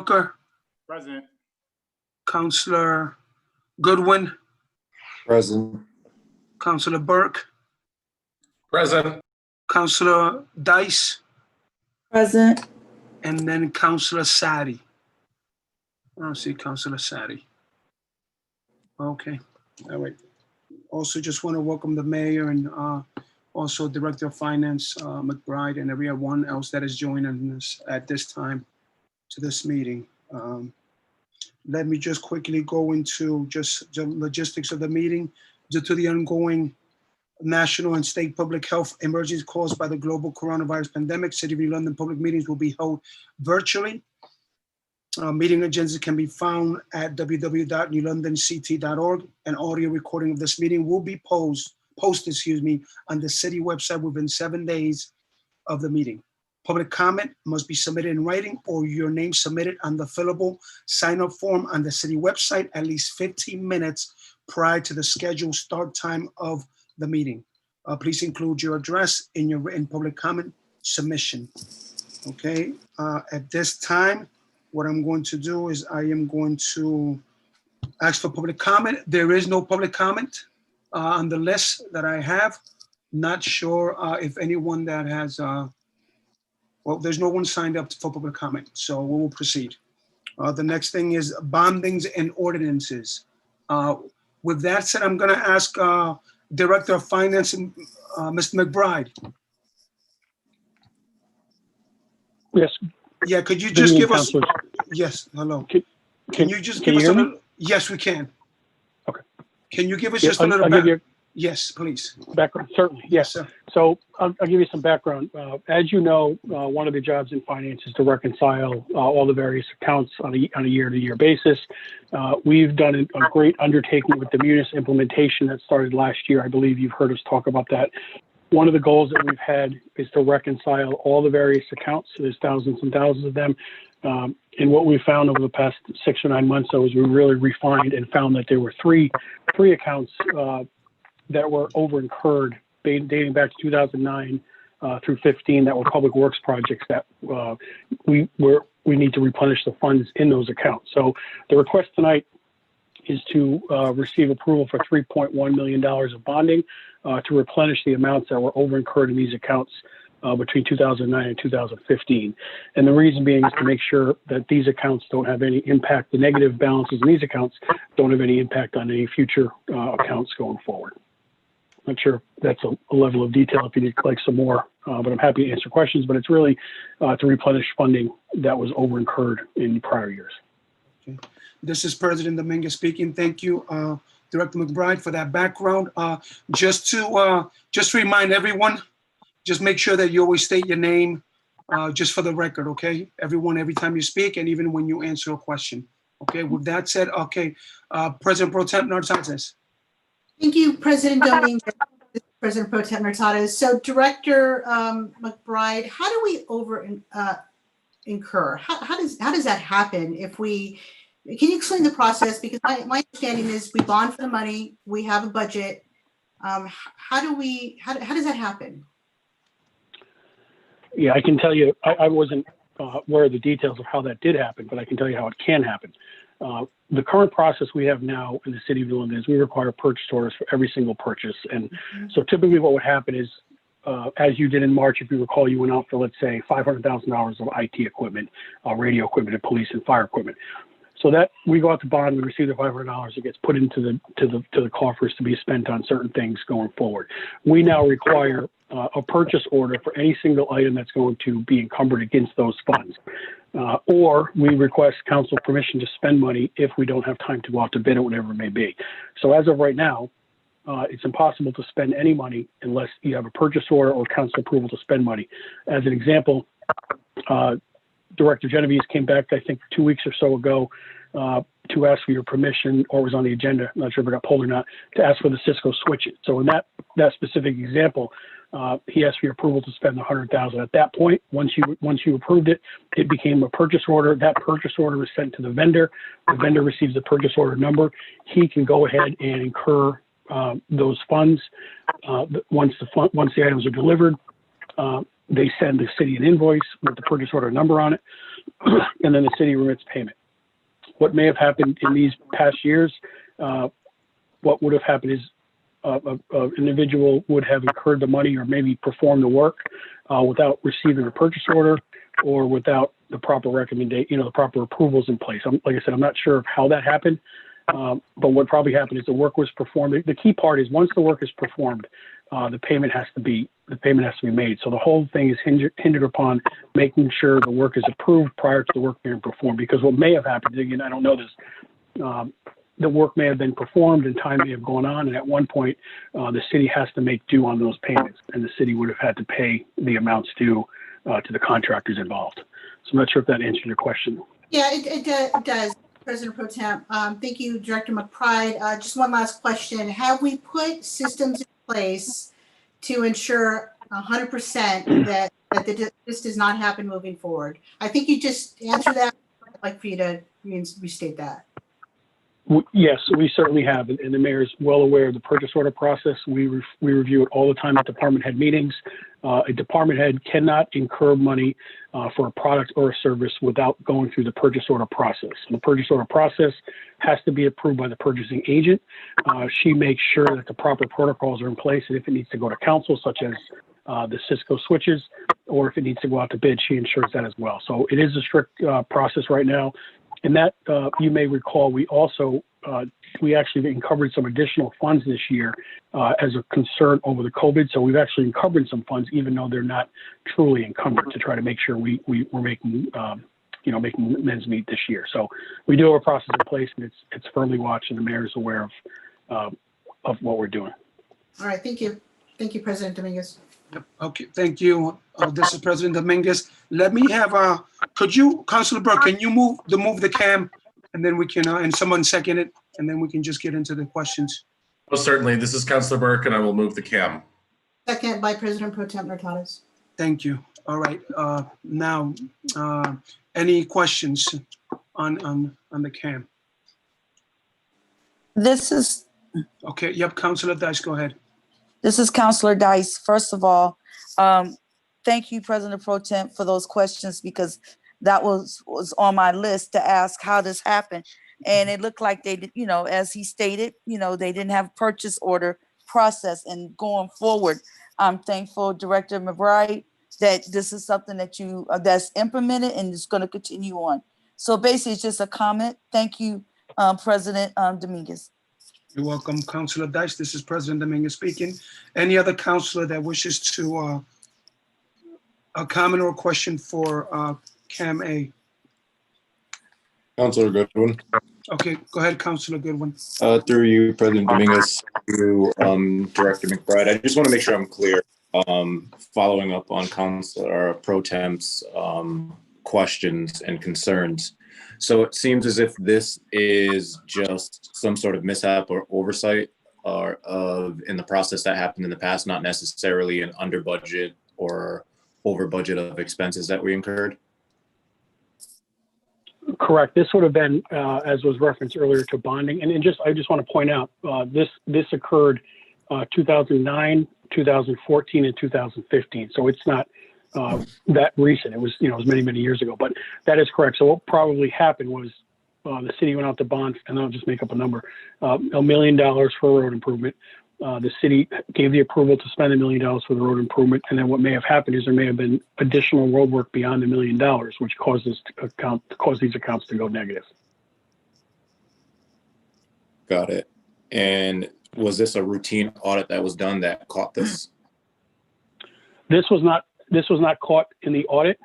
Booker, Present. Counselor Goodwin, Present. Counselor Burke, Present. Counselor Dice, Present. and then Counselor Sadi. I don't see Counselor Sadi. Okay, all right. Also, just want to welcome the mayor and also Director of Finance, McBride, and everyone else that is joining us at this time to this meeting. Let me just quickly go into just the logistics of the meeting. Due to the ongoing national and state public health emergency caused by the global coronavirus pandemic, City of New London public meetings will be held virtually. Meeting agendas can be found at www.newlondonct.org. An audio recording of this meeting will be posted on the city website within 7 days of the meeting. Public comment must be submitted in writing or your name submitted on the fillable sign-up form on the city website at least 15 minutes prior to the scheduled start time of the meeting. Please include your address in your written public comment submission. Okay, at this time, what I'm going to do is I am going to ask for public comment. There is no public comment on the list that I have. Not sure if anyone that has, well, there's no one signed up for public comment, so we will proceed. The next thing is bondings and ordinances. With that said, I'm gonna ask Director of Finance, Mr. McBride. Yes. Yeah, could you just give us, Councilors. yes, hello. Can you just can give us you a hear me? little, yes, we can. Okay. Can you give us Yeah, just a little I'll give you Yes, please. background, certainly, yes. Sir. So I'll give you some background. As you know, one of the jobs in finance is to reconcile all the various accounts on a year-to-year basis. We've done a great undertaking with the Munis implementation that started last year. I believe you've heard us talk about that. One of the goals that we've had is to reconcile all the various accounts. So there's thousands and thousands of them. And what we found over the past 6 or 9 months, though, is we really refined and found that there were three accounts that were over-incurred dating back to 2009 through 15 that were public works projects that we need to replenish the funds in those accounts. So the request tonight is to receive approval for $3.1 million of bonding to replenish the amounts that were over-incurred in these accounts between 2009 and 2015. And the reason being is to make sure that these accounts don't have any impact, the negative balances in these accounts don't have any impact on any future accounts going forward. Not sure if that's a level of detail if you need like some more, but I'm happy to answer questions, but it's really to replenish funding that was over-incurred in prior years. Okay. This is President Dominguez speaking. Thank you, Director McBride, for that background. Just to remind everyone, just make sure that you always state your name, just for the record, okay? Everyone, every time you speak, and even when you answer a question. Okay, with that said, okay, President Pro Tem Nartates. Thank you, President Dominguez, President Pro Tem Hurtado. So Director McBride, how do we incur? How does that happen if we, can you explain the process? Because my understanding is we bond for the money, we have a budget. How does that happen? Yeah, I can tell you, I wasn't aware of the details of how that did happen, but I can tell you how it can happen. The current process we have now in the City of New London is we require purchase orders for every single purchase. And so typically what would happen is, as you did in March, if you recall, you went out for, let's say, $500,000 of IT equipment, radio equipment, and police and fire equipment. So that we go out to bond, we receive the $500, it gets put into the coffers to be spent on certain things going forward. We now require a purchase order for any single item that's going to be encumbered against those funds. Or we request council permission to spend money if we don't have time to go out to bid it, whatever it may be. So as of right now, it's impossible to spend any money unless you have a purchase order or council approval to spend money. As an example, Director Genovese came back, I think, 2 weeks or so ago to ask for your permission, or was on the agenda, I'm not sure if it got pulled or not, to ask for the Cisco switches. So in that specific example, he asked for your approval to spend the $100,000. At that point, once you approved it, it became a purchase order. That purchase order was sent to the vendor. The vendor receives the purchase order number. He can go ahead and incur those funds once the items are delivered. They send the city an invoice with the purchase order number on it, and then the city remits payment. What may have happened in these past years, what would have happened is an individual would have incurred the money or maybe performed the work without receiving a purchase order or without the proper recommendation, the proper approvals in place. Like I said, I'm not sure of how that happened, but what probably happened is the work was performed. The key part is once the work is performed, the payment has to be made. So the whole thing is hindered upon making sure the work is approved prior to the work being performed. Because what may have happened, again, I don't know this, the work may have been performed and time may have gone on, and at one point, the city has to make due on those payments, and the city would have had to pay the amounts due to the contractors involved. So I'm not sure if that answered your question. Yeah, it does, President Pro Tem. Thank you, Director McBride. Just one last question. Have we put systems in place to ensure 100% that this does not happen moving forward? I think you just answered that. I'd like for you to restate that. Yes, we certainly have, and the mayor is well aware of the purchase order process. We review it all the time at department head meetings. A department head cannot incur money for a product or a service without going through the purchase order process. And the purchase order process has to be approved by the purchasing agent. She makes sure that the proper protocols are in place, and if it needs to go to council, such as the Cisco switches, or if it needs to go out to bid, she ensures that as well. So it is a strict process right now. And that, you may recall, we also, we actually encumbered some additional funds this year as a concern over the COVID. So we've actually encumbered some funds, even though they're not truly encumbered, to try to make sure we're making, making ends meet this year. So we do have a process in place, and it's firmly watched, and the mayor is aware of what we're doing. All right, thank you. Thank you, President Dominguez. Yep. Okay, thank you. This is President Dominguez. Let me have could you, Councilor Burke, can you move the cam, and then we can, and someone second it, and then we can just get into the questions. Oh, certainly. This is Councilor Burke, and I will move the cam. Second by President Pro Tem Hurtado. Thank you. All right. Now, any questions on the cam? This is Okay. Yep. Councilor Dice, go ahead. Councilor Dice. First of all, thank you, President Pro Tem, for those questions, because that was on my list to ask how this happened. And it looked like they did, as he stated, they didn't have purchase order process. And going forward, I'm thankful, Director McBride, that this is something that that's implemented and is going to continue on. So basically, it's just a comment. Thank you, President Dominguez. You're welcome, Councilor Dice. This is President Dominguez speaking. Any other councilor that wishes to a comment or a question for Cam A? Councilor Goodwin. Okay, go ahead, Councilor Goodwin. Through you, President Dominguez, to Director McBride. I just want to make sure I'm clear. Following up on Councilor Pro Tem's questions and concerns. So it seems as if this is just some sort of mishap or oversight in the process that happened in the past, not necessarily an under budget or over budget of expenses that we incurred. Correct. This would have been, as was referenced earlier, to bonding. And I just want to point out, this occurred 2009, 2014, and 2015. So it's not that recent. It was, it was many, many years ago, but that is correct. So what probably happened was the city went out to bond, and I'll just make up a number, $1 million for a road improvement. The city gave the approval to spend $1 million for the road improvement. And then what may have happened is there may have been additional road work beyond $1 million, which caused these accounts to go negative. Got it. And was this a routine audit that was done that caught this? This was not caught in the audit.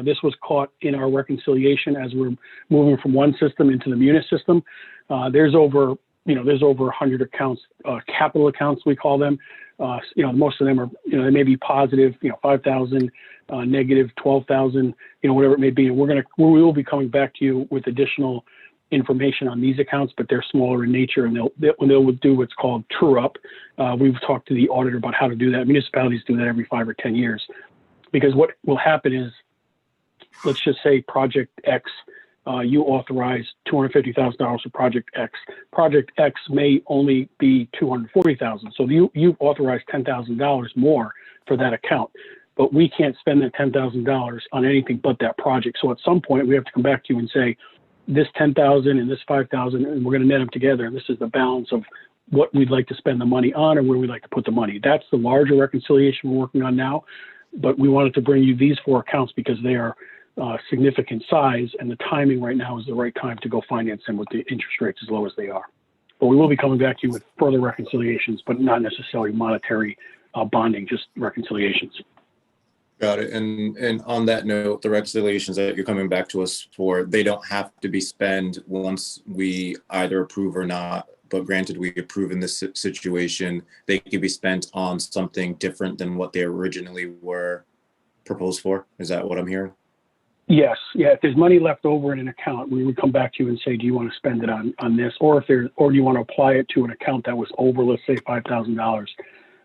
This was caught in our reconciliation as we're moving from one system into the Munis system. There's over 100 accounts, capital accounts, we call them. Most of them are, they may be positive, 5,000, negative 12,000, whatever it may be. And we will be coming back to you with additional information on these accounts, but they're smaller in nature, and they'll do what's called true up. We've talked to the auditor about how to do that. Municipalities do that every 5 or 10 years, because what will happen is, let's just say Project X, you authorize $250,000 for Project X. Project X may only be $240,000. So you've authorized $10,000 more for that account. but we can't spend that $10,000 on anything but that project. So at some point, we have to come back to you and say, this 10,000 and this 5,000, and we're going to net them together. And this is the balance of what we'd like to spend the money on and where we'd like to put the money. That's the larger reconciliation we're working on now. But we wanted to bring you these 4 accounts because they are significant size, and the timing right now is the right time to go finance them with the interest rates as low as they are. But we will be coming back to you with further reconciliations, but not necessarily monetary bonding, just reconciliations. Got it. And on that note, the reconciliations that you're coming back to us for, they don't have to be spent once we either approve or not. But granted, we approve in this situation, they could be spent on something different than what they originally were proposed for. Is that what I'm hearing? Yes. Yeah. If there's money left over in an account, we would come back to you and say, do you want to spend it on this? Or do you want to apply it to an account that was over, let's say, $5,000?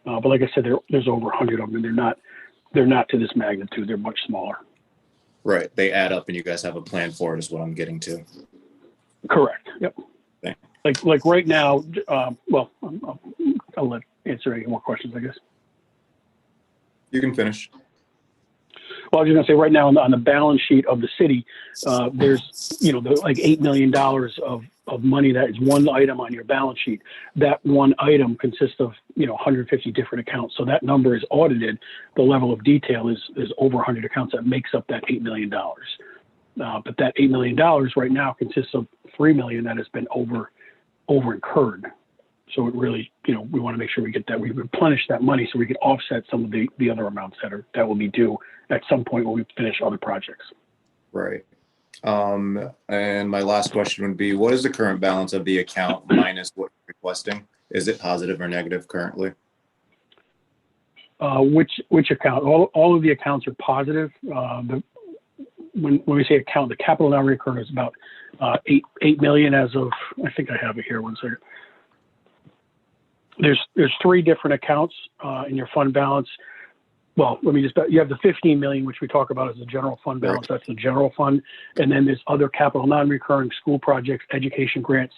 But like I said, there's over 100 of them, and they're not to this magnitude. They're much smaller. Right. They add up and you guys have a plan for it is what I'm getting to. Correct. Yep. Okay. Like right now, well, I'll let answer any more questions, I guess. You can finish. Well, I was just gonna say right now on the balance sheet of the city, there's, like $8 million of money that is one item on your balance sheet. That one item consists of, 150 different accounts. So that number is audited. The level of detail is over 100 accounts that makes up that $8 million. But that $8 million right now consists of $3 million that has been over incurred. So it really, we want to make sure we get that, we replenish that money so we can offset some of the other amounts that will be due at some point when we finish other projects. Right. And my last question would be, what is the current balance of the account minus what you're requesting? Is it positive or negative currently? Which account? All of the accounts are positive. When we say account, the capital non-recurring is about $8 million as of, I think I have it here, one second. There's 3 different accounts in your fund balance. Well, you have the 15 million, which we talk about as the general fund balance. That's the general fund. And then there's other capital non-recurring, school projects, education grants.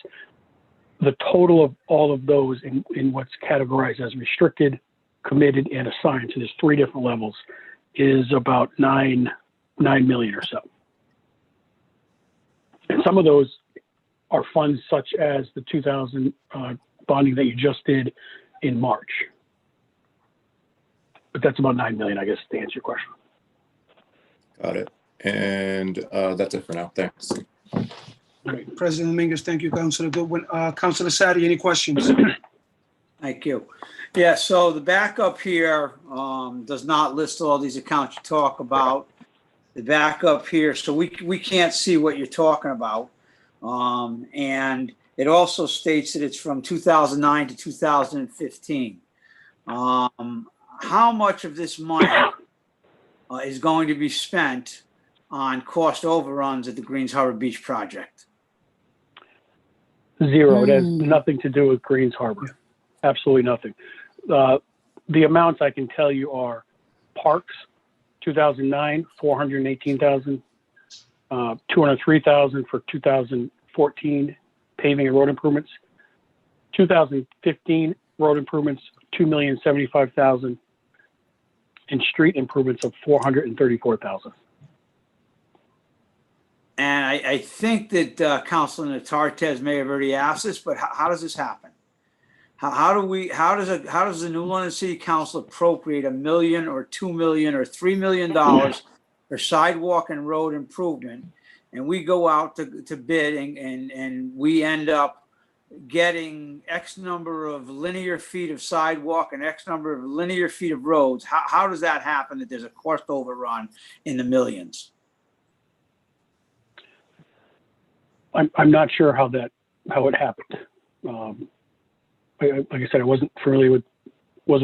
The total of all of those in what's categorized as restricted, committed, and assigned, so there's 3 different levels, is about 9 million or so. And some of those are funds such as the 2000 bonding that you just did in March. But that's about 9 million, I guess, to answer your question. Got it. And that's it for now. Thanks. Great. President Dominguez, thank you, Councilor Goodwin. Councilor Sadi, any questions? Thank you. Yeah, so the backup here does not list all these accounts you talk about. The backup here, so we can't see what you're talking about. And it also states that it's from 2009 to 2015. How much of this money is going to be spent on cost overruns at the Greens Harbor Beach project? 0. It has nothing to do with Greens Harbor. Absolutely nothing. The amounts I can tell you are parks, 2009, 418,000, 203,000 for 2014 paving and road improvements, 2015 road improvements, 2,075,000, and street improvements of 434,000. And I think that Councilor Natartez may have already asked this, but how does this happen? How does the New London City Council appropriate $1 million or $2 million or $3 million for sidewalk and road improvement, and we go out to bid and we end up getting X number of linear feet of sidewalk and X number of linear feet of roads? How does that happen that there's a cost overrun in the millions? I'm not sure how it happened. Like I said, I wasn't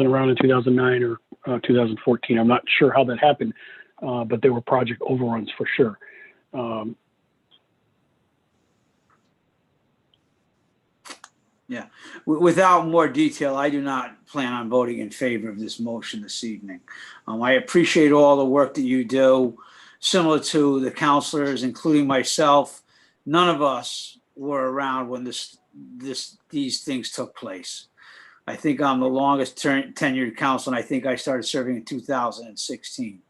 around in 2009 or 2014. I'm not sure how that happened, but there were project overruns for sure. Yeah, without more detail, I do not plan on voting in favor of this motion this evening. I appreciate all the work that you do. Similar to the councilors, including myself, none of us were around when these things took place. I think I'm the longest tenured council, and I think I started serving in 2016.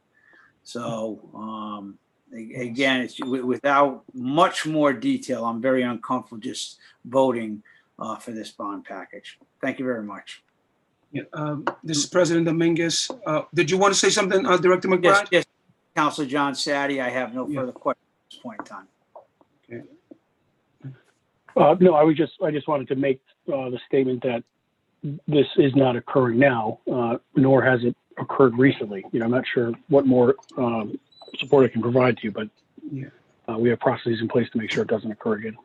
So, again, it's without much more detail, I'm very uncomfortable just voting for this bond package. Thank you very much. Yeah, this is President Dominguez. Did you want to say something, Director Yes, McBride? yes, Councilor John Sadi, I have no Yeah. further questions at this point in time. No, I just wanted to make the statement that this is not occurring now, nor has it occurred recently. I'm not sure what more support I can provide to you, but Yeah. we have processes in place to make sure it doesn't occur again.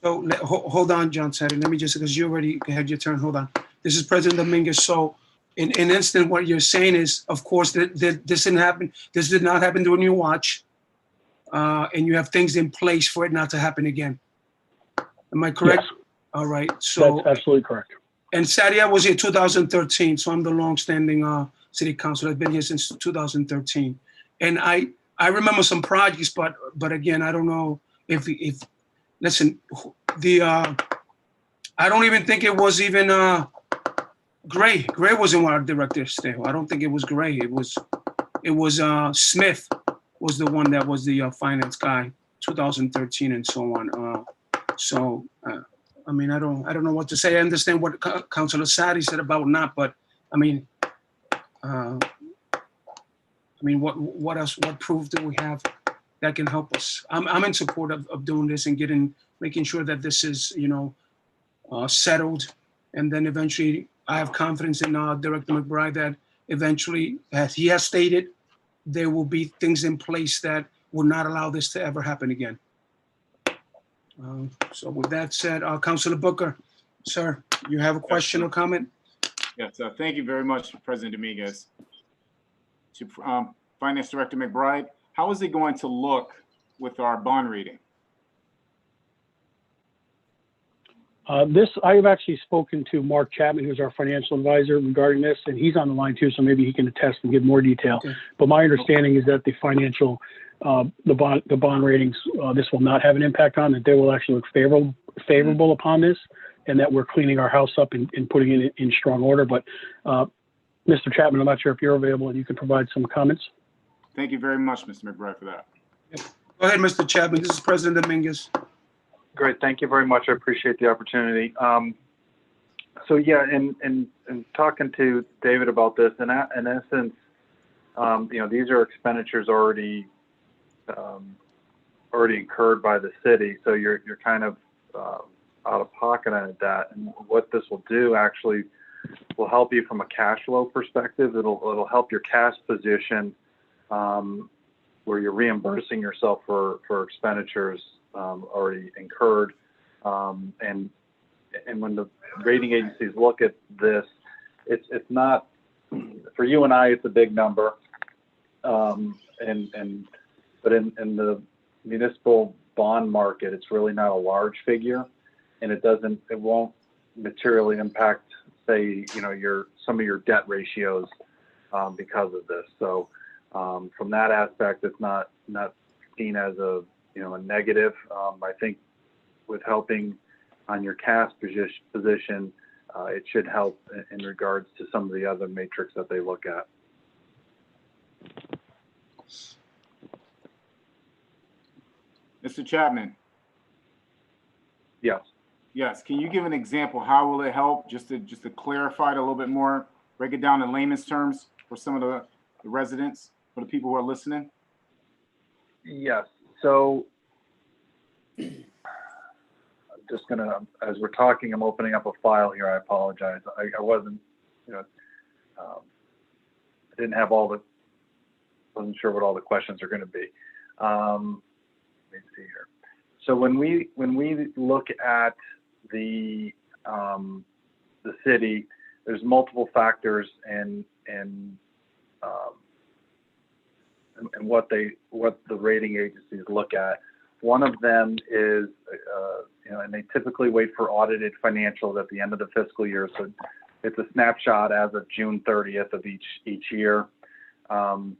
So hold on, John Sadi. Let me just, because you already had your turn. Hold on. This is President Dominguez. So in instant, what you're saying is, of course, that this didn't happen. This did not happen during your watch. And you have things in place for it not to happen again. Am I correct? Yes, All right. So, that's absolutely correct. and Sadia was here 2013, so I'm the longstanding city council. I've been here since 2013, and I remember some projects, but again, I don't know if listen, I don't even think it was even Gray. Gray wasn't our director still. I don't think it was Gray. It was Smith was the one that was the finance guy, 2013 and so on. I mean, I don't know what to say. I understand what Councilor Sadi said about not, but I mean, what else? What proof do we have that can help us? I'm in support of doing this and making sure that this is, settled, and then eventually, I have confidence in Director McBride that eventually, as he has stated, there will be things in place that will not allow this to ever happen again. So with that said, Councilor Booker, sir, you have a question or comment? Yes, thank you very much, President Dominguez. To Finance Director McBride, how is it going to look with our bond rating? I've actually spoken to Mark Chapman, who's our financial advisor, regarding this, and he's on the line too, so maybe he can attest and give more detail. Okay. But my understanding is that the financial, the bond ratings, this will not have an impact on, that they will actually look favorable upon this, and that we're cleaning our house up and putting it in strong order. But Mr. Chapman, I'm not sure if you're available and you can provide some comments. Thank you very much, Mr. McBride, for that. Go ahead, Mr. Chapman. This is President Dominguez. Great, thank you very much. I appreciate the opportunity. So yeah, in talking to David about this, in essence, these are expenditures already incurred by the city, so you're kind of out of pocket at that. And what this will do actually will help you from a cash flow perspective. It'll help your cash position, where you're reimbursing yourself for expenditures already incurred, and when the rating agencies look at this, it's not, for you and I, it's a big number, but in the municipal bond market, it's really not a large figure, and it won't materially impact, say, some of your debt ratios because of this. So from that aspect, it's not seen as a negative. I think with helping on your cash position, it should help in regards to some of the other metrics that they look at. Mr. Chapman. Yes. Yes. Can you give an example? How will it help? Just to clarify it a little bit more, break it down in layman's terms for some of the residents, for the people who are listening. Yes. So I'm just gonna, as we're talking, I'm opening up a file here. I apologize. I wasn't, I didn't have wasn't sure what all the questions are going to be. Let me see here. So when we look at the city, there's multiple factors and what the rating agencies look at. One of them is, and they typically wait for audited financials at the end of the fiscal year. So it's a snapshot as of June 30th of each year. And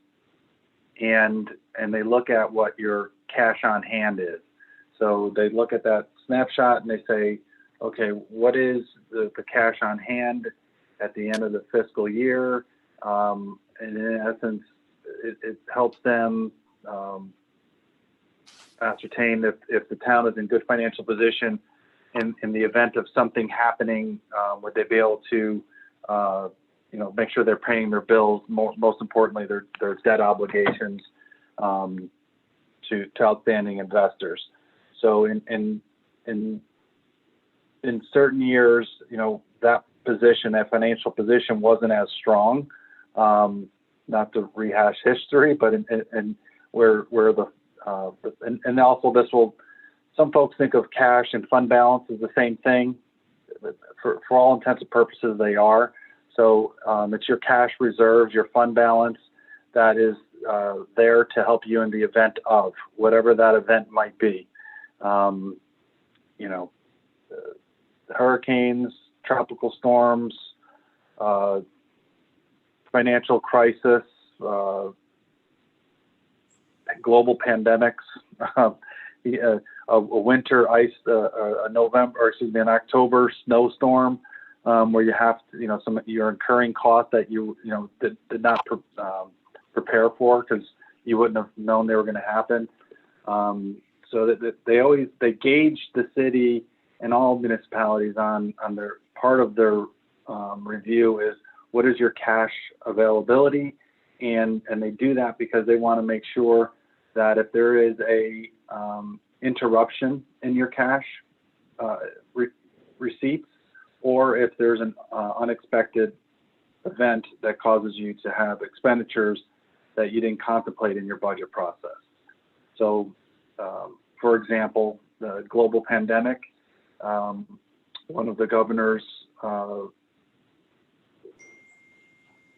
they look at what your cash on hand is. So they look at that snapshot and they say, okay, what is the cash on hand at the end of the fiscal year? And in essence, it helps them ascertain if the town is in good financial position in the event of something happening, would they be able to, make sure they're paying their bills, most importantly, their debt obligations to outstanding investors. So in certain years, that financial position wasn't as strong. Not to rehash history, but and also some folks think of cash and fund balance as the same thing. For all intents and purposes, they are. So it's your cash reserves, your fund balance that is there to help you in the event of whatever that event might be. Hurricanes, tropical storms, financial crisis, global pandemics, a winter ice, an October snowstorm, where you have to, you're incurring costs that you did not prepare for because you wouldn't have known they were going to happen. So that they gauge the city and all municipalities on their part of their review is what is your cash availability, and they do that because they want to make sure that if there is a interruption in your cash receipts, or if there's an unexpected event that causes you to have expenditures that you didn't contemplate in your budget process. So, for example, the global pandemic, one of the governor's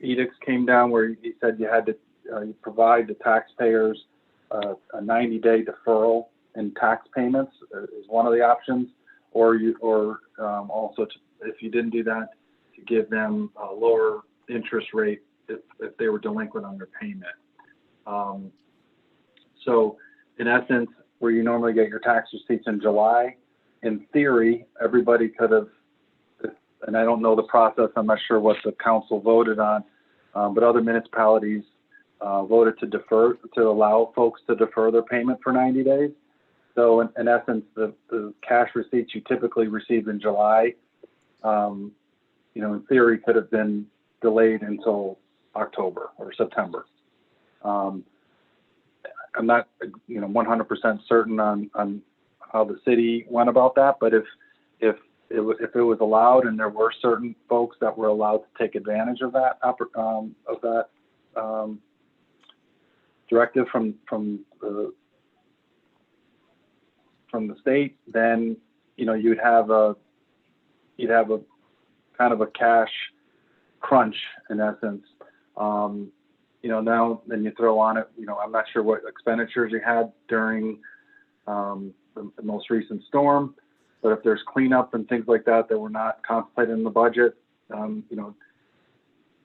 edicts came down where he said you had to you provide the taxpayers a 90-day deferral in tax payments is one of the options, or also if you didn't do that, to give them a lower interest rate if they were delinquent on their payment. So in essence, where you normally get your tax receipts in July, in theory, everybody could have, and I don't know the process, I'm not sure what the council voted on, but other municipalities voted to allow folks to defer their payment for 90 days. So in essence, the cash receipts you typically receive in July, in theory could have been delayed until October or September. I'm not, 100% certain on how the city went about that, but if it was allowed and there were certain folks that were allowed to take advantage of that directive from the state, then you'd have a kind of a cash crunch in essence. Now then you throw on it, I'm not sure what expenditures you had during the most recent storm, but if there's cleanup and things like that were not contemplated in the budget,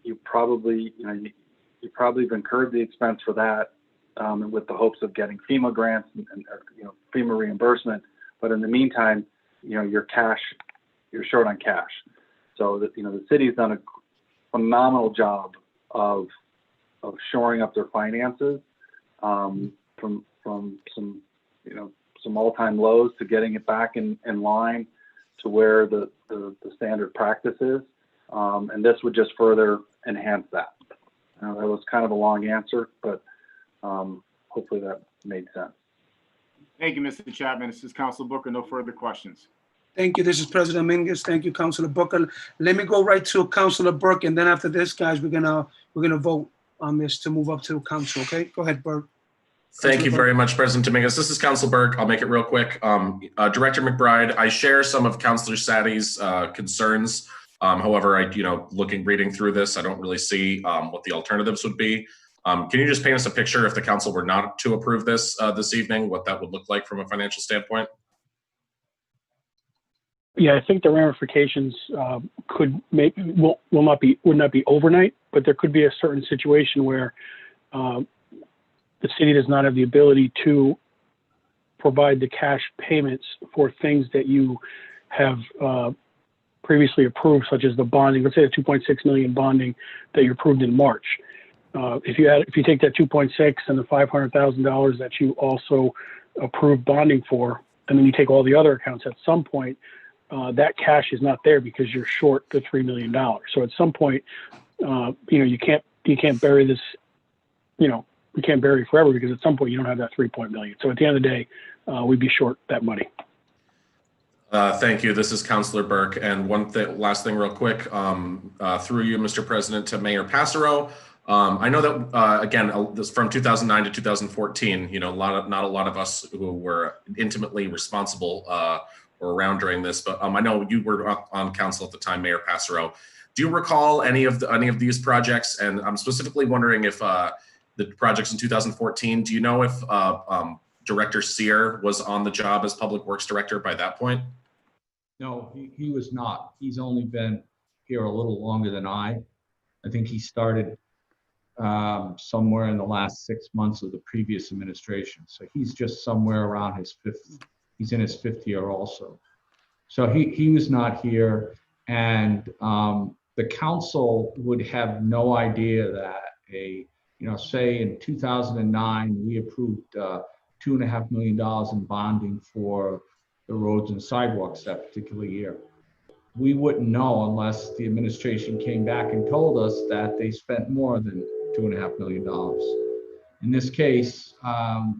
you probably have incurred the expense for that, with the hopes of getting FEMA grants and FEMA reimbursement. But in the meantime, you're short on cash. So that the city's done a phenomenal job of shoring up their finances, from some all-time lows to getting it back in line to where the standard practice is, and this would just further enhance that. That was kind of a long answer, but hopefully that made sense. Thank you, Mr. Chapman. This is Councilor Booker. No further questions. Thank you. This is President Mingus. Thank you, Councilor Booker. Let me go right to Councilor Burke, and then after this, guys, we're gonna vote on this to move up to council. Okay, go ahead, Burke. Thank you very much, President Dominguez. This is Councilor Burke. I'll make it real quick. Director McBride, I share some of Councilor Satty's concerns. However, reading through this, I don't really see what the alternatives would be. Can you just paint us a picture if the council were not to approve this this evening, what that would look like from a financial standpoint? Yeah, I think the ramifications would not be overnight, but there could be a certain situation where the city does not have the ability to provide the cash payments for things that you have previously approved, such as the bonding, let's say the 2.6 million bonding that you approved in March. If you take that 2.6 and the $500,000 that you also approved bonding for, and then you take all the other accounts, at some point, that cash is not there because you're short the $3 million. So at some point, you can't bury this, you can't bury it forever, because at some point you don't have that 3 million. So at the end of the day, we'd be short that money. Thank you. This is Councilor Burke. And last thing real quick, through you, Mr. President, to Mayor Passero. I know that, again, this from 2009 to 2014, not a lot of us who were intimately responsible or around during this, but I know you were on council at the time, Mayor Passero. Do you recall any of these projects? And I'm specifically wondering if the projects in 2014, do you know if Director Sear was on the job as Public Works Director by that point? No, he was not. He's only been here a little longer than I think he started somewhere in the last 6 months of the previous administration. So he's just somewhere around he's in his fifth year also. So he was not here, and the council would have no idea that say in 2009, we approved $2.5 million in bonding for the roads and sidewalks that particular year. We wouldn't know unless the administration came back and told us that they spent more than $2.5 million. In this case,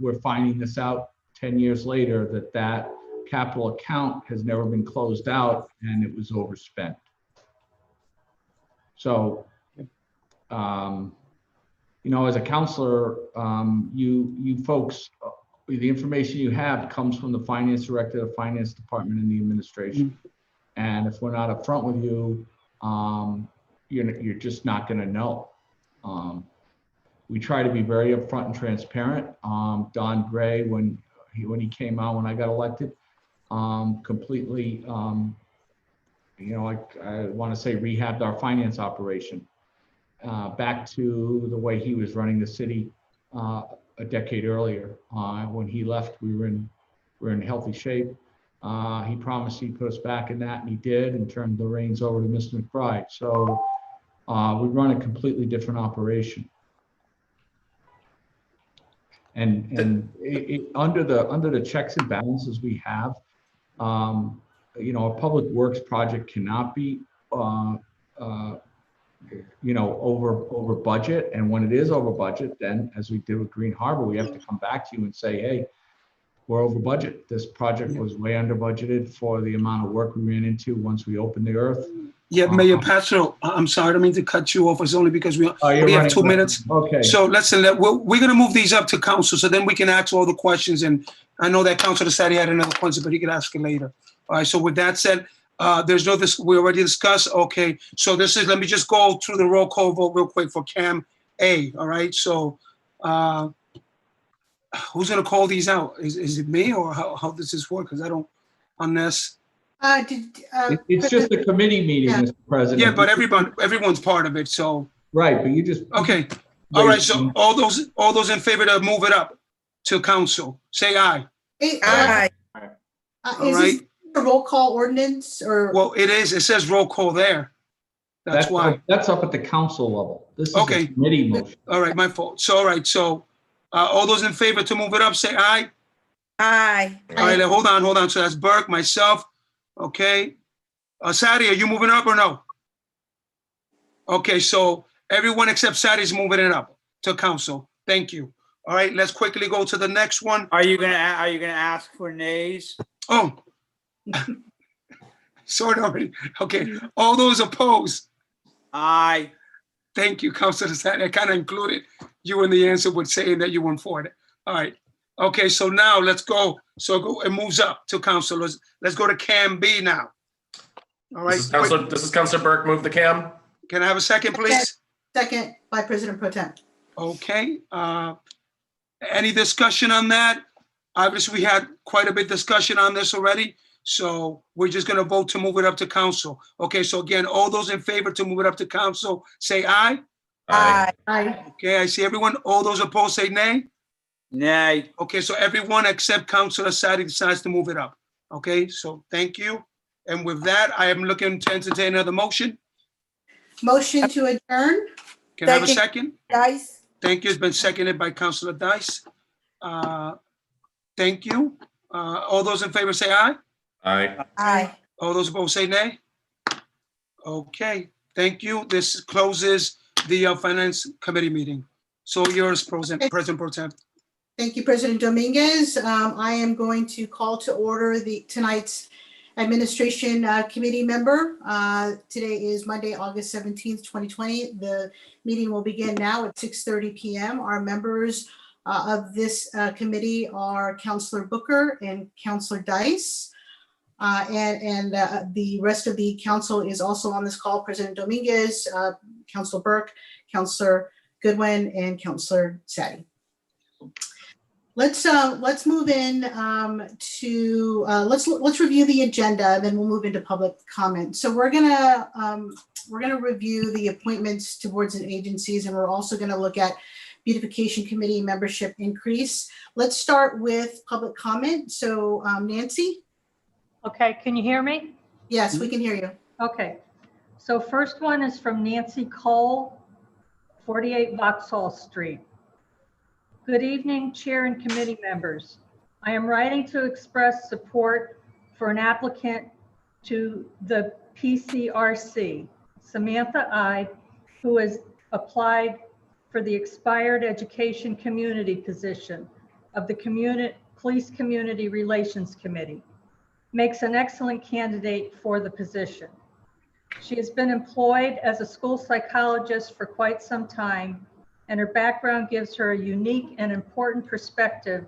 we're finding this out 10 years later that capital account has never been closed out and it was overspent. So, as a counselor, you folks, the information you have comes from the finance director, the finance department, and the administration. And if we're not upfront with you, you're just not going to know. We try to be very upfront and transparent. Don Gray, when he came out when I got elected, completely, I want to say rehabbed our finance operation back to the way he was running the city a decade earlier. When he left, we were in healthy shape. He promised he'd put us back in that, and he did, and turned the reins over to Mr. McBride. So we run a completely different operation. And under the checks and balances we have, a public works project cannot be over budget. And when it is over budget, then as we did with Green Harbor, we have to come back to you and say, hey, we're over budget. This project was way under budgeted for the amount of work we ran into once we opened the earth. Yeah, Mayor Passero, I'm sorry, I don't mean to cut you off. It's only because we have 2 minutes. Okay. So listen, we're going to move these up to council, so then we can ask all the questions. And I know that Councilor Sadi had another question, but he could ask it later. All right, so with that said, we already discussed. Okay, so let me just go through the roll call vote real quick for Cam A. All right, so who's going to call these out? Is it me, or how does this work? Because I don't, on this. It's just a committee meeting, Mr. President. Yeah, but everyone's part of it, so. Right, but you just. Okay, all right, so all those in favor to move it up to council, say aye. Aye. All right. A roll call ordinance or? Well, it is. It says roll call there. That's why. That's up at the council level. This is Okay. a committee motion. All right, my fault. So, all right, so all those in favor to move it up, say aye. Aye. All right, hold on. So that's Burke, myself. Okay. Sadi, are you moving up or no? Okay, so everyone except Sadi is moving it up to council. Thank you. All right, let's quickly go to the next one. Are you gonna ask for nays? Oh. Sort of already. Okay, all those opposed? Aye. Thank you, Councilor Sadi. I kind of included you in the answer with saying that you weren't for it. All right. Okay, so now let's go. So it moves up to council. Let's go to Cam B now. All right. This is Councilor Burke. Move the Cam. Can I have a second, please? Second by President Pro Tem. Okay. Any discussion on that? Obviously, we had quite a bit of discussion on this already. So we're just going to vote to move it up to council. Okay, so again, all those in favor to move it up to council, say aye. Aye. Aye. Okay, I see everyone. All those opposed, say nay. Nay. Okay, so everyone except Councilor Sadi decides to move it up. Okay, so thank you. And with that, I am looking to entertain another motion. Motion to adjourn? Can I have a Second. second? Dice? Thank you. It's been seconded by Councilor Dice. Thank you. All those in favor say aye. Aye. Aye. All those opposed say nay. Okay, thank you. This closes the Finance Committee meeting. So yours, President Pro Tem. Thank you, President Dominguez. I am going to call to order tonight's Administration Committee member. Today is Monday, August 17th, 2020. The meeting will begin now at 6:30 p.m. Our members of this committee are Councilor Booker and Councilor Dice. And the rest of the council is also on this call: President Dominguez, Councilor Burke, Councilor Goodwin, and Councilor Sadi. Let's move in to let's review the agenda, and then we'll move into public comment. So we're gonna review the appointments to boards and agencies, and we're also gonna look at Beautification Committee membership increase. Let's start with public comment. So Nancy. Okay, can you hear me? Yes, we can hear you. Okay, so first one is from Nancy Cole, 48 Vauxhall Street. Good evening, Chair and committee members. I am writing to express support for an applicant to the PCRC, Samantha Ide, who has applied for the expired education community position of the Police Community Relations Committee. Makes an excellent candidate for the position. She has been employed as a school psychologist for quite some time, and her background gives her a unique and important perspective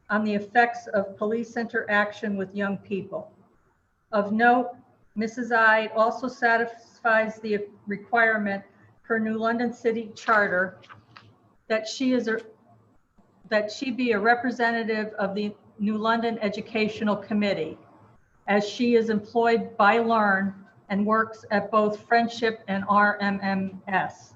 on the effects of police interaction with young people. Of note, Mrs. Ide also satisfies the requirement per New London City Charter that she be a representative of the New London Educational Committee, as she is employed by LEARN and works at both Friendship and RMMS.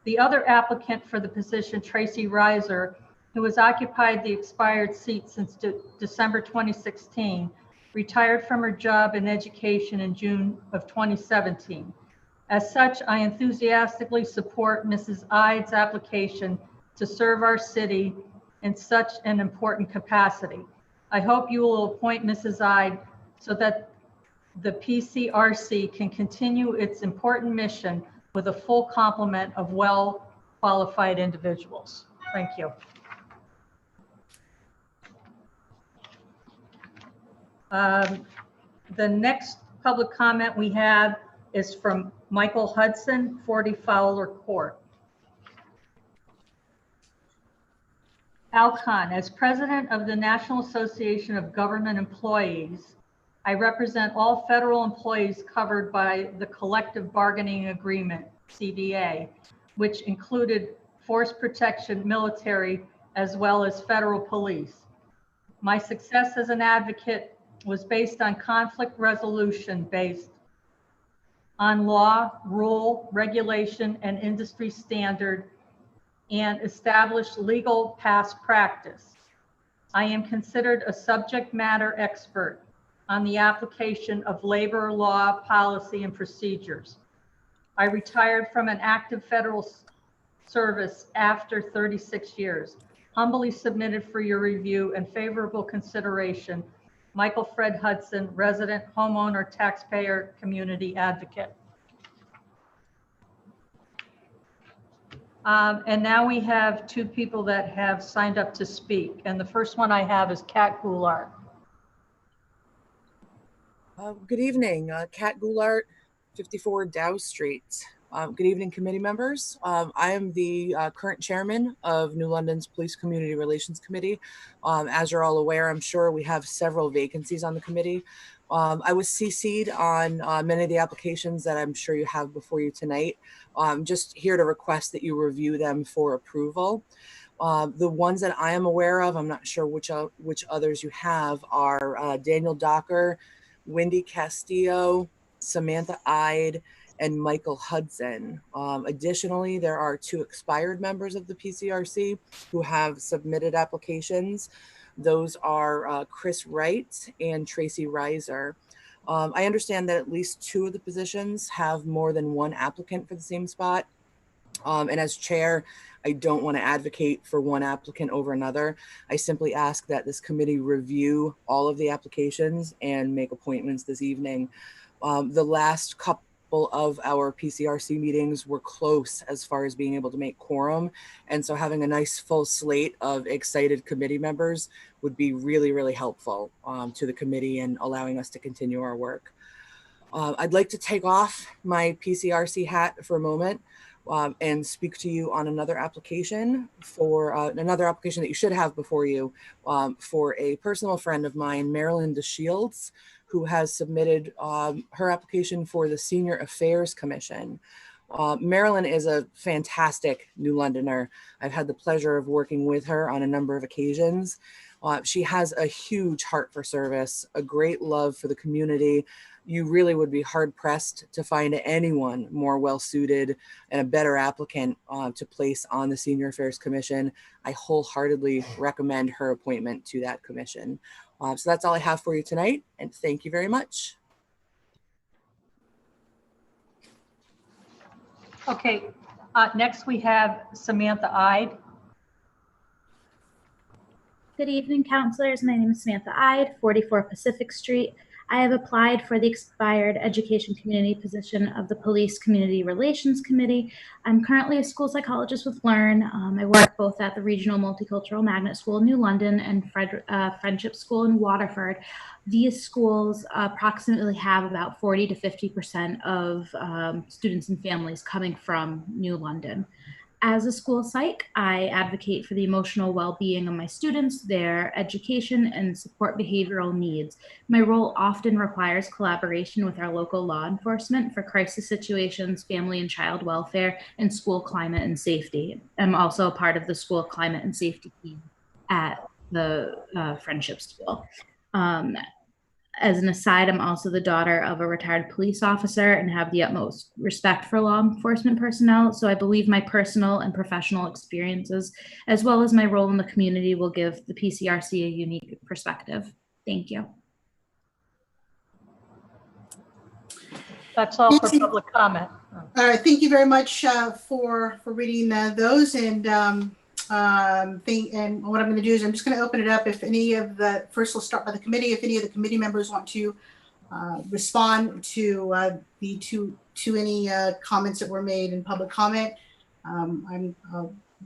The other applicant for the position, Tracy Reiser, who has occupied the expired seat since December 2016, retired from her job in education in June of 2017. As such, I enthusiastically support Mrs. Ide's application to serve our city in such an important capacity. I hope you will appoint Mrs. Ide so that the PCRC can continue its important mission with a full complement of well-qualified individuals. Thank you. The next public comment we have is from Michael Hudson, 40 Fowler Court. Alcon, as president of the National Association of Government Employees, I represent all federal employees covered by the Collective Bargaining Agreement, CBA, which included force protection, military, as well as federal police. My success as an advocate was based on conflict resolution based on law, rule, regulation, and industry standard, and established legal past practice. I am considered a subject matter expert on the application of labor law, policy, and procedures. I retired from an active federal service after 36 years. Humbly submitted for your review and favorable consideration, Michael Fred Hudson, resident, homeowner, taxpayer, community advocate. And now we have two people that have signed up to speak. And the first one I have is Kat Goulart. Good evening, Kat Goulart, 54 Dow Street. Good evening, committee members. I am the current chairman of New London's Police Community Relations Committee. As you're all aware, I'm sure we have several vacancies on the committee. I was CC'd on many of the applications that I'm sure you have before you tonight. Just here to request that you review them for approval. The ones that I am aware of, I'm not sure which others you have, are Daniel Docker, Wendy Castillo, Samantha Ide, and Michael Hudson. Additionally, there are two expired members of the PCRC who have submitted applications. Those are Chris Wright and Tracy Reiser. I understand that at least 2 of the positions have more than 1 applicant for the same spot. And as chair, I don't want to advocate for one applicant over another. I simply ask that this committee review all of the applications and make appointments this evening. The last couple of our PCRC meetings were close as far as being able to make quorum. And so having a nice full slate of excited committee members would be really, really helpful to the committee and allowing us to continue our work. I'd like to take off my PCRC hat for a moment and speak to you on another application that you should have before you for a personal friend of mine, Marilyn DeShields, who has submitted her application for the Senior Affairs Commission. Marilyn is a fantastic New Londoner. I've had the pleasure of working with her on a number of occasions. She has a huge heart for service, a great love for the community. You really would be hard pressed to find anyone more well suited and a better applicant to place on the Senior Affairs Commission. I wholeheartedly recommend her appointment to that commission. So that's all I have for you tonight, and thank you very much. Okay, next we have Samantha Ide. Good evening, counselors. My name is Samantha Ide, 44 Pacific Street. I have applied for the expired education community position of the Police Community Relations Committee. I'm currently a school psychologist with Learn. I work both at the Regional Multicultural Magnet School in New London and Friendship School in Waterford. These schools approximately have about 40 to 50% of students and families coming from New London. As a school psych, I advocate for the emotional well-being of my students, their education, and support behavioral needs. My role often requires collaboration with our local law enforcement for crisis situations, family and child welfare, and school climate and safety. I'm also a part of the school climate and safety team at the Friendship School. As an aside, I'm also the daughter of a retired police officer and have the utmost respect for law enforcement personnel. So I believe my personal and professional experiences, as well as my role in the community, will give the PCRC a unique perspective. Thank you. That's all for public comment. All right, thank you very much for reading those. And and what I'm going to do is I'm just going to open it up. If any of the, first we'll start by the committee. If any of the committee members want to respond to any comments that were made in public comment,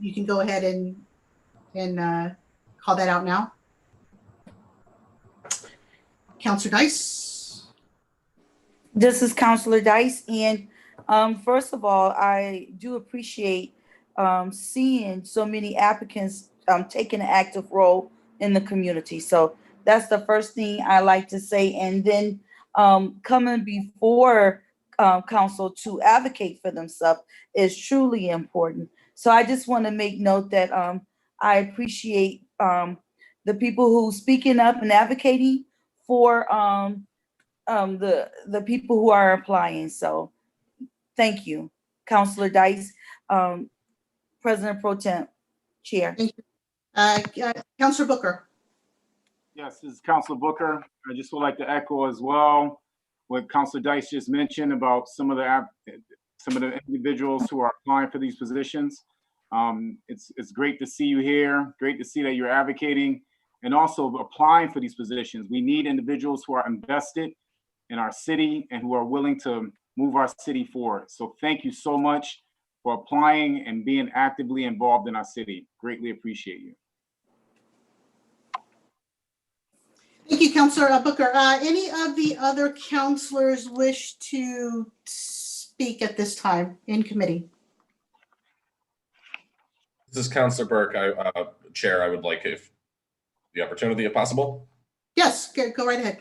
you can go ahead and call that out now. Counselor Dice. This is Counselor Dice, and first of all, I do appreciate seeing so many applicants taking an active role in the community. So that's the first thing I like to say. And then coming before council to advocate for themselves is truly important. So I just want to make note that I appreciate the people who speaking up and advocating for the people who are applying. So thank you, Counselor Dice. President Pro Tem, Chair. Thank you. Councilor Booker. Yes, this is Councilor Booker. I just would like to echo as well what Councilor Dice just mentioned about some of the individuals who are applying for these positions. It's great to see you here. Great to see that you're advocating and also applying for these positions. We need individuals who are invested in our city and who are willing to move our city forward. So thank you so much for applying and being actively involved in our city. Greatly appreciate you. Thank you, Councilor Booker. Any of the other councilors wish to speak at this time in committee? This is Councilor Burke. Chair, I would like if the opportunity, if possible. Yes, go right ahead.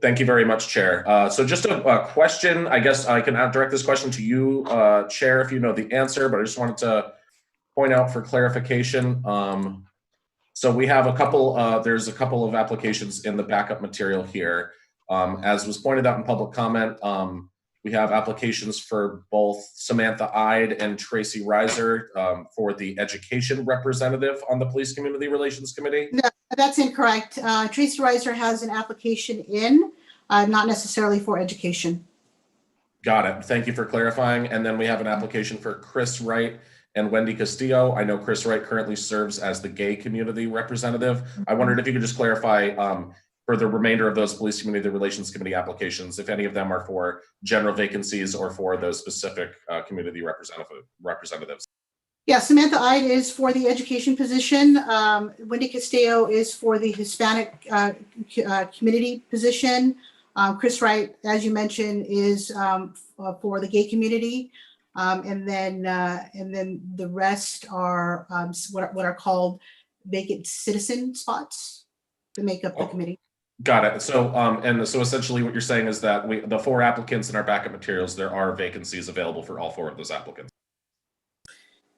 Thank you very much, Chair. So just a question, I guess I can direct this question to you, Chair, if you know the answer, but I just wanted to point out for clarification. So we have a couple, there's a couple of applications in the backup material here. As was pointed out in public comment, we have applications for both Samantha Ide and Tracy Reiser for the education representative on the Police Community Relations Committee. No, That's incorrect. Tracy Reiser has an application in, not necessarily for education. Got it. Thank you for clarifying. And then we have an application for Chris Wright and Wendy Castillo. I know Chris Wright currently serves as the gay community representative. I wondered if you could just clarify for the remainder of those police community relations committee applications, if any of them are for general vacancies or for those specific community representatives. Yeah, Samantha Ide is for the education position. Wendy Castillo is for the Hispanic community position. Chris Wright, as you mentioned, is for the gay community. And then the rest are what are called vacant citizen spots to make up the committee. Got it. So so essentially what you're saying is that the 4 applicants in our backup materials, there are vacancies available for all 4 of those applicants.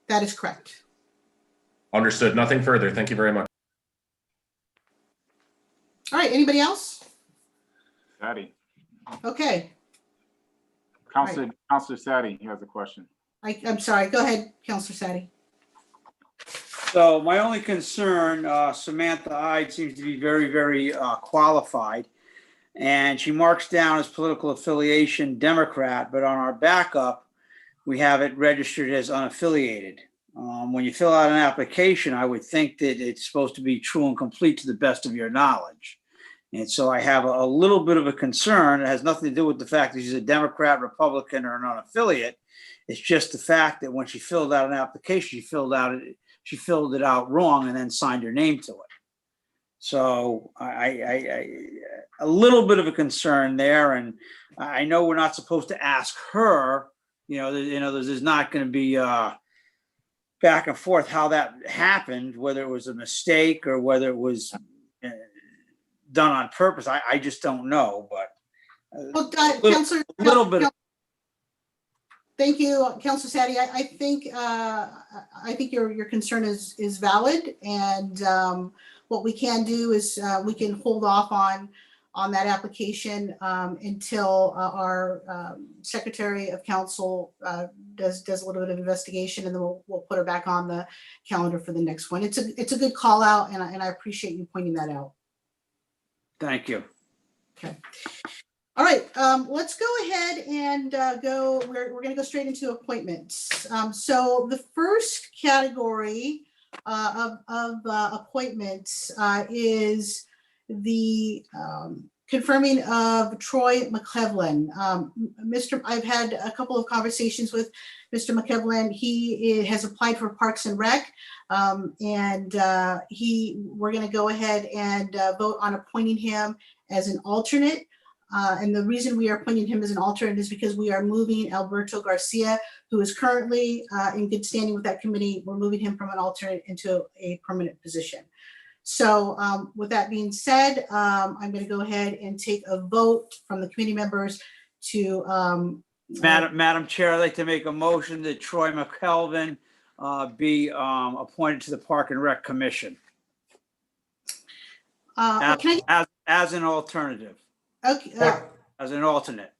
That is correct. Understood. Nothing further. Thank you very much. All right, anybody else? Sadi. Okay, Counselor Sadi, he has a question. I'm sorry, go ahead, Counselor Sadi. So my only concern, Samantha Ide seems to be very, very qualified. And she marks down as political affiliation Democrat, but on our backup, we have it registered as unaffiliated. When you fill out an application, I would think that it's supposed to be true and complete to the best of your knowledge. And so I have a little bit of a concern. It has nothing to do with the fact that she's a Democrat, Republican, or an unaffiliate. It's just the fact that when she filled out an application, she filled it out wrong and then signed her name to it. So I a little bit of a concern there. And I know we're not supposed to ask her, there's not going to be back and forth how that happened, whether it was a mistake or whether it was done on purpose. I just don't know, but Well, Counselor, a little bit. Thank you, Counselor Sadi. I think your concern is valid, and what we can do is we can hold off on that application until our Secretary of Council does a little bit of investigation, and then we'll put her back on the calendar for the next one. It's a good call out, and I appreciate you pointing that out. Thank you. Okay. All right, let's go ahead and we're going to go straight into appointments. So the first category of appointments is the confirming of Troy McKevlin. I've had a couple of conversations with Mr. McKevlin. He has applied for Parks and Rec, and we're going to go ahead and vote on appointing him as an alternate. And the reason we are appointing him as an alternate is because we are moving Alberto Garcia, who is currently in good standing with that committee. We're moving him from an alternate into a permanent position. So with that being said, I'm going to go ahead and take a vote from the committee members to Madam Chair, I'd like to make a motion that Troy McKelvin be appointed to the Park and Rec Commission as an alternative. Okay. As an alternate.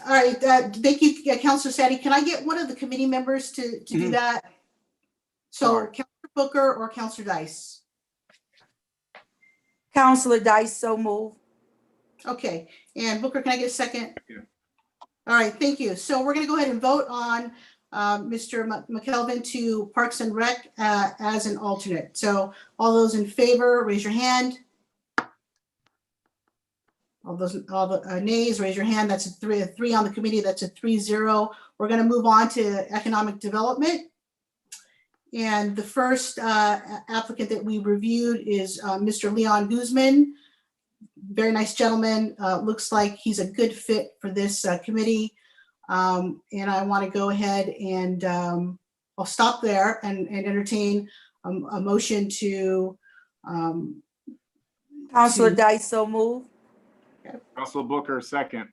All right. Thank you, Councilor Sadi. Can I get one of the committee members to do that? So, Sure. Councilor Booker or Councilor Dice? Counselor Dice, so move. Okay. And Booker, can I get a second? All right. Thank you. So we're going to go ahead and vote on Mr. McKelvin to Parks and Rec as an alternate. So all those in favor, raise your hand. All the nays, raise your hand. That's a three on the committee. That's a 3-0. We're going to move on to economic development. And the first applicant that we reviewed is Mr. Leon Guzman. Very nice gentleman. Looks like he's a good fit for this committee. And I want to go ahead and I'll stop there and entertain a motion to. Counselor Dice, so move. Councilor Booker, second.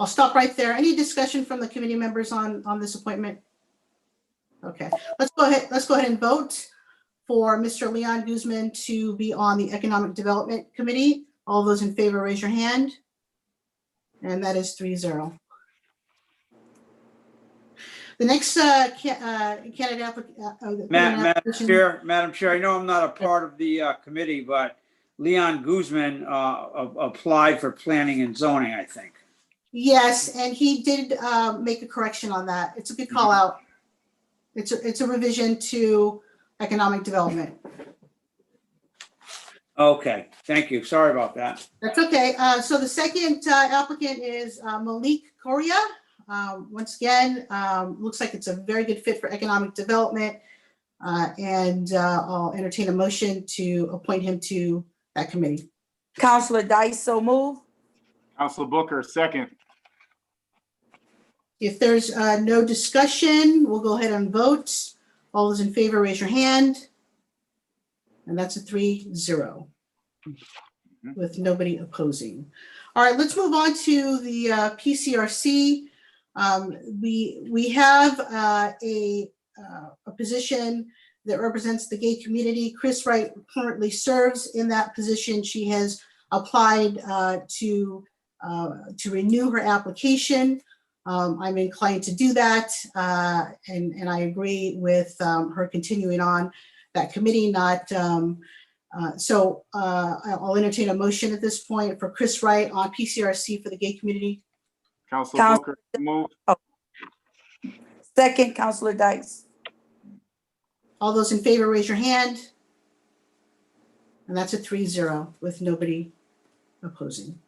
I'll stop right there. Any discussion from the committee members on this appointment? Okay, let's go ahead and vote for Mr. Leon Guzman to be on the Economic Development Committee. All those in favor, raise your hand. And that is 3-0. The next candidate applicant. Madam Chair, I know I'm not a part of the committee, but Leon Guzman applied for planning and zoning, I think. Yes, and he did make a correction on that. It's a good call out. It's a revision to economic development. Okay, thank you. Sorry about that. That's okay. So the second applicant is Malik Korea. Once again, looks like it's a very good fit for economic development. And I'll entertain a motion to appoint him to that committee. Counselor Dice, so move. Counselor Booker, second. If there's no discussion, we'll go ahead and vote. All those in favor, raise your hand. And that's a 3-0 with nobody opposing. All right, let's move on to the PCRC. We have a position that represents the gay community. Chris Wright currently serves in that position. She has applied to renew her application. I'm inclined to do that, and I agree with her continuing on that committee. So I'll entertain a motion at this point for Chris Wright on PCRC for the gay community. Counselor Booker, move. Second, Counselor Dice. All those in favor, raise your hand. And that's a 3-0 with nobody opposing.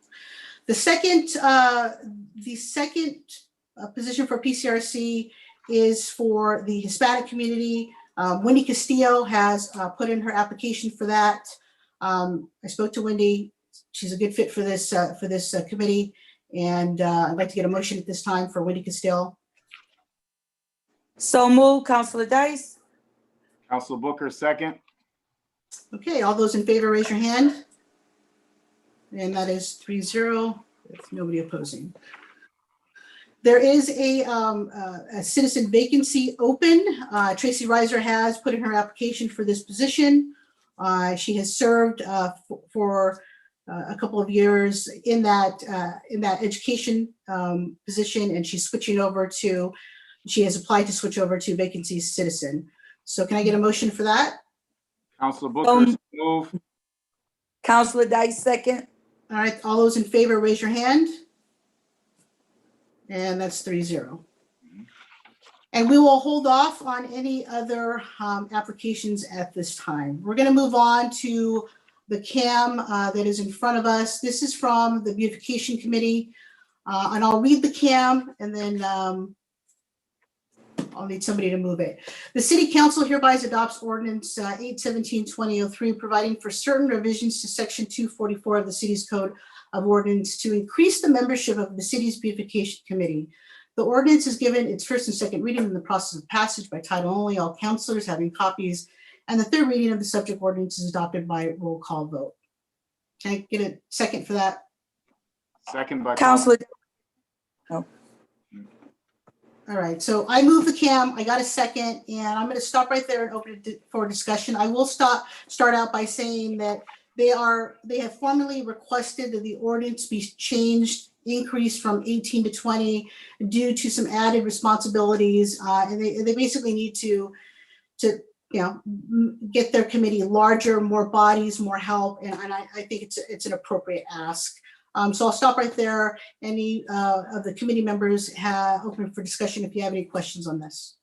The second position for PCRC is for the Hispanic community. Wendy Castillo has put in her application for that. I spoke to Wendy. She's a good fit for this committee. And I'd like to get a motion at this time for Wendy Castillo. So move, Counselor Dice. Counselor Booker, second. Okay, all those in favor, raise your hand. And that is 3-0 with nobody opposing. There is a citizen vacancy open. Tracy Reiser has put in her application for this position. She has served for a couple of years in that education position, and she's switching over to. She has applied to switch over to vacancy citizen. So can I get a motion for that? Counselor Booker, move. Counselor Dice, second. All right, all those in favor, raise your hand. And that's 3-0. And we will hold off on any other applications at this time. We're going to move on to the CAM that is in front of us. This is from the Beautification Committee. And I'll read the CAM and then I'll need somebody to move it. The City Council hereby adopts Ordinance 817-2003, providing for certain revisions to Section 244 of the City's Code of Ordinance to increase the membership of the city's beautification committee. The ordinance is given its first and second reading in the process of passage by title only, all councilors having copies, and the third reading of the subject ordinance is adopted by roll call vote. Can I get a second for that? Second by Counselor. All right, so I move the CAM, I got a second, and I'm going to stop right there and open it for discussion. I will start out by saying that they have formally requested that the ordinance be changed, increased from 18 to 20 due to some added responsibilities. And they basically need to get their committee larger, more bodies, more help. And I think it's an appropriate ask. So I'll stop right there. Any of the committee members open for discussion if you have any questions on this.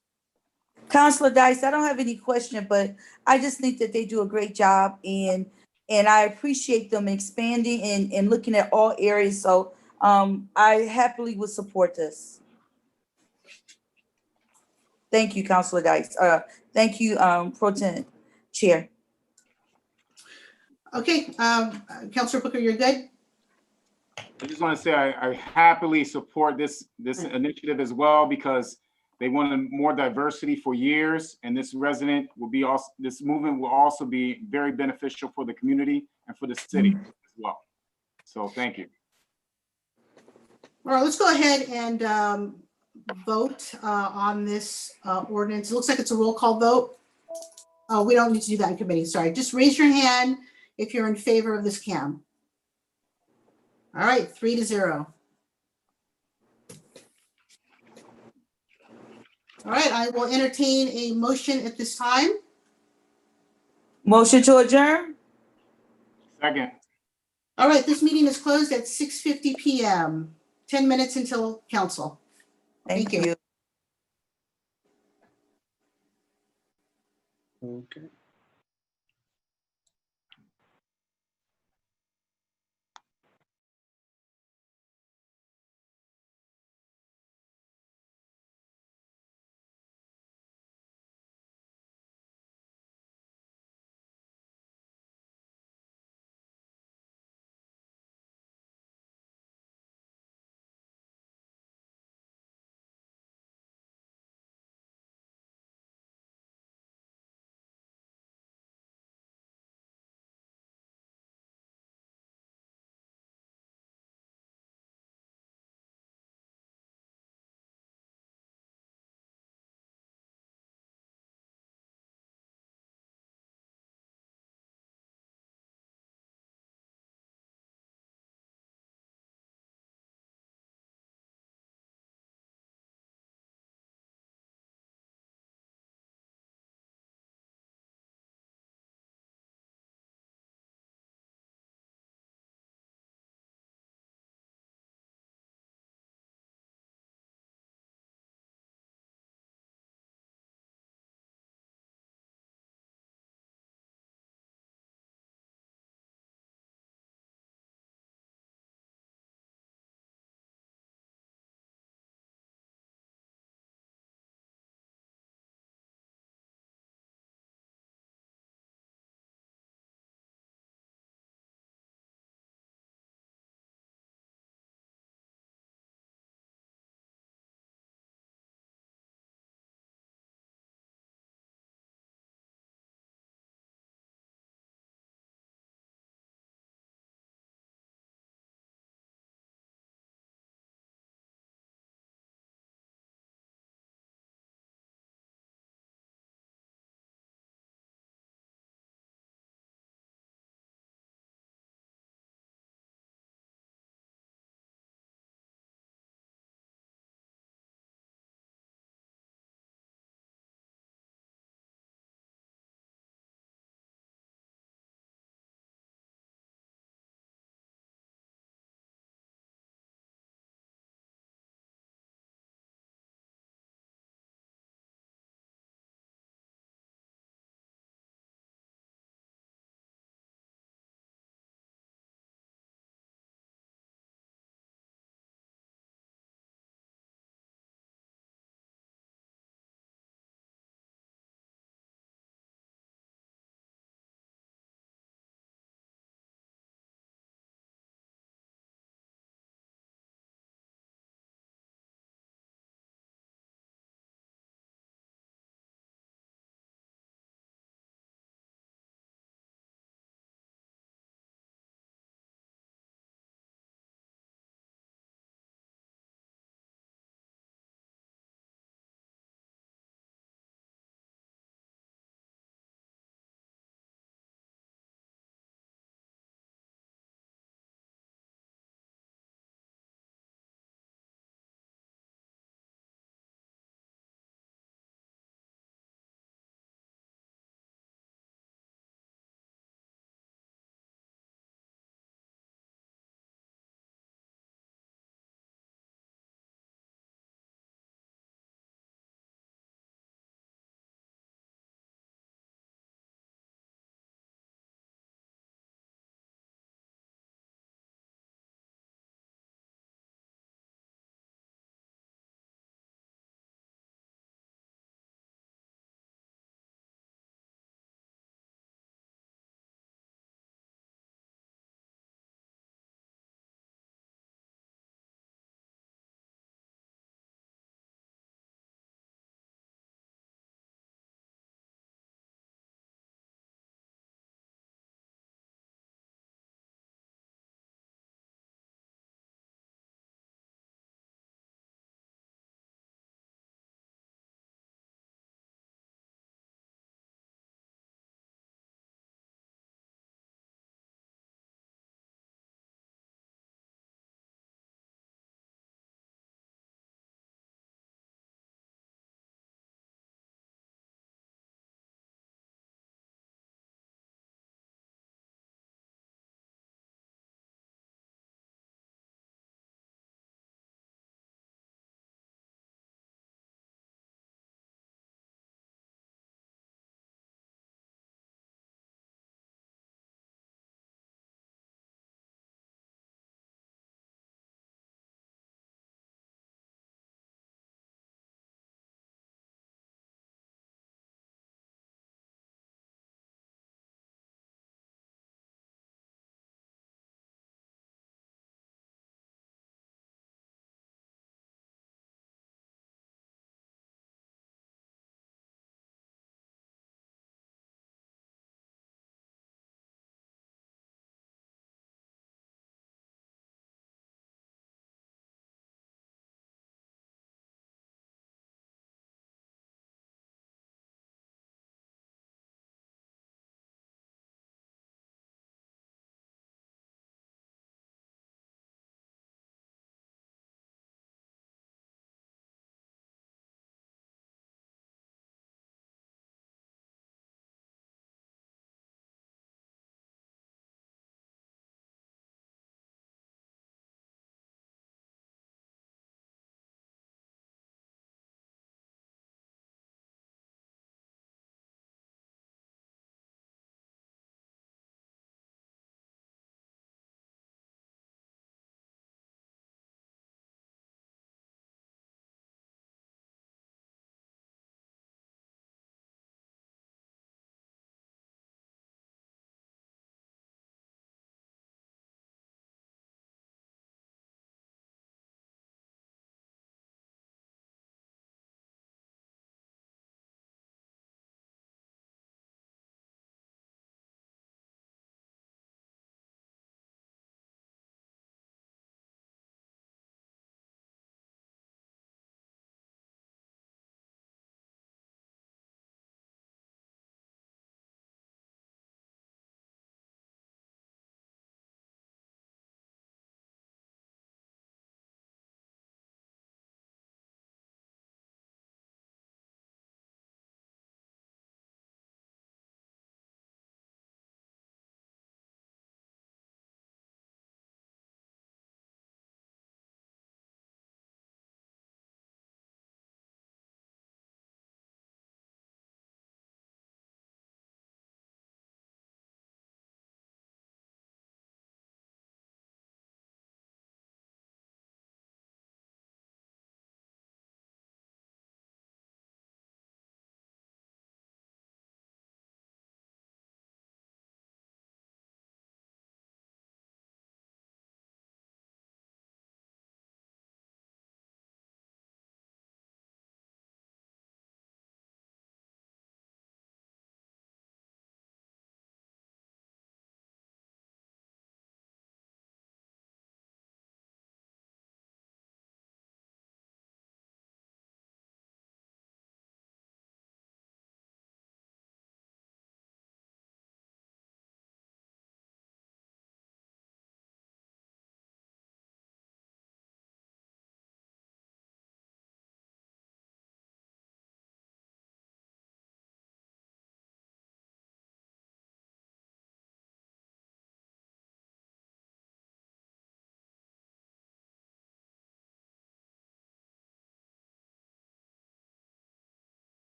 Counselor Dice, I don't have any question, but I just think that they do a great job and I appreciate them expanding and looking at all areas. So I happily would support this. Thank you, Counselor Dice. Thank you, Pro Tem Chair. Okay, Counselor Booker, you're good? I just want to say I happily support this initiative as well because they wanted more diversity for years, and this movement will also be very beneficial for the community and for the city as well. So thank you. All right, let's go ahead and vote on this ordinance. It looks like it's a roll call vote. Oh, we don't need to do that in committee. Sorry, just raise your hand if you're in favor of this CAM. All right, 3-0. All right, I will entertain a motion at this time. Motion to adjourn? Second. All right, this meeting is closed at 6:50 PM. 10 minutes until council. Thank Thank you. you. Okay.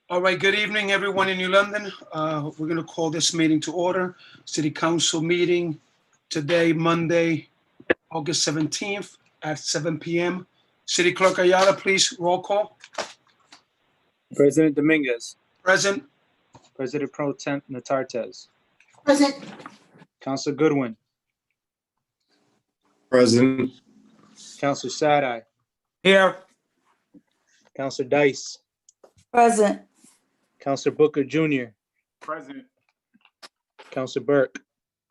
All right, good evening, everyone in New London. We're going to call this meeting to order. City Council meeting today, Monday, August 17th at 7 p.m. City Clerk Ayala, please roll call. President Dominguez, Present. President Pro Temp Natartez, Present. Councilor Goodwin, President. Councilor Sadai, Here. Councilor Dice, Present. Councilor Booker Jr., Present. Councilor Burke,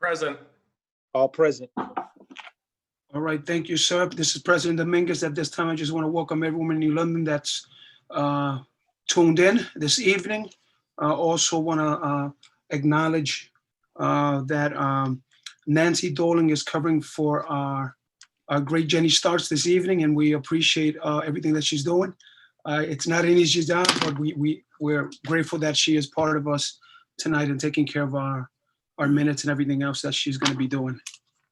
Present. all present. All right, thank you, sir. This is President Dominguez. At this time, I just want to welcome everyone in New London that's tuned in this evening. Also want to acknowledge that Nancy Doling is covering for our great Jenny Starks this evening, and we appreciate everything that she's doing. It's not an easy job, but we're grateful that she is part of us tonight and taking care of our minutes and everything else that she's going to be doing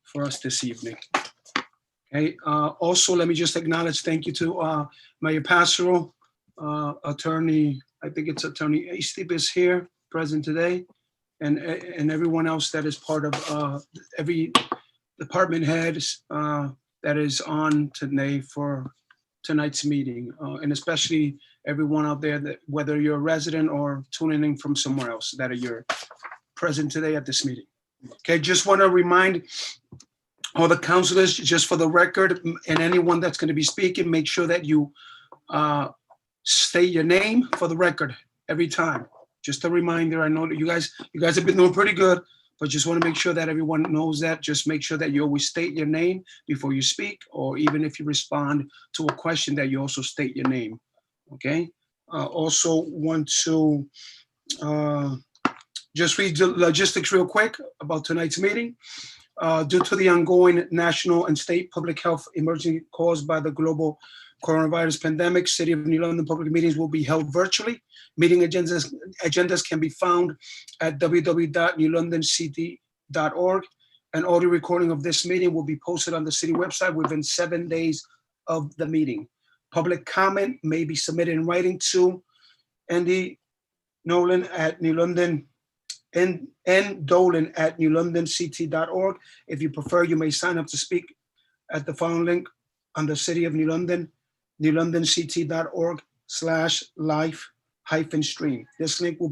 for us this evening. Okay. Also, let me just acknowledge, thank you to Mayor Passero, Attorney, I think it's Attorney Estep is here, present today, and everyone else that is part of every department heads that is on today for tonight's meeting, and especially everyone out there that whether you're a resident or tuning in from somewhere else that you're present today at this meeting. Okay, just want to remind all the councilors, just for the record, and anyone that's going to be speaking, make sure that you state your name for the record every time. Just a reminder. I know that you guys have been doing pretty good, but just want to make sure that everyone knows that. Just make sure that you always state your name before you speak, or even if you respond to a question, that you also state your name. Okay. Also want to just read the logistics real quick about tonight's meeting. Due to the ongoing national and state public health emergency caused by the global coronavirus pandemic, City of New London public meetings will be held virtually. Meeting agendas can be found at www.newlondonct.org. An audio recording of this meeting will be posted on the city website within 7 days of the meeting. Public comment may be submitted in writing to Andy Nolan at New London, ndolan@newlondonct.org. If you prefer, you may sign up to speak at the following link on the City of New London, newlondonct.org/live-stream. This link will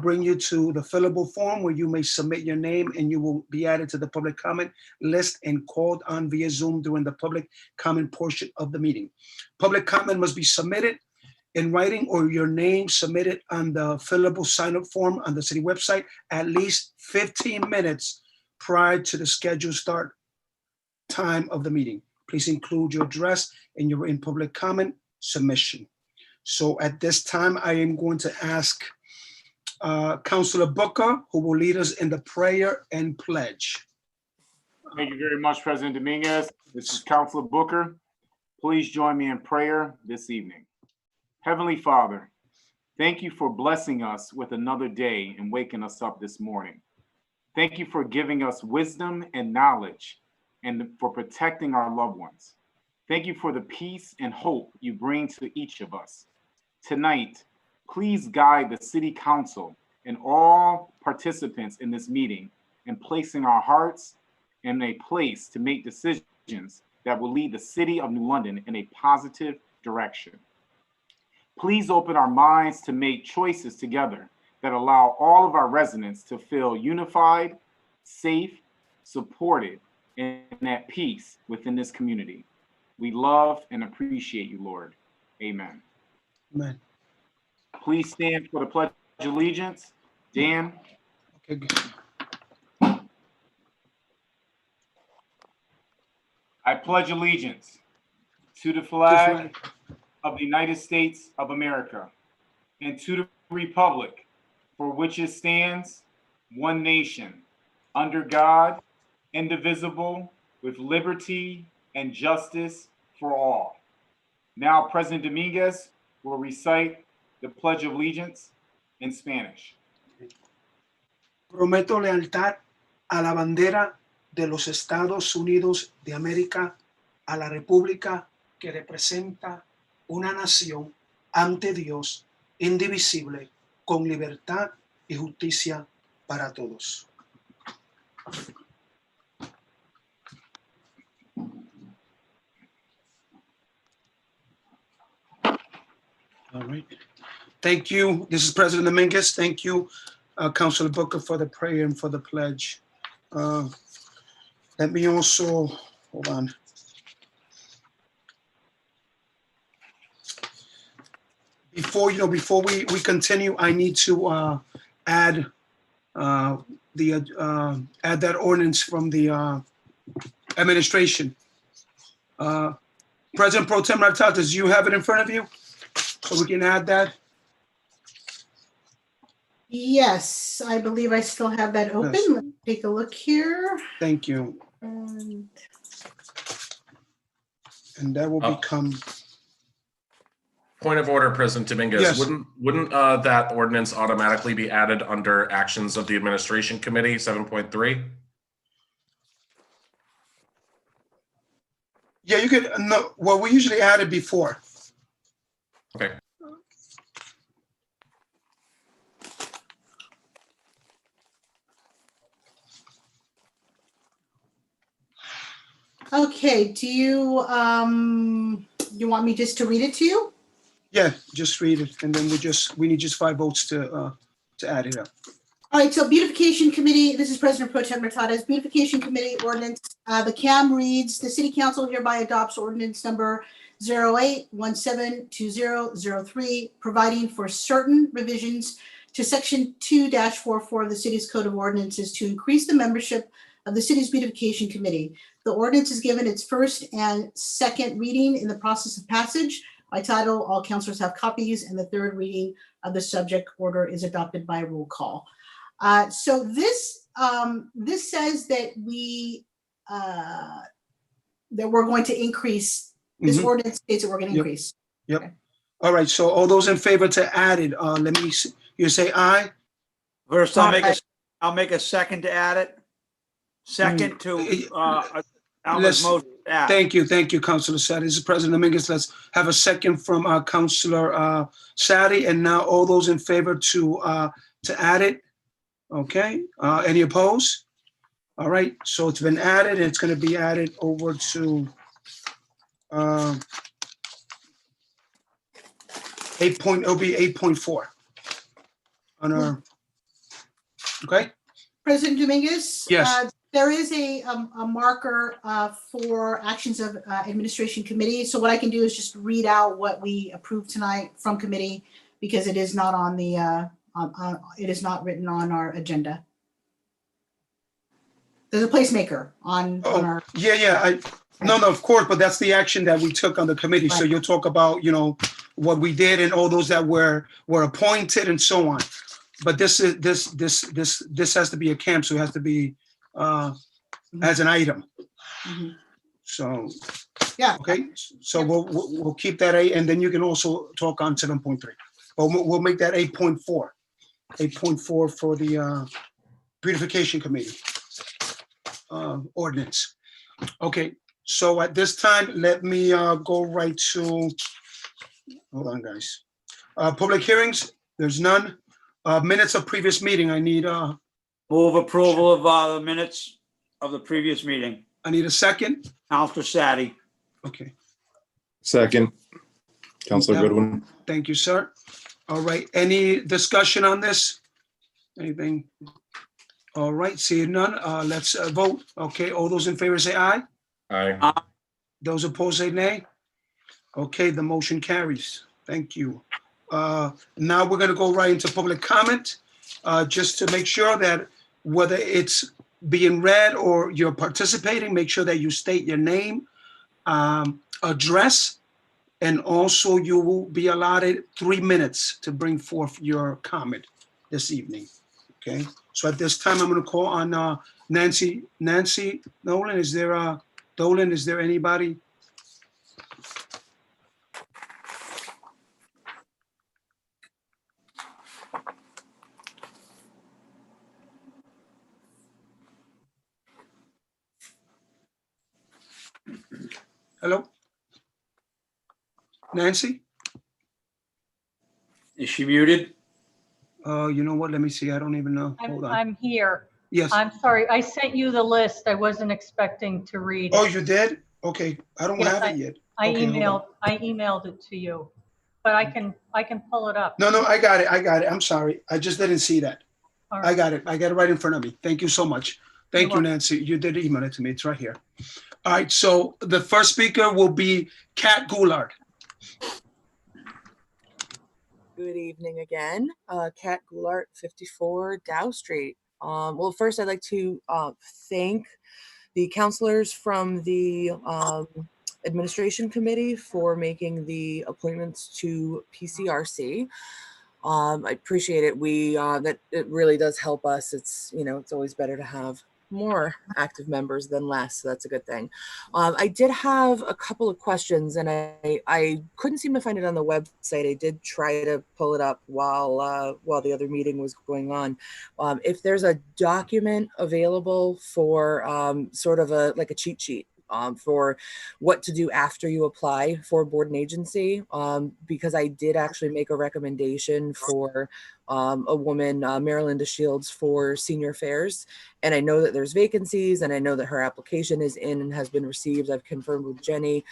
bring you to the fillable form where you may submit your name, and you will be added to the public comment list and called on via Zoom during the public comment portion of the meeting. Public comment must be submitted in writing or your name submitted on the fillable sign-up form on the city website at least 15 minutes prior to the scheduled start time of the meeting. Please include your address in your in-public comment submission. So at this time, I am going to ask Councilor Booker, who will lead us in the prayer and pledge. Thank you very much, President Dominguez. This is Councilor Booker. Please join me in prayer this evening. Heavenly Father, thank you for blessing us with another day and waking us up this morning. Thank you for giving us wisdom and knowledge and for protecting our loved ones. Thank you for the peace and hope you bring to each of us. Tonight, please guide the City Council and all participants in this meeting in placing our hearts in a place to make decisions that will lead the City of New London in a positive direction. Please open our minds to make choices together that allow all of our residents to feel unified, safe, supported, and at peace within this community. We love and appreciate you, Lord. Amen. Amen. Please stand for the Pledge of Allegiance. Dan. Okay, good. I pledge allegiance to the flag of the United States of America and to the republic for which it stands, one nation, under God, indivisible, with liberty and justice for all. Now, President Dominguez will recite the Pledge of Allegiance in Spanish. Prometo lealtad a la bandera de los Estados Unidos de América, a la República que representa una nación ante Dios indivisible, con libertad y justicia para todos. All right. Thank you. This is President Dominguez. Thank you, Councilor Booker, for the prayer and for the pledge. Let me also, hold on. Before we continue, I need to add add that ordinance from the administration. President Pro Tem Raptatas, you have it in front of you? So we can add that? Yes, I believe I still have that open. Yes. Let me take a look here. Thank you. And And that will Oh. become, Point of order, President Dominguez. Yes. Wouldn't that ordinance automatically be added under actions of the administration committee, 7.3? yeah, you could, no, well, we usually add it before. Okay. okay, do you want me just to read it to you? Yeah, just read it, and then we need just 5 votes to add it up. All right, so beautification committee, this is President Pro Tem Hurtadas, beautification committee ordinance. The CAM reads, the city council hereby adopts ordinance number 08172003, providing for certain revisions to section 2-44 of the city's code of ordinances to increase the membership of the city's beautification committee. The ordinance is given its first and second reading in the process of passage. By title, all councilors have copies, and the third reading of the subject order is adopted by roll call. So this says that we're going to increase, this Mhm. ordinance states that we're going to Yep. increase. Yep. Okay. All right, so all those in favor to add it, let me see, you say aye? First, I'll Aye. make a second to add it. Second to, Let's- Alma's motion to add. Thank you, Councilor Sadi. This is President Dominguez. Let's have a second from Councilor Sadi, and now all those in favor to add it. Okay, any opposed? All right, so it's been added. It's going to be added over to 8.4 on our, okay? President Dominguez? Yes. There is a marker for actions of administration committee. So what I can do is just read out what we approved tonight from committee, because it is not on the, it is not written on our agenda. There's a placemaker on our, Yeah, no, of course, but that's the action that we took on the committee. So Right. you'll talk about, what we did and all those that were appointed and so on. But this has to be a camp, so it has to be as an item. Mhm. So, Yeah. okay, so we'll keep that and then you can also talk on 7.3. But we'll make that 8.4. 8.4 for the beautification committee ordinance. Okay, so at this time, let me go right to, hold on, guys. Public hearings, there's none. Minutes of previous meeting, I need a Approval of the minutes of the previous meeting. second. Counselor Sadi. Okay, Second, Counselor Yeah. Goodwin. thank you, sir. All right, any discussion on this? Anything? All right, seeing none, let's vote. Okay, all those in favor say aye. Aye. Those opposed say nay. Okay, the motion carries. Thank you. Now we're going to go right into public comment, just to make sure that whether it's being read or you're participating, make sure that you state your name, address, and also you will be allotted 3 minutes to bring forth your comment this evening. Okay, so at this time, I'm going to call on Nancy Nolan. Is there Dolan? Is there anybody? Hello? Nancy? Is Is she muted? You know what? Let me see. I don't even know. Hold on. I'm here. Yes. I'm sorry. I sent you the list. I wasn't expecting to read Oh, it. you did? Okay. I don't Yes, have it yet. I Okay, hold on. emailed it to you, but I can pull it up. No, I got it. I'm sorry. I just didn't see that. All I right. got it. I got it right in front of me. Thank you so much. Thank You're you, Nancy. You did email it to me. It's right here. All right. So the first speaker will be Kat Goulart. Good evening again. Kat Goulart, 54 Dow Street. Well, first I'd like to thank the counselors from the administration committee for making the appointments to PCRC. I appreciate it. That it really does help us. It's, it's always better to have more active members than less, so that's a good thing. I did have a couple of questions, and I couldn't seem to find it on the website. I did try to pull it up while the other meeting was going on. If there's a document available for sort of like a cheat sheet for what to do after you apply for board and agency, because I did actually make a recommendation for a woman, Marylinda Shields, for senior affairs. And I know that there's vacancies, and I know that her application is in and has been received. I've confirmed with Jenny.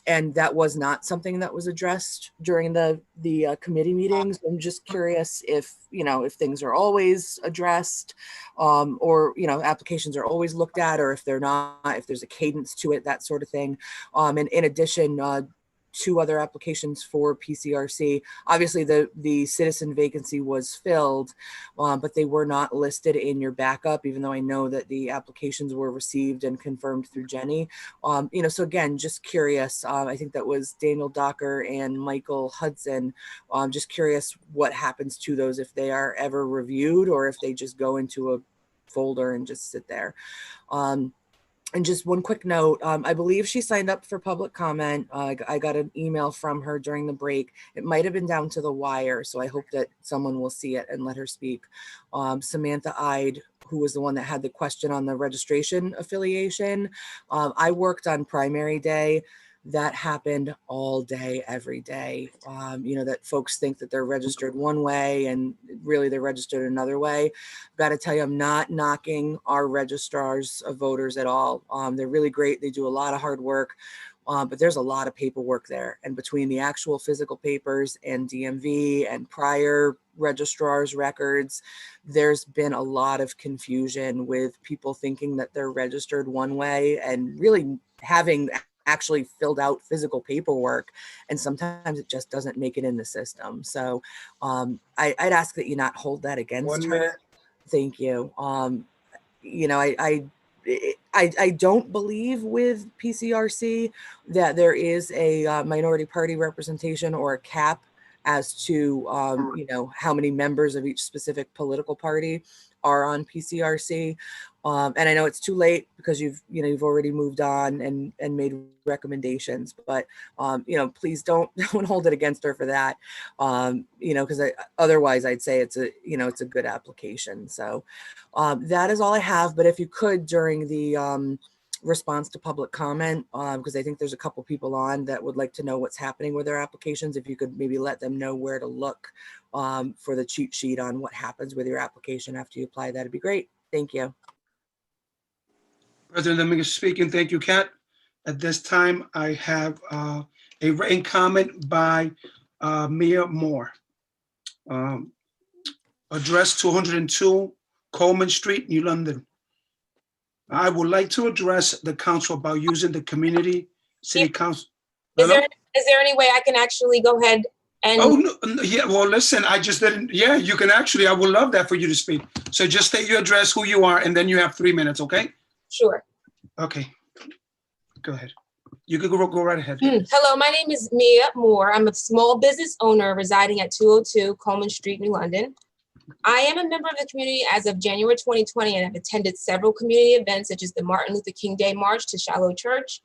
And that was not something that was addressed during the committee meetings. I'm just curious if things are always addressed, or applications are always looked at, or if they're not, if there's a cadence to it, that sort of thing. And in addition, 2 other applications for PCRC. Obviously, the citizen vacancy was filled, but they were not listed in your backup, even though I know that the applications were received and confirmed through Jenny. So again, just curious. I think that was Daniel Docker and Michael Hudson. Just curious what happens to those, if they are ever reviewed or if they just go into a folder and just sit there. And just one quick note, I believe she signed up for public comment. I got an email from her during the break. It might have been down to the wire, so I hope that someone will see it and let her speak. Samantha Ide, who was the one that had the question on the registration affiliation. I worked on primary day. That happened all day, every day. That folks think that they're registered one way and really they're registered another way. I've got to tell you, I'm not knocking our registrars of voters at all. They're really great. They do a lot of hard work, but there's a lot of paperwork there. And between the actual physical papers and DMV and prior registrar's records, there's been a lot of confusion with people thinking that they're registered one way and really having actually filled out physical paperwork, and sometimes it just doesn't make it in the system. So I'd ask that you not hold that against her. Thank you. I don't believe with PCRC that there is a minority party representation or a cap as to how many members of each specific political party are on PCRC. And I know it's too late because you've already moved on and made recommendations, but please don't hold it against her for that. Because otherwise I'd say it's a good application. So that is all I have. But if you could, during the response to public comment, because I think there's a couple people on that would like to know what's happening with their applications, if you could maybe let them know where to look for the cheat sheet on what happens with your application after you apply, that'd be great. Thank you. President Dominguez speaking. Thank you, Kat. At this time, I have a written comment by Mia Moore. Address 202 Coleman Street, New London. I would like to address the council about using the community city council. Is there any way I can actually go ahead and? Oh, no, yeah, well, listen, I just didn't, yeah, you can actually, I would love that for you to speak. So just state your address, who you are, and then you have 3 minutes, okay? Sure. Okay, go ahead. You could go right ahead. Hello, my name is Mia Moore. I'm a small business owner residing at 202 Coleman Street, New London. I am a member of the community as of January 2020 and have attended several community events such as the Martin Luther King Day March to Shiloh Church,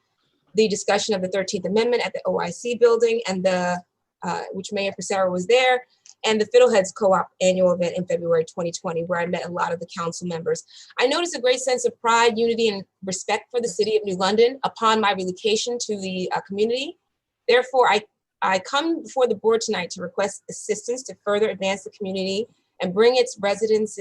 the discussion of the 13th Amendment at the OIC building, and which Mayor Passero was there, and the Fiddleheads Co-op annual event in February 2020, where I met a lot of the council members. I noticed a great sense of pride, unity, and respect for the city of New London upon my relocation to the community. Therefore, I come before the board tonight to request assistance to further advance the community and bring its residents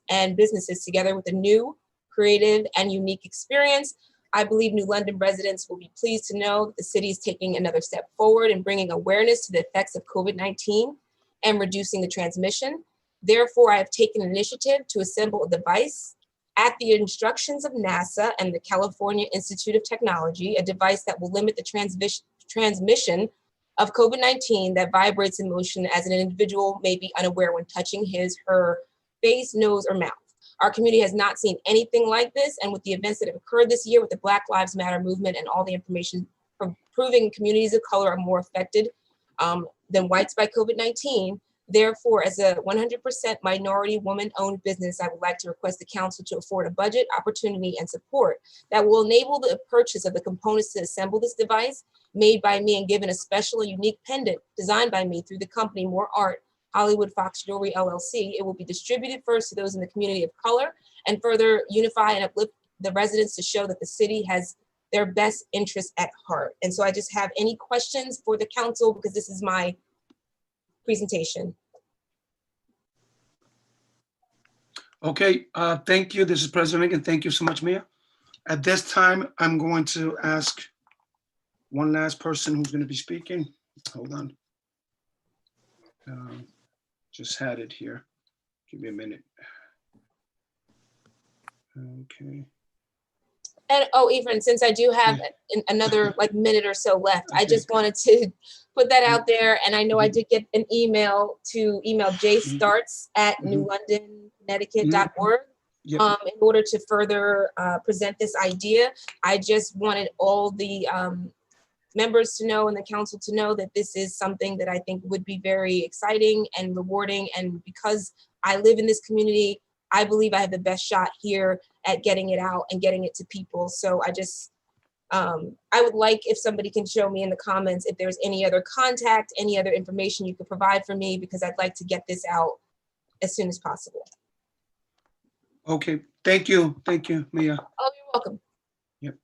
and businesses together with a new, creative, and unique experience. I believe New London residents will be pleased to know that the city is taking another step forward in bringing awareness to the effects of COVID-19 and reducing the transmission. Therefore, I have taken an initiative to assemble a device at the instructions of NASA and the California Institute of Technology, a device that will limit the transmission of COVID-19 that vibrates in motion as an individual may be unaware when touching his, her face, nose, or mouth. Our community has not seen anything like this, and with the events that have occurred this year with the Black Lives Matter movement and all the information proving communities of color are more affected than whites by COVID-19, therefore, as a 100% minority woman-owned business, I would like to request the council to afford a budget, opportunity, and support that will enable the purchase of the components to assemble this device made by me and given a special and unique pendant designed by me through the company More Art, Hollywood Fox Jewelry LLC. It will be distributed first to those in the community of color and further unify and uplift the residents to show that the city has their best interests at heart. And so I just have any questions for the council because this is my presentation. Okay, thank you. This is President Lincoln. Thank you so much, Mia. At this time, I'm going to ask one last person who's going to be speaking. Hold on. Just had it here. Give me a minute. Okay. And oh, Evelyn, since I do have another like minute or so left, I just wanted to put that out there. And I know I did get an email to email jstarts@newlondonconnecticut.org in order to further present this idea. I just wanted all the members to know and the council to know that this is something that I think would be very exciting and rewarding. And because I live in this community, I believe I have the best shot here at getting it out and getting it to people. So I just, I would like if somebody can show me in the comments if there's any other contact, any other information you could provide for me, because I'd like to get this out as soon as possible. Okay, thank you. Thank you, Mia. Oh, you're welcome. Yep.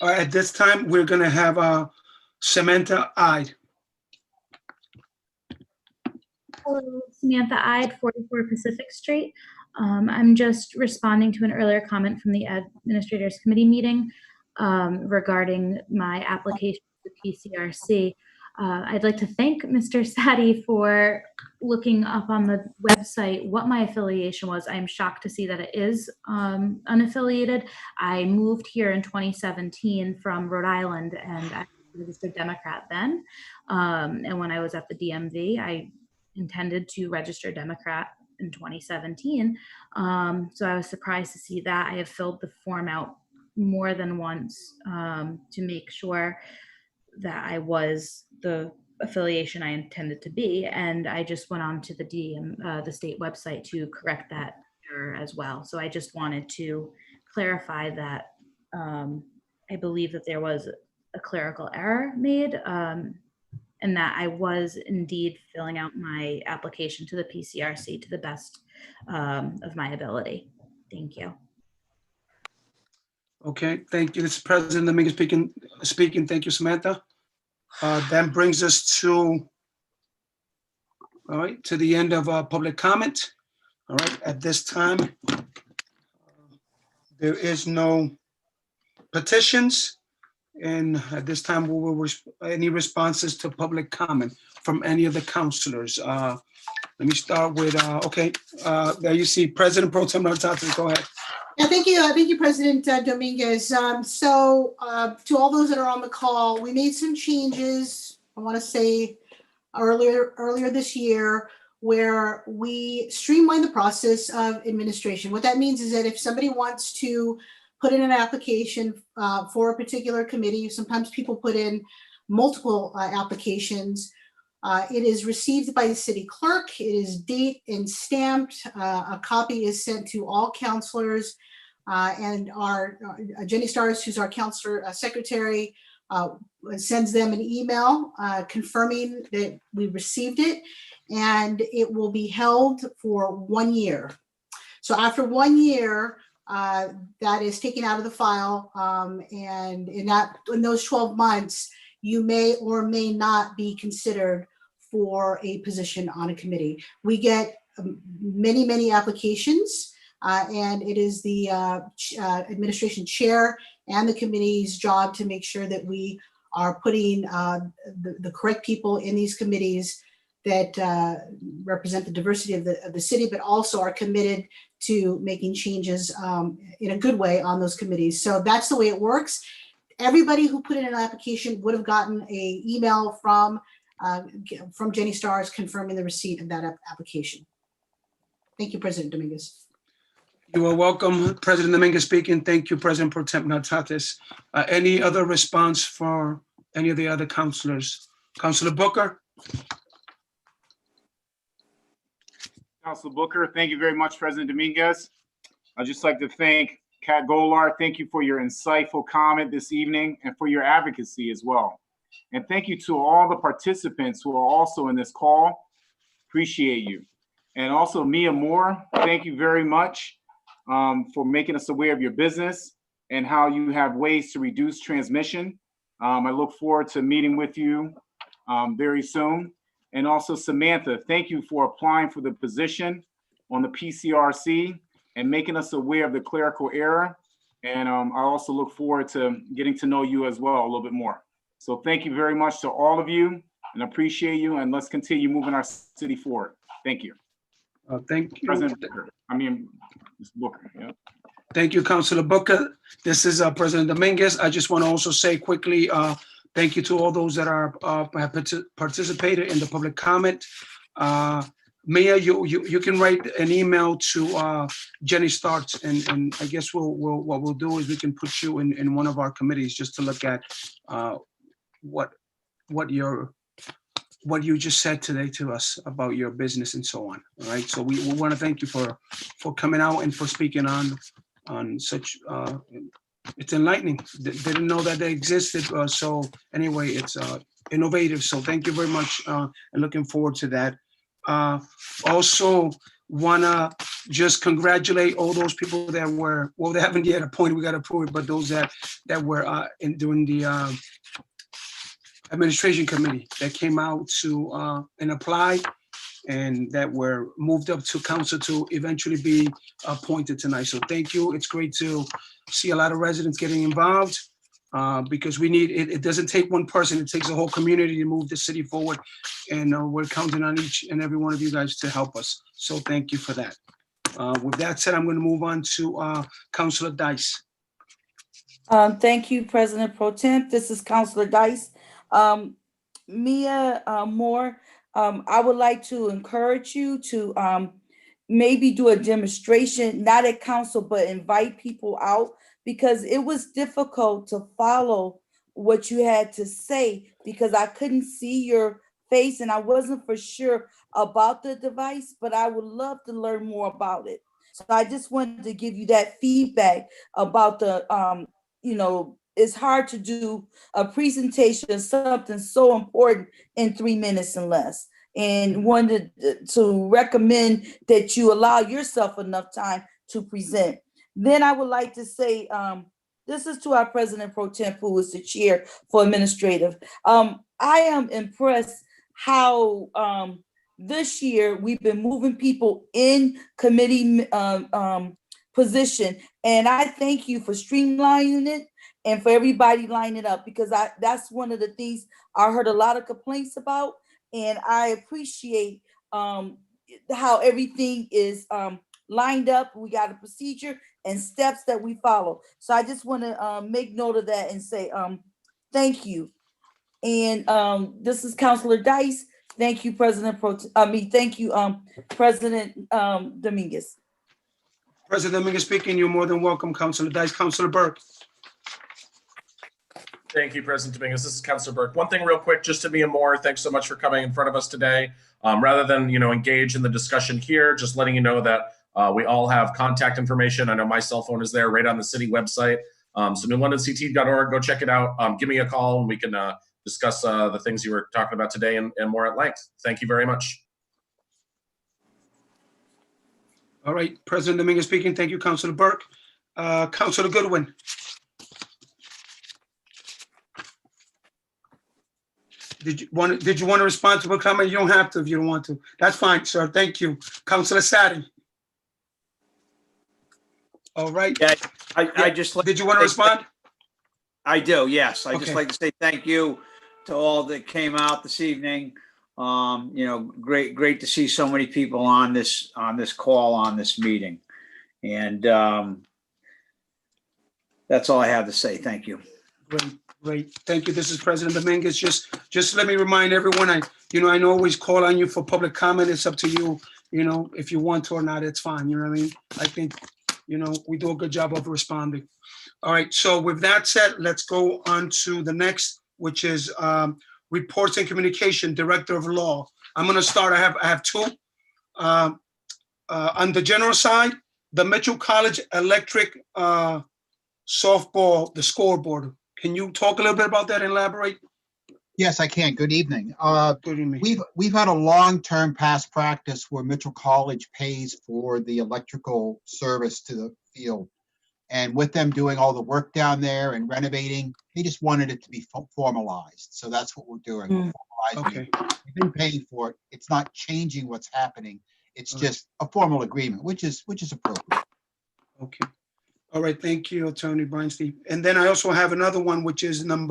All right, at this time, we're gonna have Samantha Ide. Hello, Samantha Ide, 44 Pacific Street. I'm just responding to an earlier comment from the Administrators Committee meeting regarding my application to PCRC. I'd like to thank Mr. Sadi for looking up on the website what my affiliation was. I'm shocked to see that it is unaffiliated. I moved here in 2017 from Rhode Island, and I was a Democrat then. And when I was at the DMV, I intended to register Democrat in 2017. So I was surprised to see that. I have filled the form out more than once to make sure that I was the affiliation I intended to be. And I just went on to the state website to correct that error as well. So I just wanted to clarify that I believe that there was a clerical error made and that I was indeed filling out my application to the PCRC to the best of my ability. Thank you. Okay, thank you. This is President Dominguez speaking. Thank you, Samantha. That brings us to the end of public comment. All right, at this time, there is no petitions. And at this time, we will any responses to public comment from any of the councilors. Let me start with, there you see President Pro Tem Nartatis, go ahead. Yeah, thank you, President Dominguez. To all those that are on the call, we made some changes, I want to say earlier this year, where we streamlined the process of administration. What that means is that if somebody wants to put in an application for a particular committee, sometimes people put in multiple applications. It is received by the city clerk. It is date and stamped. A copy is sent to all councilors, and our Jenny Stars, who's our councilor secretary, sends them an email confirming that we received it, and it will be held for 1 year. So after 1 year, that is taken out of the file, and in those 12 months, you may or may not be considered for a position on a committee. We get many, many applications, and it is the administration chair and the committee's job to make sure that we are putting the correct people in these committees that represent the diversity of the city, but also are committed to making changes in a good way on those committees. So that's the way it works. Everybody who put in an application would have gotten an email from Jenny Stars confirming the receipt of that application. Thank you, President Dominguez. You are welcome, President Dominguez speaking. Thank you, President Pro Tem Natatis. Any other response for any of the other councilors? Councilor Booker? Councilor Booker, thank you very much, President Dominguez. I'd just like to thank Kat Golar. Thank you for your insightful comment this evening and for your advocacy as well. And thank you to all the participants who are also in this call. Appreciate you. And also Mia Moore, thank you very much for making us aware of your business and how you have ways to reduce transmission. I look forward to meeting with you very soon. And also Samantha, thank you for applying for the position on the PCRC and making us aware of the clerical error. And I also look forward to getting to know you as well a little bit more. So thank you very much to all of you and appreciate you. And let's continue moving our city forward. Thank you. Thank you. President Booker. Mr. Booker. Yeah. Thank you, Councilor Booker. This is President Dominguez. I just want to also say quickly, thank you to all those that have participated in the public comment. Mia, you can write an email to Jenny Starts, and I guess what we'll do is we can put you in one of our committees just to look at what you just said today to us about your business and so on. All right. So we want to thank you for coming out and for speaking on such. It's enlightening. Didn't know that they existed. So anyway, it's innovative. So thank you very much, and looking forward to that. Also wanna just congratulate all those people that were, well, they haven't yet appointed, we got to approve it, but those that were doing the administration committee that came out to and apply, and that were moved up to council to eventually be appointed tonight. So thank you. It's great to see a lot of residents getting involved because we need it. It doesn't take one person. It takes a whole community to move the city forward. And we're counting on each and every one of you guys to help us. So thank you for that. With that said, I'm going to move on to Councilor Dice. Thank you, President Pro Tem. This is Councilor Dice. Mia Moore, I would like to encourage you to maybe do a demonstration, not at council, but invite people out, because it was difficult to follow what you had to say because I couldn't see your face and I wasn't for sure about the device, but I would love to learn more about it. So I just wanted to give you that feedback about the, it's hard to do a presentation of something so important in 3 minutes and less. And wanted to recommend that you allow yourself enough time to present. Then I would like to say, this is to our President Pro Tem, who is the chair for administrative. I am impressed how this year we've been moving people in committee position. And I thank you for streamlining it and for everybody lining up, because that's one of the things I heard a lot of complaints about. And I appreciate how everything is lined up. We got a procedure and steps that we follow. So I just want to make note of that and say thank you. And this is Councilor Dice. Thank you, President thank you, President Dominguez. President Dominguez speaking. You're more than welcome, Councilor Dice. Councilor Burke. Thank you, President Dominguez. This is Councilor Burke. One thing real quick, just to Mia Moore, thanks so much for coming in front of us today. Rather than, engage in the discussion here, just letting you know that we all have contact information. I know my cell phone is there right on the city website. So newlondonct.org, go check it out. Give me a call and we can discuss the things you were talking about today and more at length. Thank you very much. All right, President Dominguez speaking. Thank you, Councilor Burke. Councilor Goodwin. Did you want to respond to a comment? You don't have to if you don't want to. That's fine, sir. Thank you. Councilor Sadi. All right. Yeah, I just like. Did you want to respond? I do, yes. I just Okay. like to say thank you to all that came out this evening. Great to see so many people on this call, on this meeting. And that's all I have to say. Thank you. Great. Thank you. This is President Dominguez. Just let me remind everyone, I always call on you for public comment. It's up to you, if you want to or not, it's fine. You know what I mean? I think, we do a good job of responding. All right. So with that said, let's go on to the next, which is Reports and Communication, Director of Law. I'm going to start. I have two. On the general side, the Mitchell College Electric softball, the scoreboard. Can you talk a little bit about that and elaborate? Yes, I can. Good evening. Good evening. We've had a long-term past practice where Mitchell College pays for the electrical service to the field. And with them doing all the work down there and renovating, they just wanted it to be formalized. So that's what we're doing. We're formalizing it. We've been paying for it. It's not changing what's happening. It's just a formal agreement, which is appropriate. Okay. All right. Thank you, Attorney Breinstein. And then I also have another one, which is on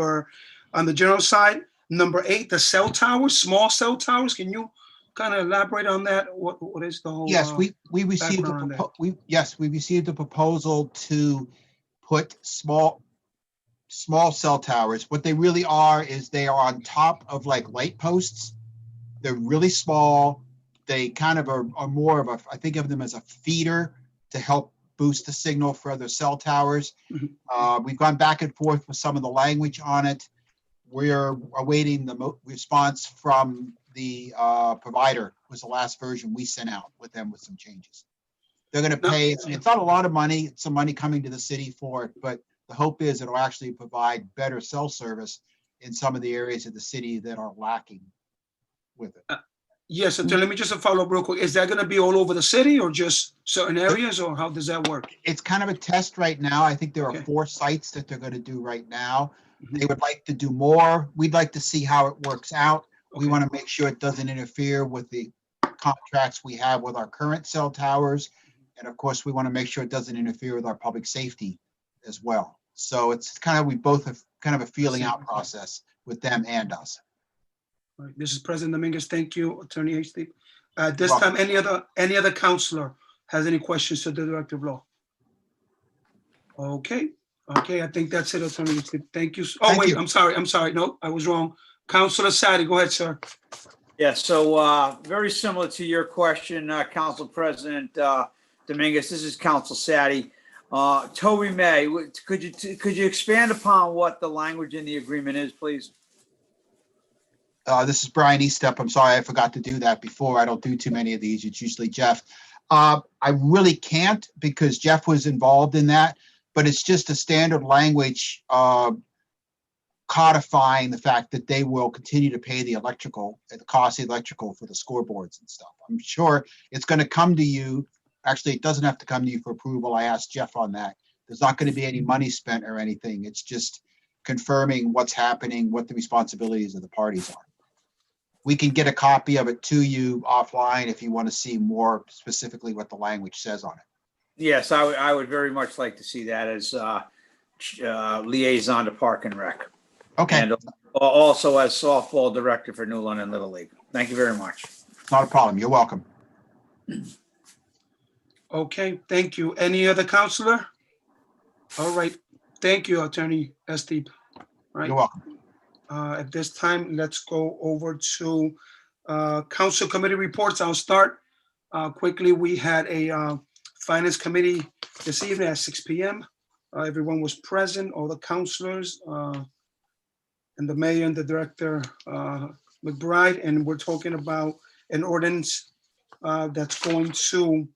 the general side, number 8, the cell towers, small cell towers. Can you kind of elaborate on that? What is the whole? Yes, we received we received a proposal to put small cell towers. What they really are is they are on top of like light posts. They're really small. They kind of are more of I think of them as a feeder to help boost the signal for other cell towers. We've gone back and forth with some of the language on it. We're awaiting the response from the provider. Was the last version we sent out with them with some changes. They're going to pay. It's not a lot of money. It's some money coming to the city for it, but the hope is it'll actually provide better cell service in some of the areas of the city that are lacking with it. Yes, so let me just follow up real quick. Is that going to be all over the city or just certain areas, or how does that work? It's kind of a test right now. I think there are 4 sites that they're going to do right now. They would like to do more. We'd like to see how it works out. We want to make sure it doesn't interfere with the contracts we have with our current cell towers. And of course, we want to make sure it doesn't interfere with our public safety as well. So it's kind of, we both have kind of a feeling out process with them and us. All right. This is President Dominguez. Thank you, Attorney Hasty. At this time, any other counselor has any questions to the Director of Law? Okay, I think that's it, Attorney Hasty. Thank you. Oh, wait, I'm sorry. No, I was wrong. Councilor Sadi, go ahead, sir. Yeah, so very similar to your question, Council President Dominguez. This is Council Sadi. Toby May, could you expand upon what the language in the agreement is, please? This is Brian Eastep. I'm sorry, I forgot to do that before. I don't do too many of these. It's usually Jeff. I really can't because Jeff was involved in that, but it's just a standard language codifying the fact that they will continue to pay the cost of the electrical for the scoreboards and stuff. I'm sure it's going to come to you. Actually, it doesn't have to come to you for approval. I asked Jeff on that. There's not going to be any money spent or anything. It's just confirming what's happening, what the responsibilities of the parties are. We can get a copy of it to you offline if you want to see more specifically what the language says on it. Yes, I would very much like to see that as liaison to Park and Rec. Okay. And also as softball director for New London Little League. Thank you very much. Not a problem. You're welcome. Okay, thank you. Any other counselor? All right. Thank you, Attorney Estep. Right. You're welcome. At this time, let's go over to council committee reports. I'll start quickly. We had a finance committee this evening at 6 p.m. Everyone was present, all the councilors and the mayor and the director, McBride, and we're talking about an ordinance that's going to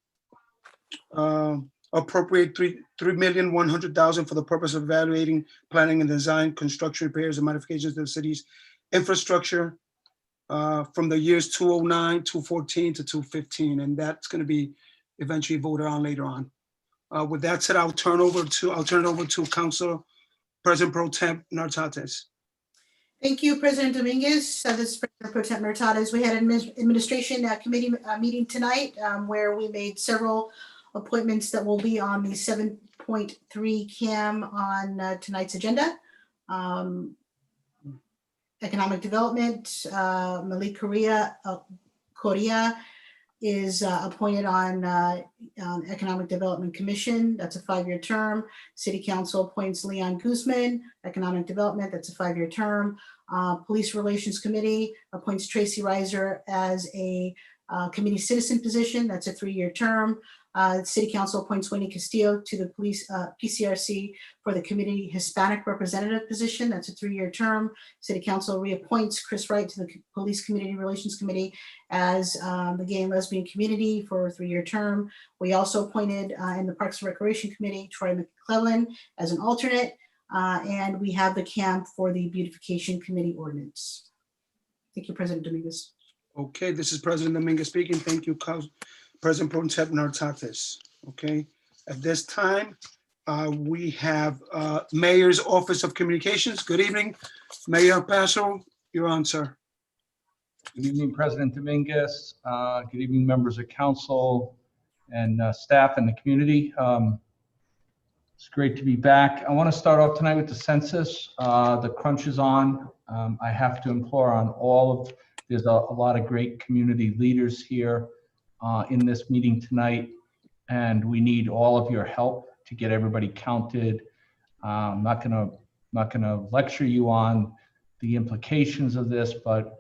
appropriate $3,100,000 for the purpose of evaluating, planning and design, construction, repairs and modifications to the city's infrastructure from the years 2009, 2014 to 2015. And that's going to be eventually voted on later on. With that said, I'll turn it over to Council President Pro Temp Nartates. Thank you, President Dominguez. This is President Pro Tem Meritadas. We had an administration committee meeting tonight where we made several appointments that will be on the 7.3 CAM on tonight's agenda. Economic Development, Malik Correa is appointed on Economic Development Commission. That's a 5-year term. City Council appoints Leon Guzman, Economic Development. That's a 5-year term. Police Relations Committee appoints Tracy Reiser as a committee citizen position. That's a 3-year term. City Council appoints Winnie Castillo to the police PCRC for the committee Hispanic representative position. That's a 3-year term. City Council reappoints Chris Wright to the Police Community Relations Committee as the gay and lesbian community for a 3-year term. We also appointed in the Parks and Recreation Committee Troy McClellan as an alternate, and we have the camp for the Beautification Committee ordinance. Thank you, President Dominguez. Okay, this is President Dominguez speaking. Thank you, President Pro Tem Nartates. Okay, at this time, we have Mayor's Office of Communications. Good evening, Mayor Paso. You're on, sir. Good evening, President Dominguez. Good evening, members of council and staff and the community. It's great to be back. I want to start off tonight with the census. The crunch is on. I have to implore on all of, there's a lot of great community leaders here in this meeting tonight, and we need all of your help to get everybody counted. I'm not gonna lecture you on the implications of this, but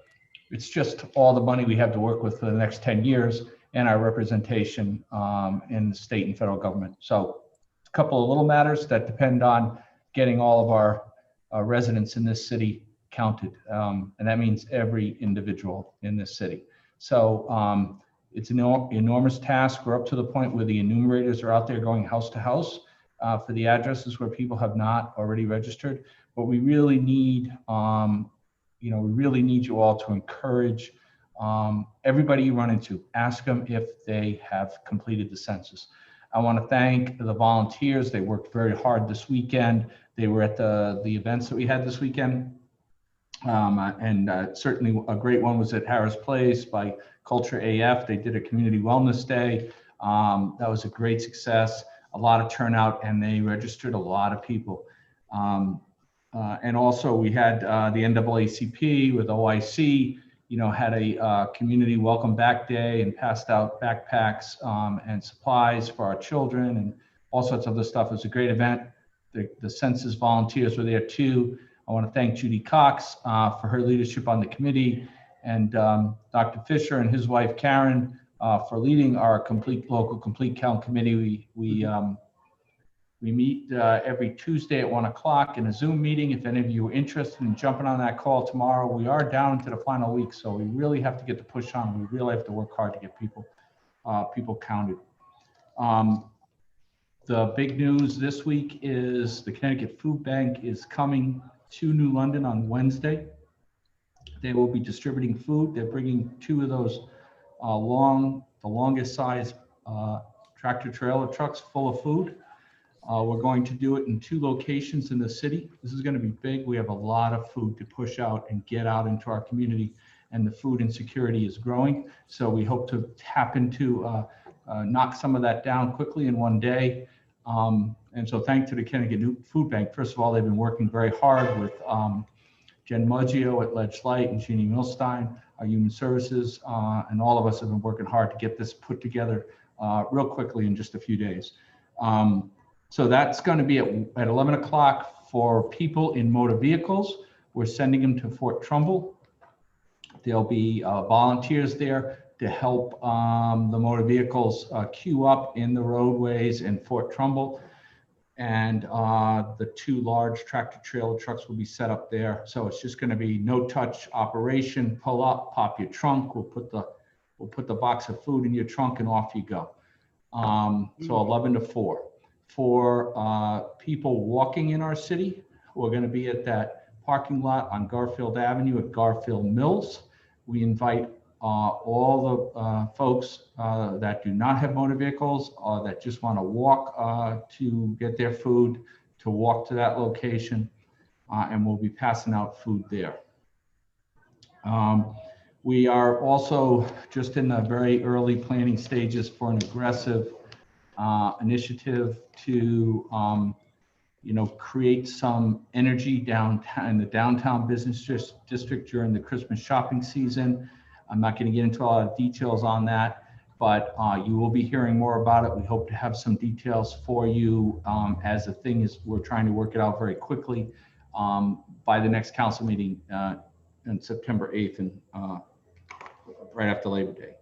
it's just all the money we have to work with for the next 10 years and our representation in the state and federal government. So a couple of little matters that depend on getting all of our residents in this city counted. And that means every individual in this city. So it's an enormous task. We're up to the point where the enumerators are out there going house to house for the addresses where people have not already registered. But we really need, we really need you all to encourage everybody you run into, ask them if they have completed the census. I want to thank the volunteers. They worked very hard this weekend. They were at the events that we had this weekend. Certainly a great one was at Harris Place by Culture AF. They did a community wellness day. That was a great success, a lot of turnout, and they registered a lot of people. And also we had the NAACP with OIC, had a community welcome back day and passed out backpacks and supplies for our children and all sorts of other stuff. It was a great event. The census volunteers were there too. I want to thank Judy Cox for her leadership on the committee, and Dr. Fisher and his wife Karen for leading our local complete count committee. We meet every Tuesday at 1 o'clock in a Zoom meeting. If any of you are interested in jumping on that call tomorrow, we are down to the final week, so we really have to get the push on. We really have to work hard to get people counted. The big news this week is the Connecticut Food Bank is coming to New London on Wednesday. They will be distributing food. They're bringing 2 of those the longest size tractor trailer trucks full of food. We're going to do it in 2 locations in the city. This is going to be big. We have a lot of food to push out and get out into our community, and the food insecurity is growing. So we hope to tap into knock some of that down quickly in one day. And so thanks to the Connecticut Food Bank. First of all, they've been working very hard with Jen Muggio at Ledge Light and Jeannie Milstein, our human services, and all of us have been working hard to get this put together real quickly in just a few days. So that's going to be at 11 o'clock for people in motor vehicles. We're sending them to Fort Trumbull. There'll be volunteers there to help the motor vehicles queue up in the roadways in Fort Trumbull. And the 2 large tractor trailer trucks will be set up there. So it's just going to be no touch operation. Pull up, pop your trunk. We'll put the box of food in your trunk and off you go. So 11 to 4. For people walking in our city, we're going to be at that parking lot on Garfield Avenue at Garfield Mills. We invite all the folks that do not have motor vehicles or that just want to walk to get their food to walk to that location, and we'll be passing out food there. We are also just in the very early planning stages for an aggressive initiative to create some energy downtown in the downtown business district during the Christmas shopping season. I'm not going to get into a lot of details on that, but you will be hearing more about it. We hope to have some details for you as the thing is, we're trying to work it out very quickly by the next council meeting on September 8th and right after Labor Day.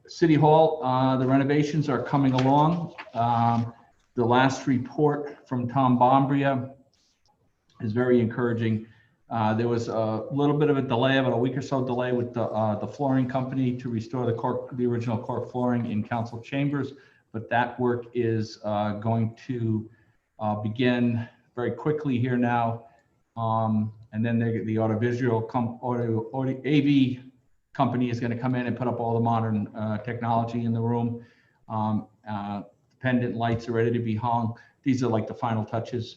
City Hall, the renovations are coming along. The last report from Tom Bombria is very encouraging. There was a little bit of a delay, about a week or so delay with the flooring company to restore the original cork flooring in council chambers, but that work is going to begin very quickly here now. And then the audiovisual AV company is going to come in and put up all the modern technology in the room. Pendant lights are ready to be hung. These are like the final touches.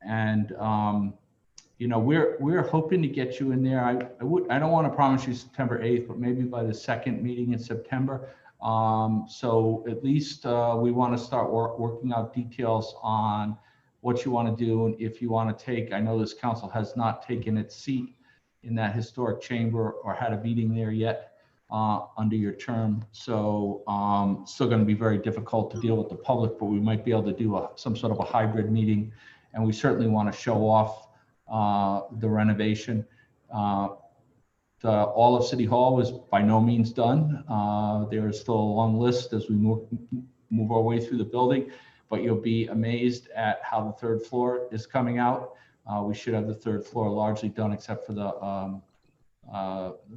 And, we're hoping to get you in there. I don't want to promise you September 8th, but maybe by the second meeting in September. So at least we want to start working out details on what you want to do and if you want to take. I know this council has not taken its seat in that historic chamber or had a meeting there yet under your term. So still going to be very difficult to deal with the public, but we might be able to do some sort of a hybrid meeting. And we certainly want to show off the renovation. All of City Hall was by no means done. There is still a long list as we move our way through the building, but you'll be amazed at how the third floor is coming out. We should have the third floor largely done except for the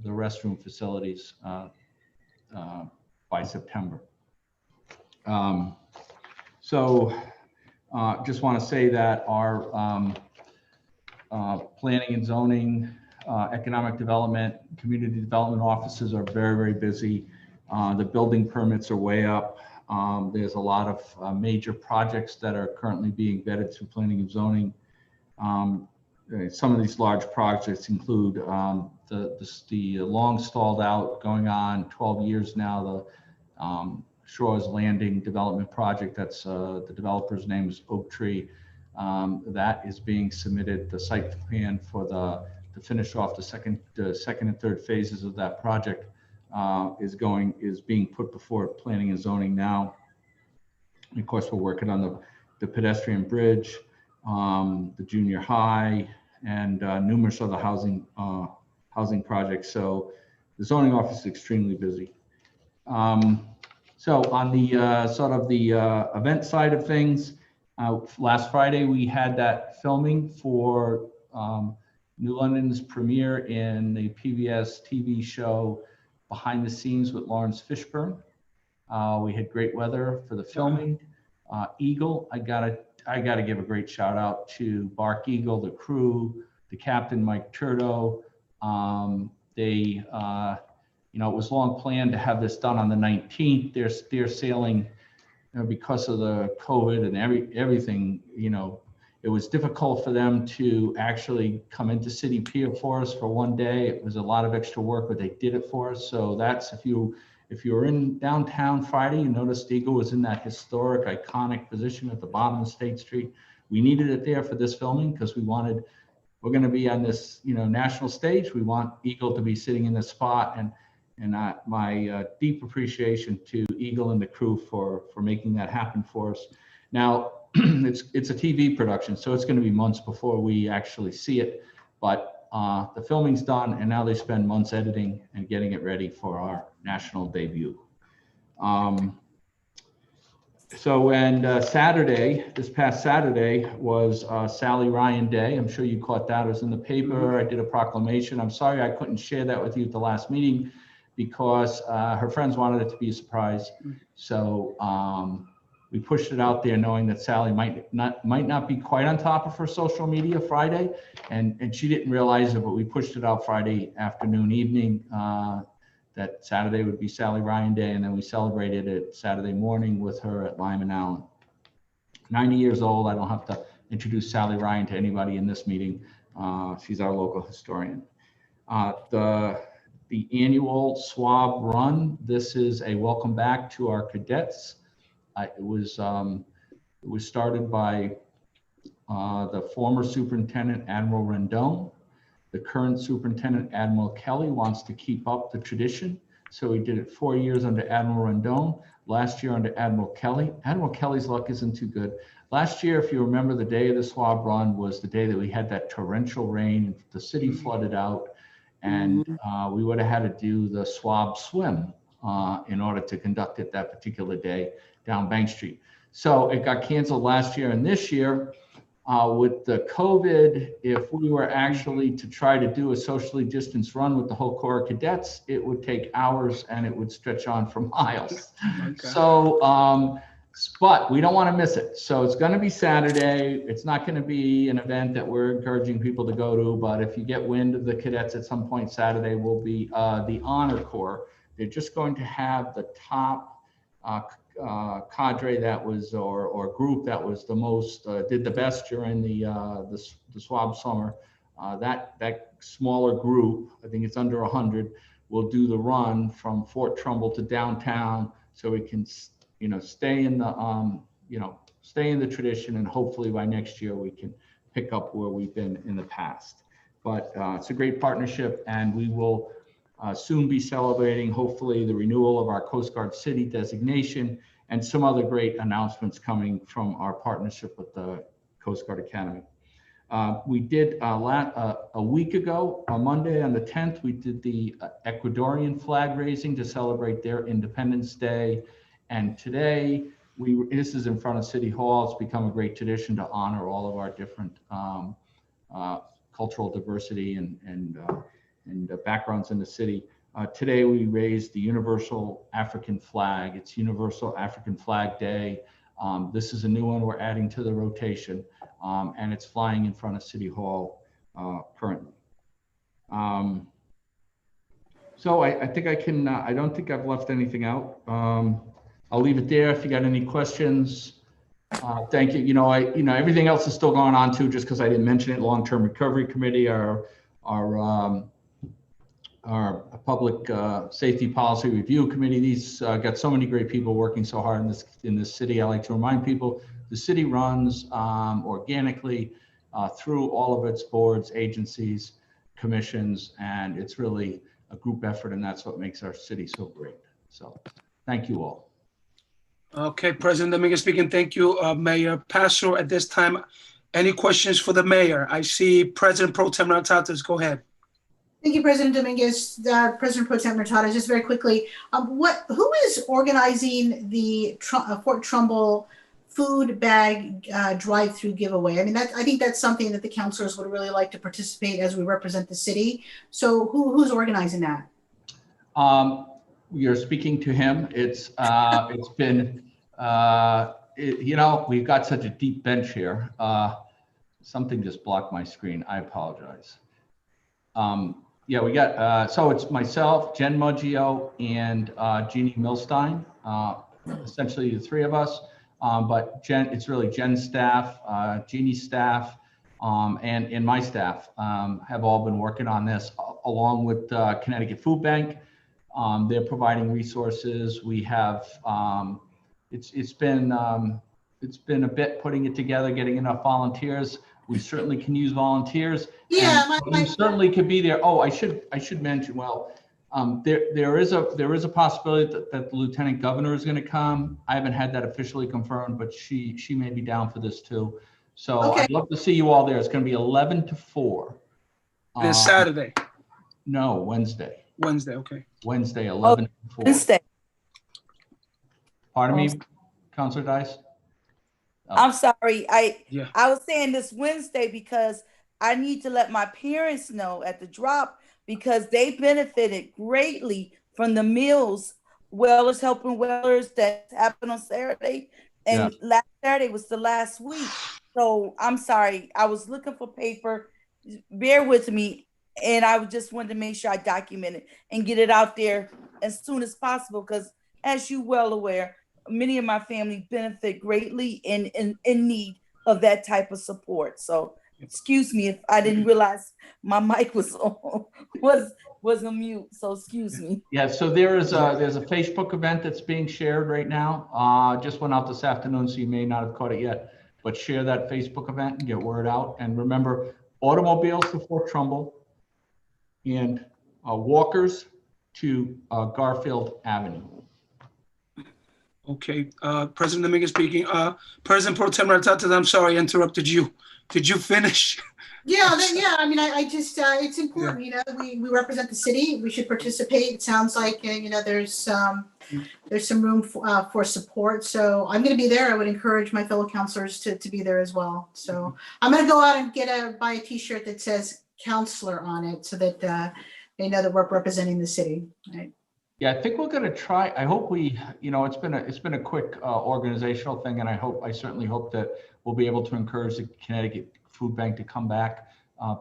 restroom facilities by September. Just want to say that our planning and zoning, economic development, community development offices are very, very busy. The building permits are way up. There's a lot of major projects that are currently being vetted through planning and zoning. Some of these large projects include the long stalled out, going on 12 years now, the Shores Landing development project. That's the developer's name is Oak Tree. That is being submitted. The site plan for to finish off the second and third phases of that project is being put before planning and zoning now. And of course, we're working on the pedestrian bridge, the junior high, and numerous other housing projects. So the zoning office is extremely busy. So on the sort of the event side of things, last Friday we had that filming for New London's premiere in the PBS TV show Behind the Scenes with Lawrence Fishburne. We had great weather for the filming. Eagle, I gotta give a great shout out to Bark Eagle, the crew, the captain Mike Turdo. It was long planned to have this done on the 19th. They're sailing, because of the COVID and everything. It was difficult for them to actually come into City Pier for us for one day. It was a lot of extra work, but they did it for us. So that's if you were in downtown Friday, you noticed Eagle was in that historic, iconic position at the bottom of State Street. We needed it there for this filming because we're going to be on this, national stage. We want Eagle to be sitting in this spot, and my deep appreciation to Eagle and the crew for making that happen for us. Now, it's a TV production, so it's going to be months before we actually see it, but the filming's done, and now they spend months editing and getting it ready for our national debut. This past Saturday was Sally Ryan Day. I'm sure you caught that. It was in the paper. I did a proclamation. I'm sorry I couldn't share that with you at the last meeting because her friends wanted it to be a surprise. So we pushed it out there knowing that Sally might not be quite on top of her social media Friday, and she didn't realize it, but we pushed it out Friday afternoon, evening, that Saturday would be Sally Ryan Day, and then we celebrated it Saturday morning with her at Lyman Allen. 90 years old. I don't have to introduce Sally Ryan to anybody in this meeting. She's our local historian. The annual swab run. This is a welcome back to our cadets. It was started by the former superintendent, Admiral Rendon. The current superintendent, Admiral Kelly, wants to keep up the tradition. So he did it 4 years under Admiral Rendon, last year under Admiral Kelly. Admiral Kelly's luck isn't too good. Last year, if you remember, the day of the swab run was the day that we had that torrential rain and the city flooded out. And we would have had to do the swab swim in order to conduct it that particular day down Bank Street. So it got canceled last year, and this year with the COVID, if we were actually to try to do a socially distanced run with the whole Corps of Cadets, it would take hours and it would stretch on for miles. So, but we don't want to miss it. So it's going to be Saturday. It's not going to be an event that we're encouraging people to go to, but if you get wind of the cadets at some point Saturday, will be the Honor Corps. They're just going to have the top cadre that was, or group that was the most, did the best during the swab summer. That smaller group, I think it's under 100, will do the run from Fort Trumbull to downtown, so we can, stay in the tradition, and hopefully by next year we can pick up where we've been in the past. But it's a great partnership, and we will soon be celebrating, hopefully, the renewal of our Coast Guard City designation and some other great announcements coming from our partnership with the Coast Guard Academy. We did a week ago, on Monday on the 10th, we did the Ecuadorian flag raising to celebrate their Independence Day. And today, this is in front of City Hall. It's become a great tradition to honor all of our different cultural diversity and backgrounds in the city. Today, we raised the Universal African Flag. It's Universal African Flag Day. This is a new one we're adding to the rotation, and it's flying in front of City Hall currently. So I think I can, I don't think I've left anything out. I'll leave it there. If you got any questions, thank you. Everything else is still going on too, just because I didn't mention it. Long-Term Recovery Committee, our Public Safety Policy Review Committee. These got so many great people working so hard in this city. I like to remind people the city runs organically through all of its boards, agencies, commissions, and it's really a group effort, and that's what makes our city so great. So thank you all. Okay, President Dominguez speaking. Thank you, Mayor Passero. At this time, any questions for the mayor? I see President Pro Tem Natatas. Go ahead. Thank you, President Dominguez. President Pro Tem Natatas, just very quickly, who is organizing the Fort Trumbull food bag drive-through giveaway? I mean, I think that's something that the councilors would really like to participate as we represent the city. So who's organizing that? You're speaking to him. It's been, we've got such a deep bench here. Something just blocked my screen. I apologize. Yeah, we got, so it's myself, Jen Muggio, and Jeannie Milstein, essentially the three of us. But Jen, it's really Jen's staff, Jeannie's staff, and my staff have all been working on this along with Connecticut Food Bank. They're providing resources. We have, it's been a bit putting it together, getting enough volunteers. We certainly can use volunteers. Yeah, you certainly could be there. Oh, I should mention. Well, there is a possibility that the lieutenant governor is going to come. I haven't had that officially confirmed, but she may be down for this too. So okay. I'd love to see you all there. It's going to be 11 to 4. This Saturday. No, Wednesday. Wednesday, okay. Wednesday, 11 to 4. Wednesday. Pardon me, Councilor Dice? Oh. I'm sorry. I was saying this Wednesday because I need to let my parents know at the drop, because they benefited greatly from the meals, Wellers Helping Wellers, that happened on Saturday. And last Saturday was the last week. So I'm sorry. I was looking for paper. Bear with me. And I just wanted to make sure I document it and get it out there as soon as possible, because as you well aware, many of my family benefit greatly in need of that type of support. So Excuse me if I didn't realize my mic was on, was on mute, so excuse me. Yeah, so there's a Facebook event that's being shared right now. Just went out this afternoon, so you may not have caught it yet, but share that Facebook event and get word out. And remember, automobiles to Fort Trumbull and walkers to Garfield Avenue. Okay, President Dominguez speaking. President Pro Tem Rattatas, I'm sorry I interrupted you. Did you finish? Yeah, I mean, I just, it's important, you know, we represent the city, we should participate. It sounds like, you know, there's some room for support. So I'm gonna be there. I would encourage my fellow counselors to be there as well. So I'm gonna go out and buy a t-shirt that says counselor on it so that they know that we're representing the city, right? Yeah, I think we're going to try. I hope we, you know, it's been a quick organizational thing, and I certainly hope that we'll be able to encourage the Connecticut Food Bank to come back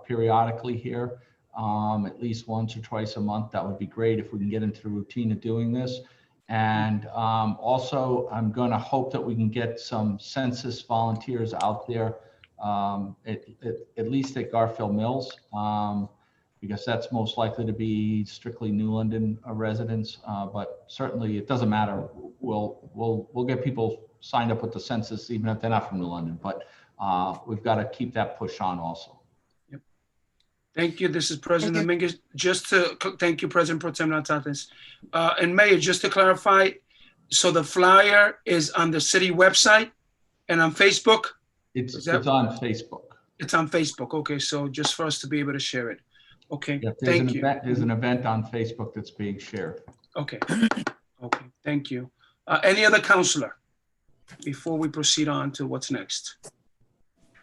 periodically here, at least once or twice a month. That would be great if we can get into the routine of doing this. And also, I'm going to hope that we can get some census volunteers out there, at least at Garfield Mills. Because that's most likely to be strictly New London residents, but certainly it doesn't matter. We'll get people signed up with the census even if they're not from New London. But we've got to keep that push on also. Yep. Thank you. This is President Dominguez. Thank you, President Pro Tem Rattatas. And Mayor, just to clarify, so the flyer is on the city website and on Facebook? It's on Facebook. It's on Facebook. Okay, so just for us to be able to share it. Okay, yeah, thank you. There's an event on Facebook that's being shared. Okay, okay, thank you. Any other counselor before we proceed on to what's next?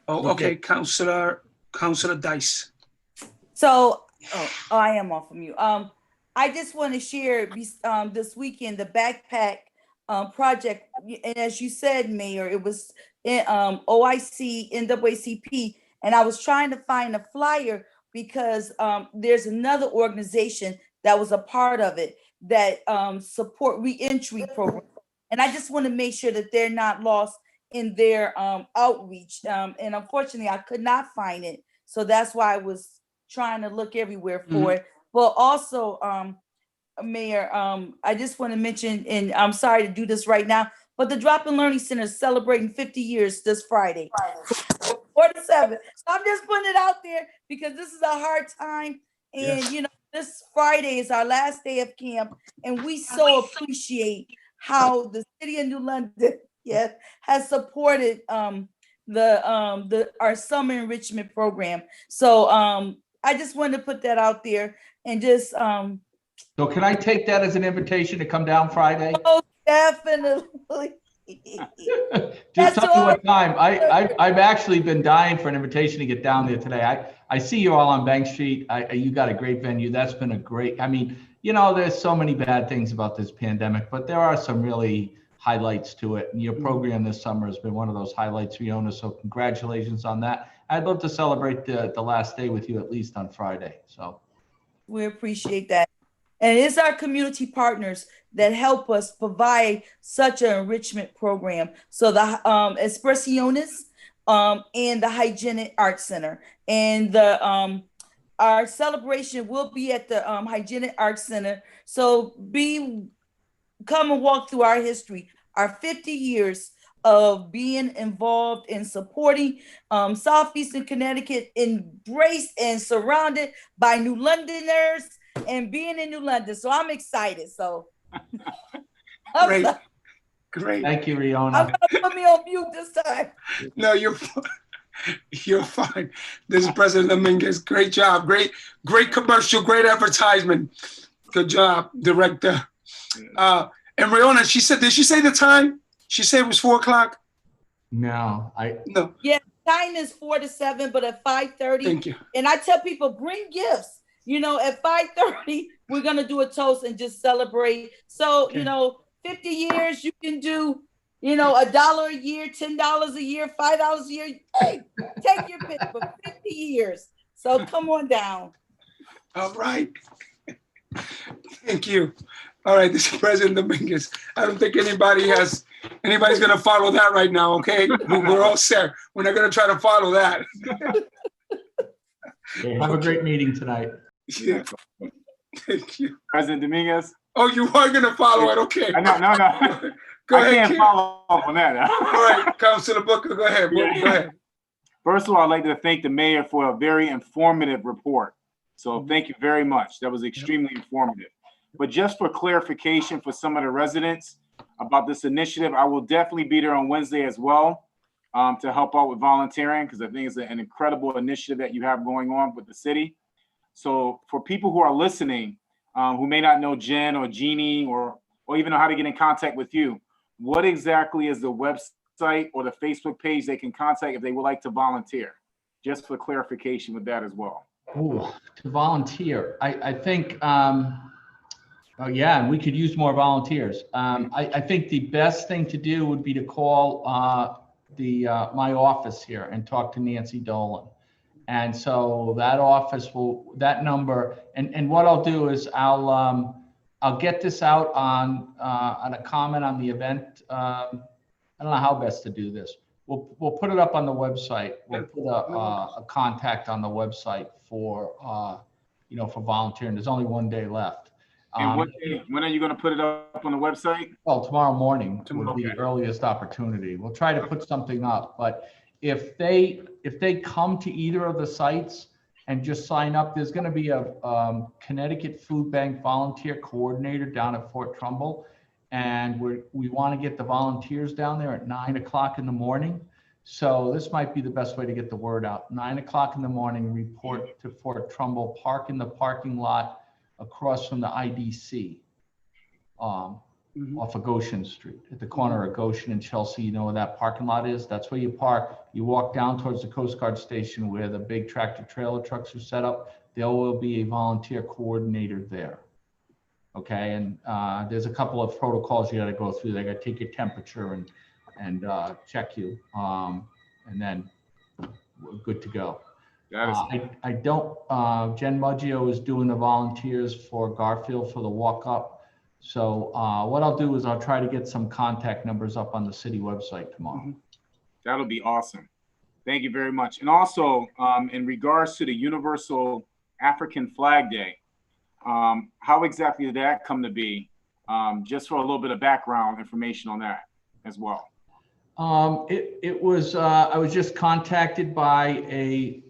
Oh, okay, Counselor Dice. So, I am off of mute. I just want to share this weekend the backpack project, and as you said, Mayor, it was OIC, NAACP, and I was trying to find a flyer because there's another organization that was a part of it that support reentry program. And I just want to make sure that they're not lost in their outreach. And unfortunately, I could not find it. So that's why I was trying to look everywhere for it. But also, Mayor, I just want to mention, and I'm sorry to do this right now, but the Drop-In Learning Center is celebrating 50 years this Friday. 47. So I'm just putting it out there because this is a hard time. And, you know, this Friday is our last day of camp. And we so appreciate how the city of New London has supported our summer enrichment program. So I just wanted to put that out there and just. So can I take that as an invitation to come down Friday? Oh, definitely. Just tell me what time. I've actually been dying for an invitation to get down there today. I see you all on Bank Street. You got a great venue. That's been a great, I mean, you know, there's so many bad things about this pandemic, but there are some really highlights to it. And your program this summer has been one of those highlights, Riona. So congratulations on that. I'd love to celebrate the last day with you, at least on Friday. So we appreciate that. And it's our community partners that help us provide such an enrichment program. So the Expressiones and the Hygienic Arts Center. And our celebration will be at the Hygienic Arts Center. So come and walk through our history, our 50 years of being involved in supporting Southeastern Connecticut, embraced and surrounded by New Londoners, and being in New London. So I'm excited. So great. Thank you, Riona. I'm gonna put me on mute this time. No, you're fine. This is President Dominguez. Great job. Great commercial, great advertisement. Good job, Director. And Riona, did she say the time? She said it was 4:00? No. Yeah, time is 4 to 7, but at 5:30. Thank you. And I tell people, bring gifts. You know, at 5:30, we're going to do a toast and just celebrate. So, you know, 50 years, you can do, you know, $1 a year, $10 a year, $5 a year. Hey, take your pick for 50 years. So come on down. All right. Thank you. All right, this is President Dominguez. I don't think anybody's going to follow that right now, okay? We're all set. We're not going to try to follow that. Okay, have a great meeting tonight. Yeah, thank you. President Dominguez? Oh, you are gonna follow it, okay. No. Go I ahead, can't Ken. follow up on that. All right, Councilor Booker, go ahead, go ahead. First of all, I'd like to thank the mayor for a very informative report. So thank you very much. That was extremely informative. But just for clarification for some of the residents about this initiative, I will definitely be there on Wednesday as well to help out with volunteering, because I think it's an incredible initiative that you have going on with the city. So for people who are listening, who may not know Jen or Jeannie or even know how to get in contact with you, what exactly is the website or the Facebook page they can contact if they would like to volunteer? Just for clarification with that as well. Ooh, to volunteer, I think, oh yeah, and we could use more volunteers. I think the best thing to do would be to call my office here and talk to Nancy Dolan. And so that office that number, and what I'll do is I'll get this out on a comment on the event. I don't know how best to do this. We'll put it up on the website. We'll put a contact on the website for for volunteering. There's only one day left. And when are you going to put it up on the website? Well, tomorrow morning would be the earliest opportunity. We'll try to put something up, but if they come to either of the sites and just sign up, there's going to be a Connecticut Food Bank volunteer coordinator down at Fort Trumbull, and we want to get the volunteers down there at 9 o'clock in the morning. So this might be the best way to get the word out. 9 o'clock in the morning, report to Fort Trumbull, park in the parking lot across from the IDC off of Goshen Street, at the corner of Goshen and Chelsea. You know where that parking lot is? That's where you park. You walk down towards the Coast Guard station where the big tractor trailer trucks are set up. There will be a volunteer coordinator there. Okay, and there's a couple of protocols you got to go through. They got to take your temperature and check you, and then we're good to go. I don't. Jen Muggio is doing the volunteers for Garfield for the walk up. So what I'll do is I'll try to get some contact numbers up on the city website tomorrow. That'll be awesome. Thank you very much. And also, in regards to the Universal African Flag Day, how exactly did that come to be? Just for a little bit of background information on that as well. It was, I was just contacted by a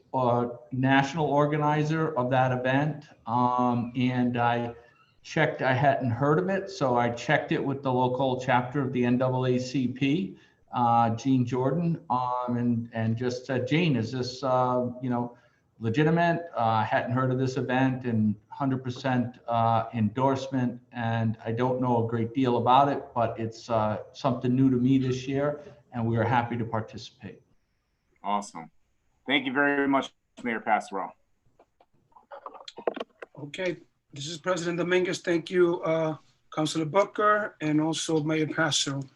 national organizer of that event, and I checked, I hadn't heard of it, so I checked it with the local chapter of the NAACP, Jean Jordan, and just said, Jean, is this legitimate? Hadn't heard of this event, and 100% endorsement, and I don't know a great deal about it, but it's something new to me this year, and we are happy to participate. Awesome. Thank you very much, Mayor Passarello. Okay, this is President Dominguez. Thank you, Councilor Booker, and also Mayor Passarello.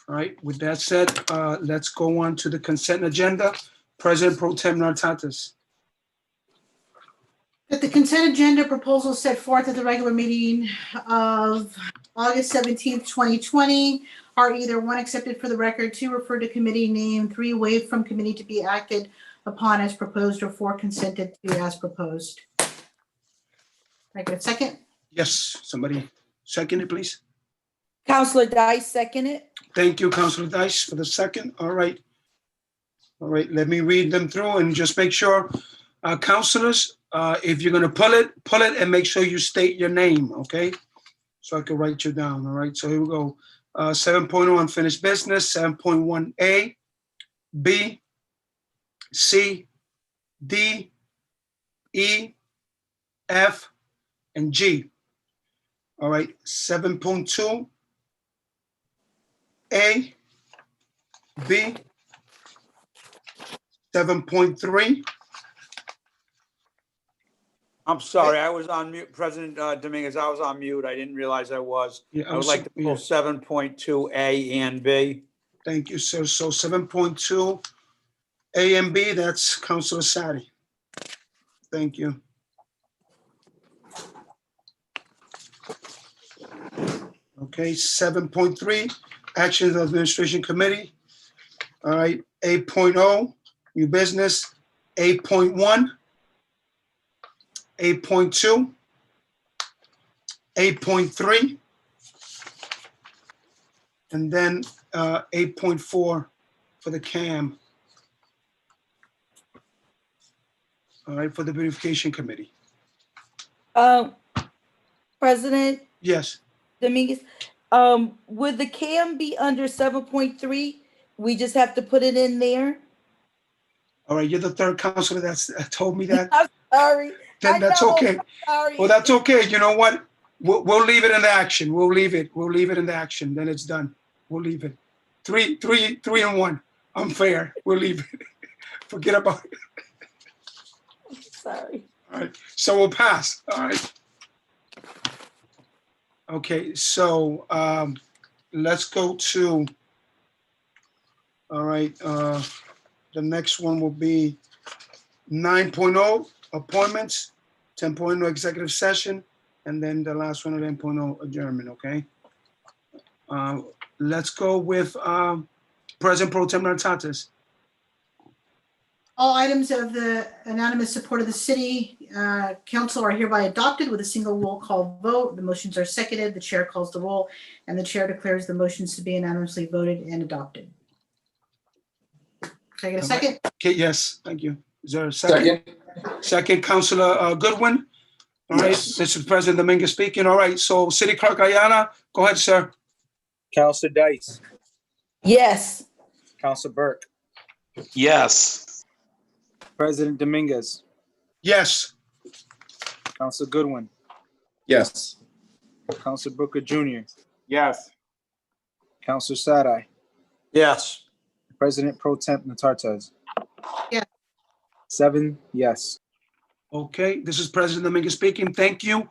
All right, with that said, let's go on to the consent agenda. President Pro Tem Nartatis. That the consent agenda proposals set forth at the regular meeting of August 17th, 2020 are either 1, accepted for the record, 2, referred to committee, name, 3, waived from committee to be acted upon as proposed, or 4, consented to as proposed. Can I get a second? Yes, somebody second it, please. Councilor Dice, second it. Thank you, Councilor Dice, for the second. All right. All right, let me read them through and just make sure, councilors, if you're gonna pull it and make sure you state your name, okay? So I can write you down, all right? So here we go. 7.0 unfinished business, 7.1A, B, C, D, E, F, and G. All right, 7.2, A, B, 7.3. I'm sorry, I was on mute, President Dominguez, I was on mute. I didn't realize I was. Yeah, I would like to pull 7.2A and B. Thank you, sir. So 7.2 A and B, that's Councilor Sadi. Thank you. Okay, 7.3, Actions of Administration Committee. All right, 8.0, new business. 8.1, 8.2, 8.3, and then 8.4 for the CAM. All right, for the beautification committee. President Yes. Dominguez, would the CAM be under 7.3? We just have to put it in there? All right, you're the third counselor that's told me that. I'm sorry. Then that's okay. Sorry. Well, that's okay. You know what? We'll leave it in the action. We'll leave it in the action. Then it's done. We'll leave it. 3 and 1. Unfair. We'll leave it. Forget about it. Sorry. All right. So we'll pass. All right. Okay. So let's go to. All right. The next one will be 9.0 appointments, 10.0 executive session, and then the last one, 10.0 adjournment. Okay. Let's go with President Pro Tem Nartatis. All items of the unanimous support of the city council are hereby adopted with a single roll call vote. The motions are seconded. The chair calls the roll, and the chair declares the motions to be unanimously voted and adopted. Can I get a second? Okay, yes, thank you. Is there a second? Second, Councilor Goodwin. All right, this is President Dominguez speaking. All right, so City Clerk Ayala, go ahead, sir. Counselor Dice, Yes. Counselor Burke, Yes. President Dominguez, Yes. Counselor Goodwin, Yes. Counselor Booker Jr., Yes. Counselor Sadai, Yes. President Pro Temp Natartez. Yes. 7 yes. Okay, this is President Dominguez speaking. Thank you.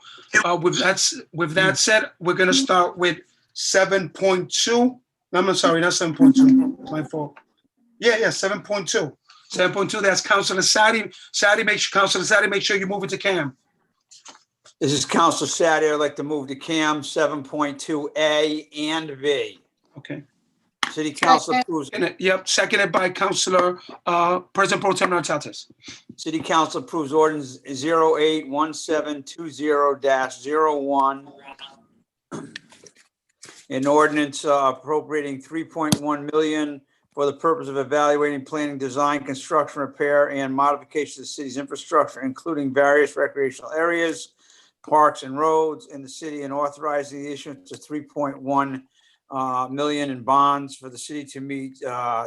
With that said, we're gonna start with 7.2. No, I'm sorry, not 7.2. My fault. Yeah, 7.2. 7.2, that's Councilor Sadi. Councilor Sadi, make sure you move it to Cam. This is Council Sadi. I'd like to move to CAM 7.2A and B. Okay. City Council approves. Yep, seconded by Councilor President Pro Tem Nartatis. City Council approves ordinance 081720-01. An ordinance appropriating 3.1 million for the purpose of evaluating, planning, design, construction, repair, and modification of the city's infrastructure, including various recreational areas, parks, and roads in the city, and authorizing the issuance of 3.1 million in bonds for the city to meet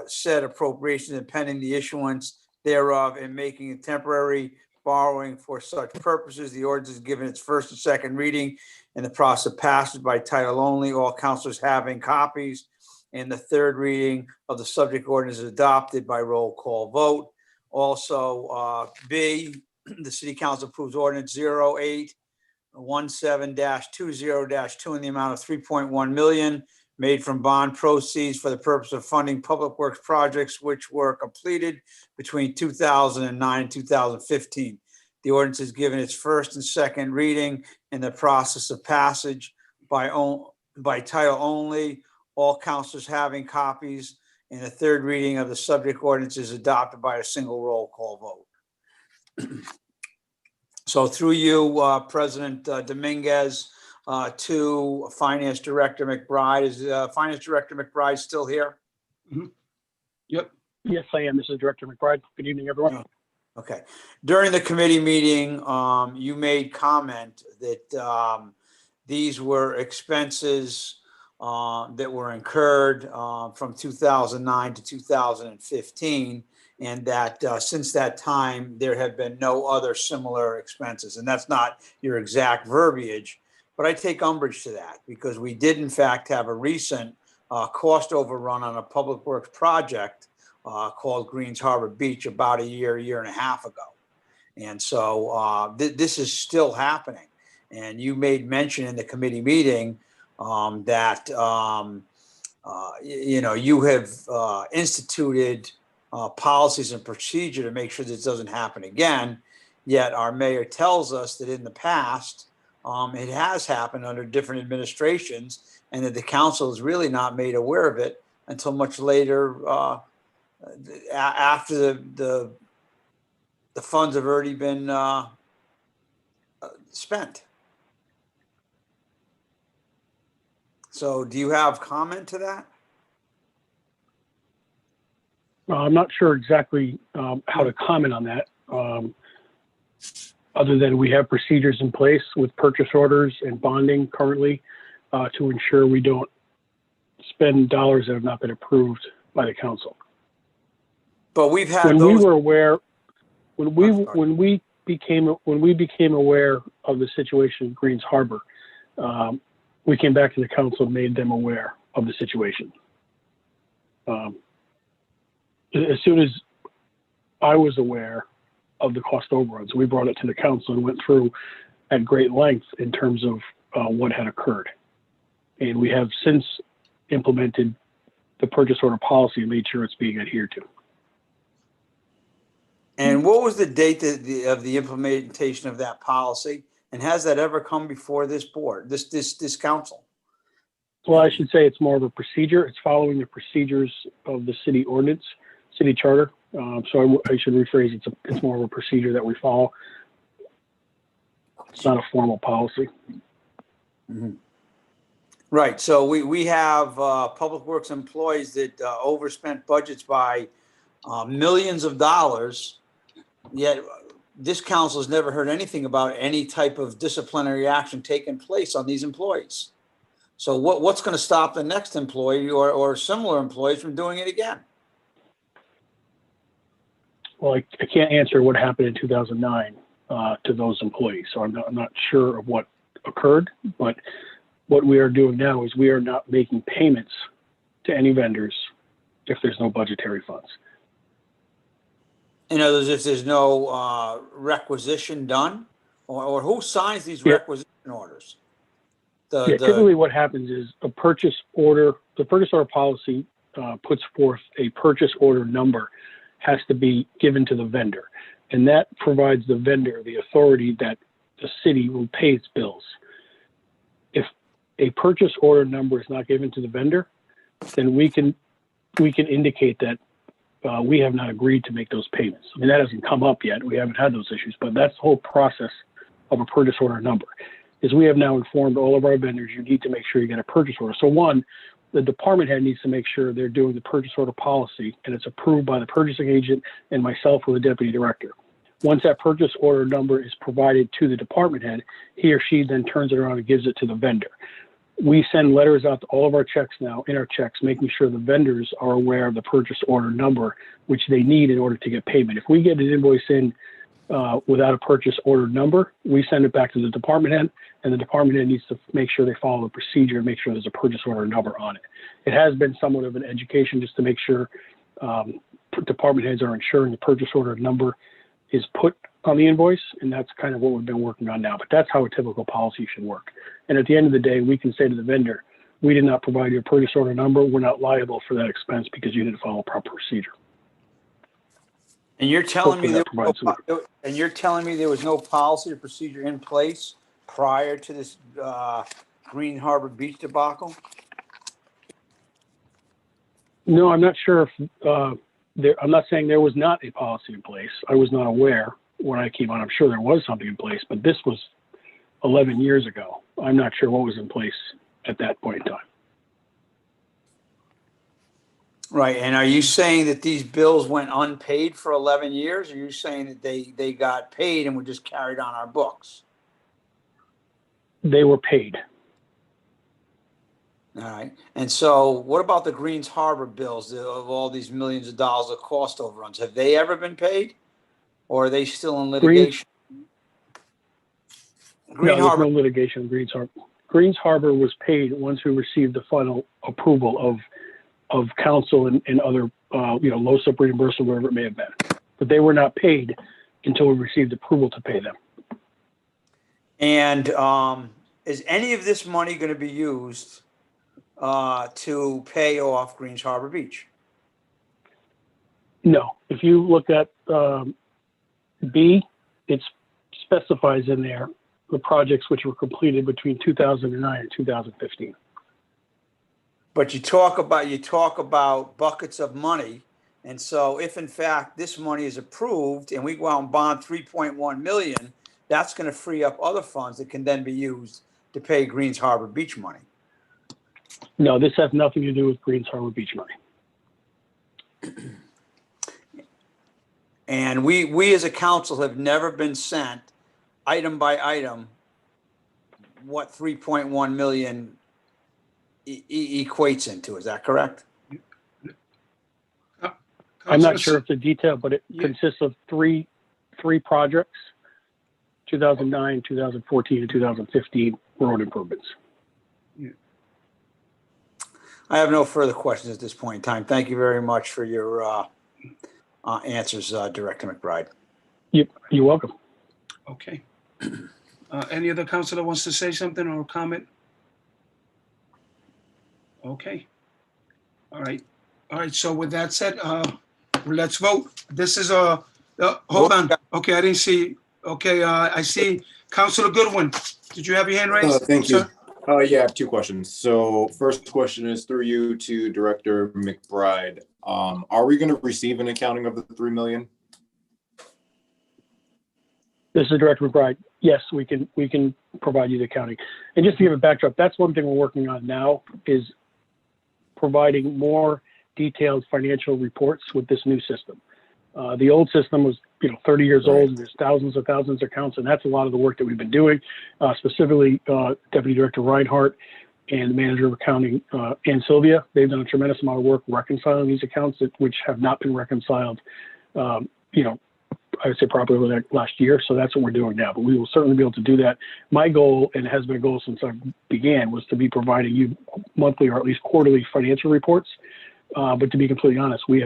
said appropriations and pending the issuance thereof, and making a temporary borrowing for such purposes. The ordinance is given its first and second reading, and the process of passage by title only, all councilors having copies, and the third reading of the subject ordinance is adopted by roll call vote. Also, B, the city council approves ordinance 0817-20-2 in the amount of 3.1 million made from bond proceeds for the purpose of funding public works projects which were completed between 2009 and 2015. The ordinance is given its first and second reading in the process of passage by title only, all councilors having copies, and the third reading of the subject ordinance is adopted by a single roll call vote. So through you, President Dominguez, to Finance Director McBride. Is Finance Director McBride still here? Mm-hmm. Yep. Yes, I am. This is Director McBride. Good evening, everyone. Okay. During the committee meeting, you made comment that these were expenses that were incurred from 2009 to 2015, and that since that time, there have been no other similar expenses. And that's not your exact verbiage, but I take umbrage to that because we did in fact have a recent cost overrun on a public works project called Greens Harbor Beach about a year and a half ago. And so this is still happening. And you made mention in the committee meeting that you have instituted policies and procedure to make sure this doesn't happen again. Yet our mayor tells us that in the past, it has happened under different administrations, and that the council is really not made aware of it until much later, after the funds have already been spent. So do you have comment to that? I'm not sure exactly how to comment on that, other than we have procedures in place with purchase orders and bonding currently to ensure we don't spend dollars that have not been approved by the council. But we've had When those. we were aware, when we became aware of the situation in Greens Harbor, we came back to the council and made them aware of the situation. As soon as I was aware of the cost overruns, we brought it to the council and went through at great length in terms of what had occurred. And we have since implemented the purchase order policy and made sure it's being adhered to. And what was the date of the implementation of that policy? And has that ever come before this board, this council? Well, I should say it's more of a procedure. It's following the procedures of the city ordinance, city charter. So I should rephrase, it's more of a procedure that we follow. It's not a formal policy. Mm-hmm. Right. So we have public works employees that overspent budgets by millions of dollars, yet this council has never heard anything about any type of disciplinary action taking place on these employees. So what's going to stop the next employee or similar employees from doing it again? Well, I can't answer what happened in 2009 to those employees, so I'm not sure of what occurred, but what we are doing now is we are not making payments to any vendors if there's no budgetary funds. In other words, if there's no requisition done, or who signs these requisition orders? Typically what happens is the purchase order policy puts forth a purchase order number has to be given to the vendor. And that provides the vendor the authority that the city will pay its bills. If a purchase order number is not given to the vendor, then we can indicate that we have not agreed to make those payments. I mean, that hasn't come up yet. We haven't had those issues, but that's the whole process of a purchase order number, is we have now informed all of our vendors, you need to make sure you get a purchase order. So one, the department head needs to make sure they're doing the purchase order policy and it's approved by the purchasing agent and myself or the deputy director. Once that purchase order number is provided to the department head, he or she then turns it around and gives it to the vendor. We send letters out to all of our checks now, in our checks, making sure the vendors are aware of the purchase order number, which they need in order to get payment. If we get an invoice in without a purchase order number, we send it back to the department head, and the department head needs to make sure they follow the procedure and make sure there's a purchase order number on it. It has been somewhat of an education just to make sure department heads are ensuring the purchase order number is put on the invoice, and that's kind of what we've been working on now. But that's how a typical policy should work. And at the end of the day, we can say to the vendor, we did not provide you a purchase order number. We're not liable for that expense because you didn't follow proper procedure. And you're telling me there was no policy or procedure in place prior to this Green Harbor Beach debacle? No, I'm not sure if I'm not saying there was not a policy in place. I was not aware when I came on. I'm sure there was something in place, but this was 11 years ago. I'm not sure what was in place at that point in time. Right. And are you saying that these bills went unpaid for 11 years? Or are you saying that they got paid and were just carried on our books? They were paid. All right. And so what about the Greens Harbor bills of all these millions of dollars of cost overruns? Have they ever been paid, or are they still in litigation? No, there's no litigation in Greens Harbor. Greens Harbor was paid once we received the final approval of council and other, LOSUP reimbursement, wherever it may have been. But they were not paid until we received approval to pay them. And is any of this money going to be used to pay off Greens Harbor Beach? No. If you look at B, it specifies in there the projects which were completed between 2009 and 2015. But you talk about buckets of money. And so if in fact this money is approved and we go out and bond 3.1 million, that's going to free up other funds that can then be used to pay Greens Harbor Beach money. No, this has nothing to do with Greens Harbor Beach money. And we as a council have never been sent item by item what 3.1 million equates into. Is that correct? I'm not sure of the detail, but it consists of three projects, 2009, 2014, and 2015 road improvements. I have no further questions at this point in time. Thank you very much for your answers, Director McBride. You're welcome. Okay. Any other councilor wants to say something or comment? Okay. All right. All right. So with that said, let's vote. This is hold on. Okay, I didn't see. Okay, I see Councilor Goodwin. Did you have your hand raised? Thank you. sir? Yeah, I have two questions. So first question is through you to Director McBride. Are we going to receive an accounting of the 3 million? This is Director McBride. Yes, we can provide you the accounting. And just to give a backdrop, that's one thing we're working on now is providing more detailed financial reports with this new system. The old system was, 30 years old, and there's thousands of accounts, and that's a lot of the work that we've been doing. Specifically, Deputy Director Reinhardt and the Manager of Accounting, Ann Sylvia, they've done a tremendous amount of work reconciling these accounts which have not been reconciled, I would say probably over the last year. So that's what we're doing now, but we will certainly be able to do that. My goal, and it has been a goal since I began, was to be providing you monthly or at least quarterly financial reports. But to be completely honest, we've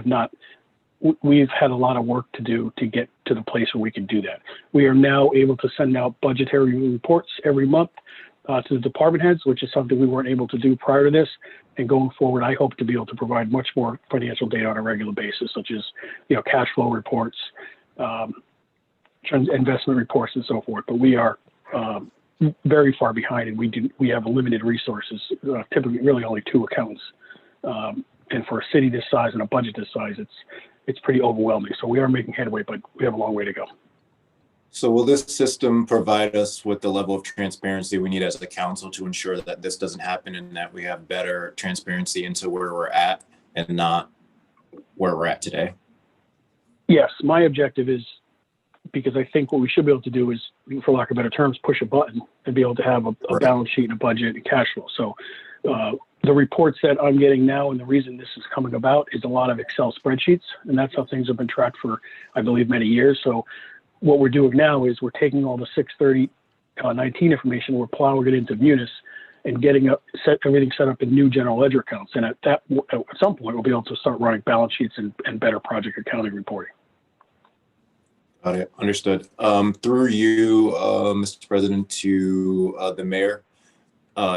had a lot of work to do to get to the place where we can do that. We are now able to send out budgetary reports every month to the department heads, which is something we weren't able to do prior to this. And going forward, I hope to be able to provide much more financial data on a regular basis, such as, cash flow reports, investment reports, and so forth. But we are very far behind, and we have limited resources. Typically, really only 2 accountants. And for a city this size and a budget this size, it's pretty overwhelming. So we are making headway, but we have a long way to go. So will this system provide us with the level of transparency we need as a council to ensure that this doesn't happen and that we have better transparency into where we're at and not where we're at today? Yes, my objective is, because I think what we should be able to do is, for lack of better terms, push a button and be able to have a balance sheet and a budget and cash flow. So the reports that I'm getting now, and the reason this is coming about, is a lot of Excel spreadsheets, and that's how things have been tracked for, I believe, many years. So what we're doing now is we're taking all the 6/30/19 information, we're plowing it into Munis and getting everything set up in new general ledger accounts. And at some point, we'll be able to start running balance sheets and better project accounting reporting. Got it. Understood. Through you, Mr. President, to the mayor.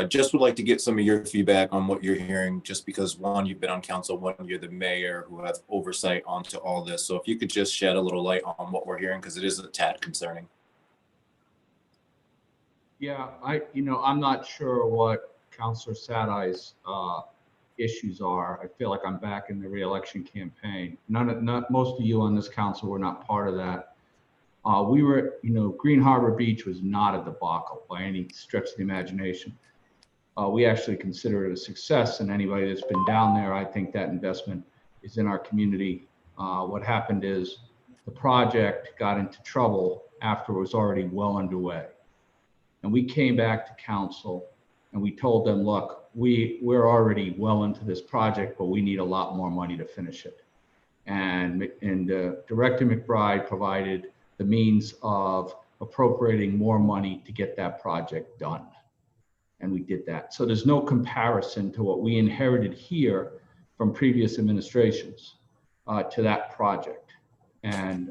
Just would like to get some of your feedback on what you're hearing, just because, one, you've been on council, one, you're the mayor who has oversight onto all this. So if you could just shed a little light on what we're hearing, because it is a tad concerning. Yeah, I'm not sure what Councilor Sadai's issues are. I feel like I'm back in the re-election campaign. Most of you on this council were not part of that. We were, Green Harbor Beach was not a debacle by any stretch of the imagination. We actually consider it a success, and anybody that's been down there, I think that investment is in our community. What happened is the project got into trouble after it was already well underway. And we came back to council and we told them, look, we're already well into this project, but we need a lot more money to finish it. And Director McBride provided the means of appropriating more money to get that project done. And we did that. So there's no comparison to what we inherited here from previous administrations to that project. And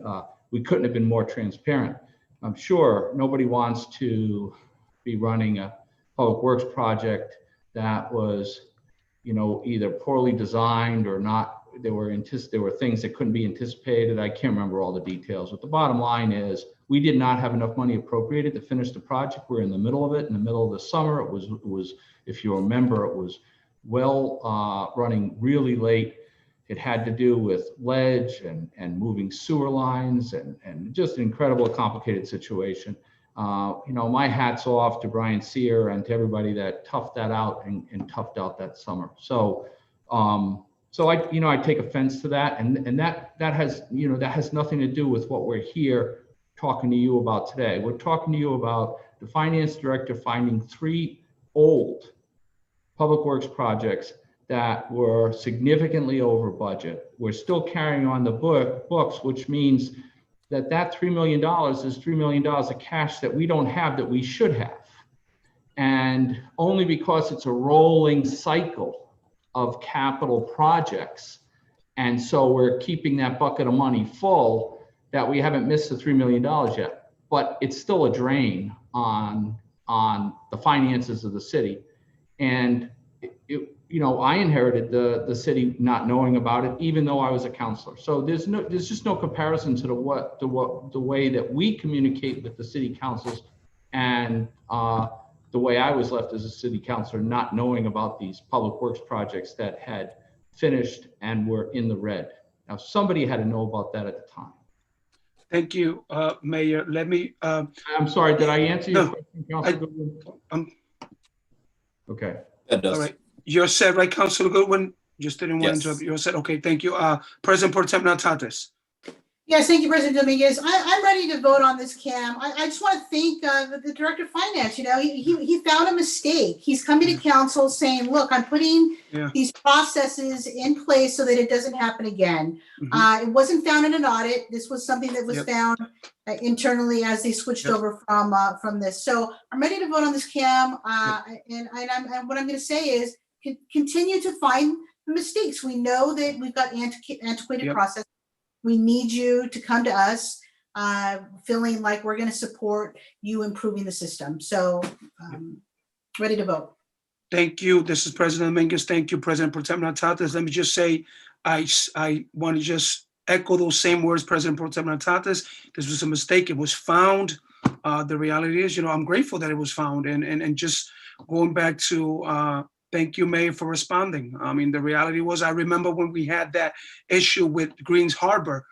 we couldn't have been more transparent. I'm sure nobody wants to be running a public works project that was, either poorly designed or not. There were things that couldn't be anticipated. I can't remember all the details, but the bottom line is we did not have enough money appropriated to finish the project. We're in the middle of it, in the middle of the summer. It was, if you remember, it was running really late. It had to do with ledge and moving sewer lines and just an incredible complicated situation. My hat's off to Brian Sear and to everybody that toughed that out and toughed out that summer. So I take offense to that, and that has nothing to do with what we're here talking to you about today. We're talking to you about the finance director finding 3 old public works projects that were significantly over budget. We're still carrying on the books, which means that $3 million is $3 million of cash that we don't have that we should have. And only because it's a rolling cycle of capital projects. And so we're keeping that bucket of money full that we haven't missed the $3 million yet. But it's still a drain on the finances of the city. And I inherited the city not knowing about it, even though I was a counselor. So there's just no comparison to the way that we communicate with the city councils and the way I was left as a city councilor, not knowing about these public works projects that had finished and were in the red. Now, somebody had to know about that at the time. Thank you, Mayor. Let me. I'm sorry, did I answer your question, Councilor Goodwin? Okay. That does. All right. You're set, right, Councilor Goodwin? Just didn't want Yes. to interrupt. You're set. Okay, thank you. President Pro Tem Natates. Yes, thank you, President Dominguez. I'm ready to vote on this, Cam. I just want to thank the Director of Finance. He found a mistake. He's coming to council saying, look, I'm putting these processes in place so that it doesn't happen again. It wasn't found in an audit. This was something that was found internally as they switched over from this. So I'm ready to vote on this, Cam. And what I'm going to say is continue to find the mistakes. We know that we've got antiquated processes. We need you to come to us feeling like we're going to support you improving the system. So ready to vote. Thank you. This is President Dominguez. Thank you, President Pro Tem Natates. Let me just say, I want to just echo those same words, President Pro Tem Natates. This was a mistake. It was found. The reality is, I'm grateful that it was found. And just going back to thank you, Mayor, for responding. I mean, the reality was, I remember when we had that issue with Greens Harbor,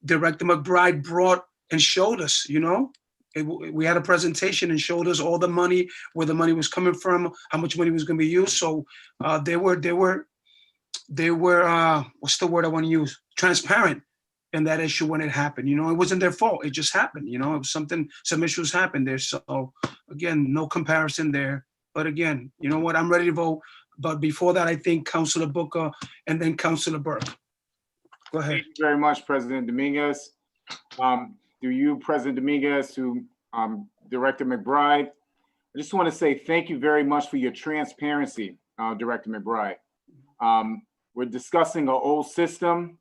Director McBride brought and showed us, we had a presentation and showed us all the money, where the money was coming from, how much money was going to be used. So they were what's the word I want to use? Transparent in that issue when it happened. It wasn't their fault. It just happened. It was some issues happened there. So again, no comparison there. But again, you know what? I'm ready to vote. But before that, I think Councilor Booker and then Councilor Burke. Go ahead. Thank you very much, President Dominguez. Through you, President Dominguez, to Director McBride, I just want to say thank you very much for your transparency, Director McBride. We're discussing an old system,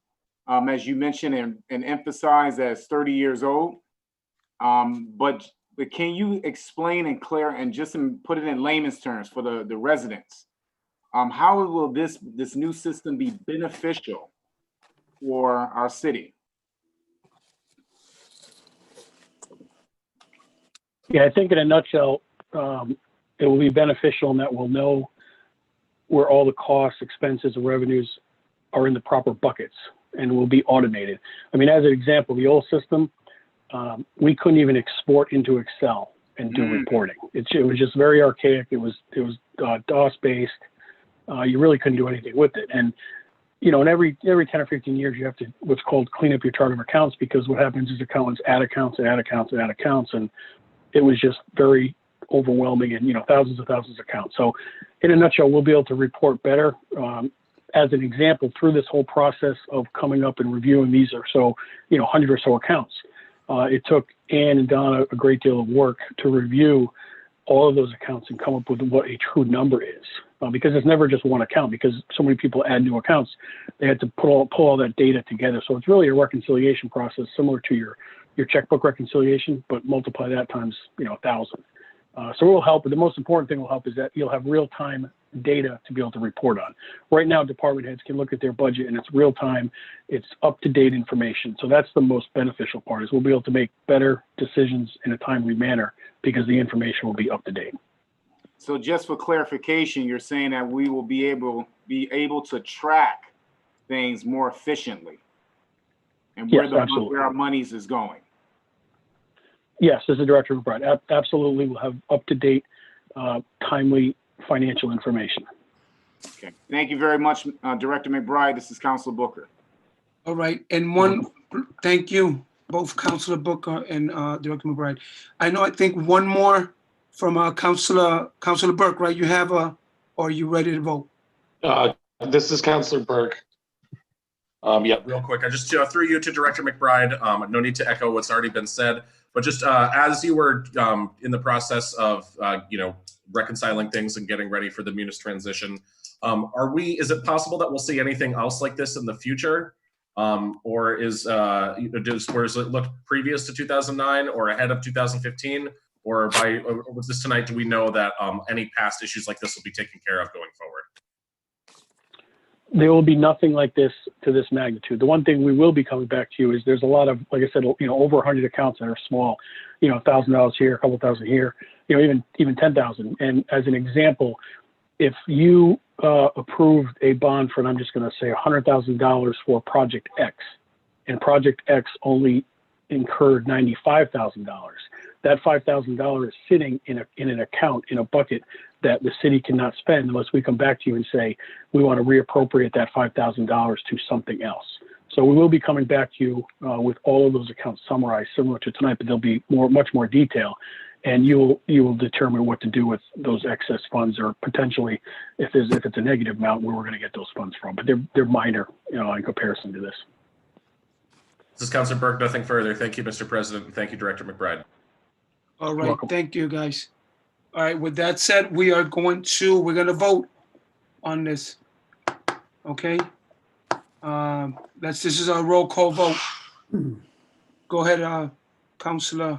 as you mentioned and emphasized, as 30 years old. But can you explain and clear and just put it in layman's terms for the residents? How will this new system be beneficial for our city? Yeah, I think in a nutshell, it will be beneficial in that we'll know where all the costs, expenses, and revenues are in the proper buckets and will be automated. I mean, as an example, the old system, we couldn't even export into Excel and do reporting. It was just very archaic. It was DOS based. You really couldn't do anything with it. And in every 10 or 15 years, you have to what's called clean up your chart of accounts, because what happens is accountants add accounts and add accounts and add accounts, and it was just very overwhelming and thousands of accounts. So in a nutshell, we'll be able to report better. As an example, through this whole process of coming up and reviewing these 100 or so accounts, it took Ann and Donna a great deal of work to review all of those accounts and come up with what a true number is, because it's never just one account, because so many people add new accounts. They had to pull all that data together. So it's really a reconciliation process similar to your checkbook reconciliation, but multiply that times 1,000. So it will help, but the most important thing will help is that you'll have real-time data to be able to report on. Right now, department heads can look at their budget and it's real-time, it's up-to-date information. So that's the most beneficial part, is we'll be able to make better decisions in a timely manner because the information will be up-to-date. So just for clarification, you're saying that we will be able to track things more efficiently and where Yes, absolutely. where our monies is going. Yes, as a Director McBride, absolutely, we'll have up-to-date, timely financial information. Okay, thank you very much, Director McBride. This is Councilor Booker. All right, and one, thank you, both Councilor Booker and Director McBride. I think one more from Councilor Burke, right? You have or are you ready to vote? This is Councilor Burke. Yeah. Real quick, I just threw you to Director McBride. No need to echo what's already been said, but just as you were in the process of reconciling things and getting ready for the Munis transition, is it possible that we'll see anything else like this in the future? Or does it look previous to 2009 or ahead of 2015? Or with this tonight, do we know that any past issues like this will be taken care of going forward? There will be nothing like this to this magnitude. The one thing we will be coming back to you is there's a lot of, like I said, over 100 accounts that are small, $1,000 here, a couple thousand here, even 10,000. And as an example, if you approved a bond for, and I'm just going to say $100,000 for Project X, and Project X only incurred $95,000, that $5,000 is sitting in an account, in a bucket that the city cannot spend unless we come back to you and say, we want to reappropriate that $5,000 to something else. So we will be coming back to you with all of those accounts summarized similar to tonight, but there'll be much more detail. And you will determine what to do with those excess funds, or potentially if it's a negative amount, where we're going to get those funds from. But they're minor, in comparison to this. This is Councilor Burke. Nothing further. Thank you, Mr. President, and thank you, Director McBride. All right, thank you, guys. All right, with that said, we're going to vote on this. Okay. This is our roll call vote. Go ahead, Councilor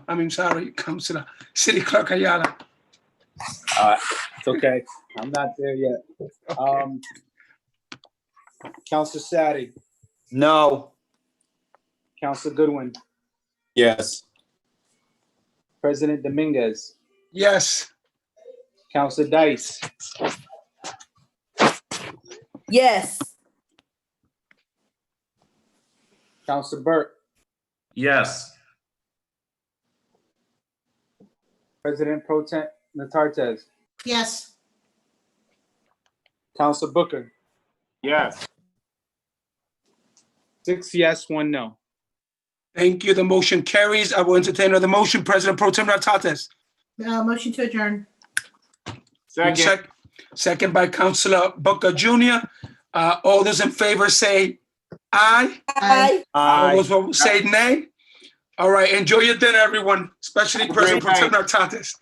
City Clerk Ayala. It's okay. I'm not there yet. Councilor Sadi, No. Councilor Goodwin, Yes. President Dominguez, Yes. Councilor Dice, Yes. Councilor Burke, Yes. President Pro Tem Natartez, Yes. Councilor Booker, Yes. 6 yes, 1 no. Thank you. The motion carries. I will entertain the motion. President Pro Tem Natartez. Motion to adjourn. Second. Second by Councilor Booker Jr. All those in favor say aye. Aye. All those who say nay. All right. Enjoy your dinner, everyone, especially President Pro Tem Natartez.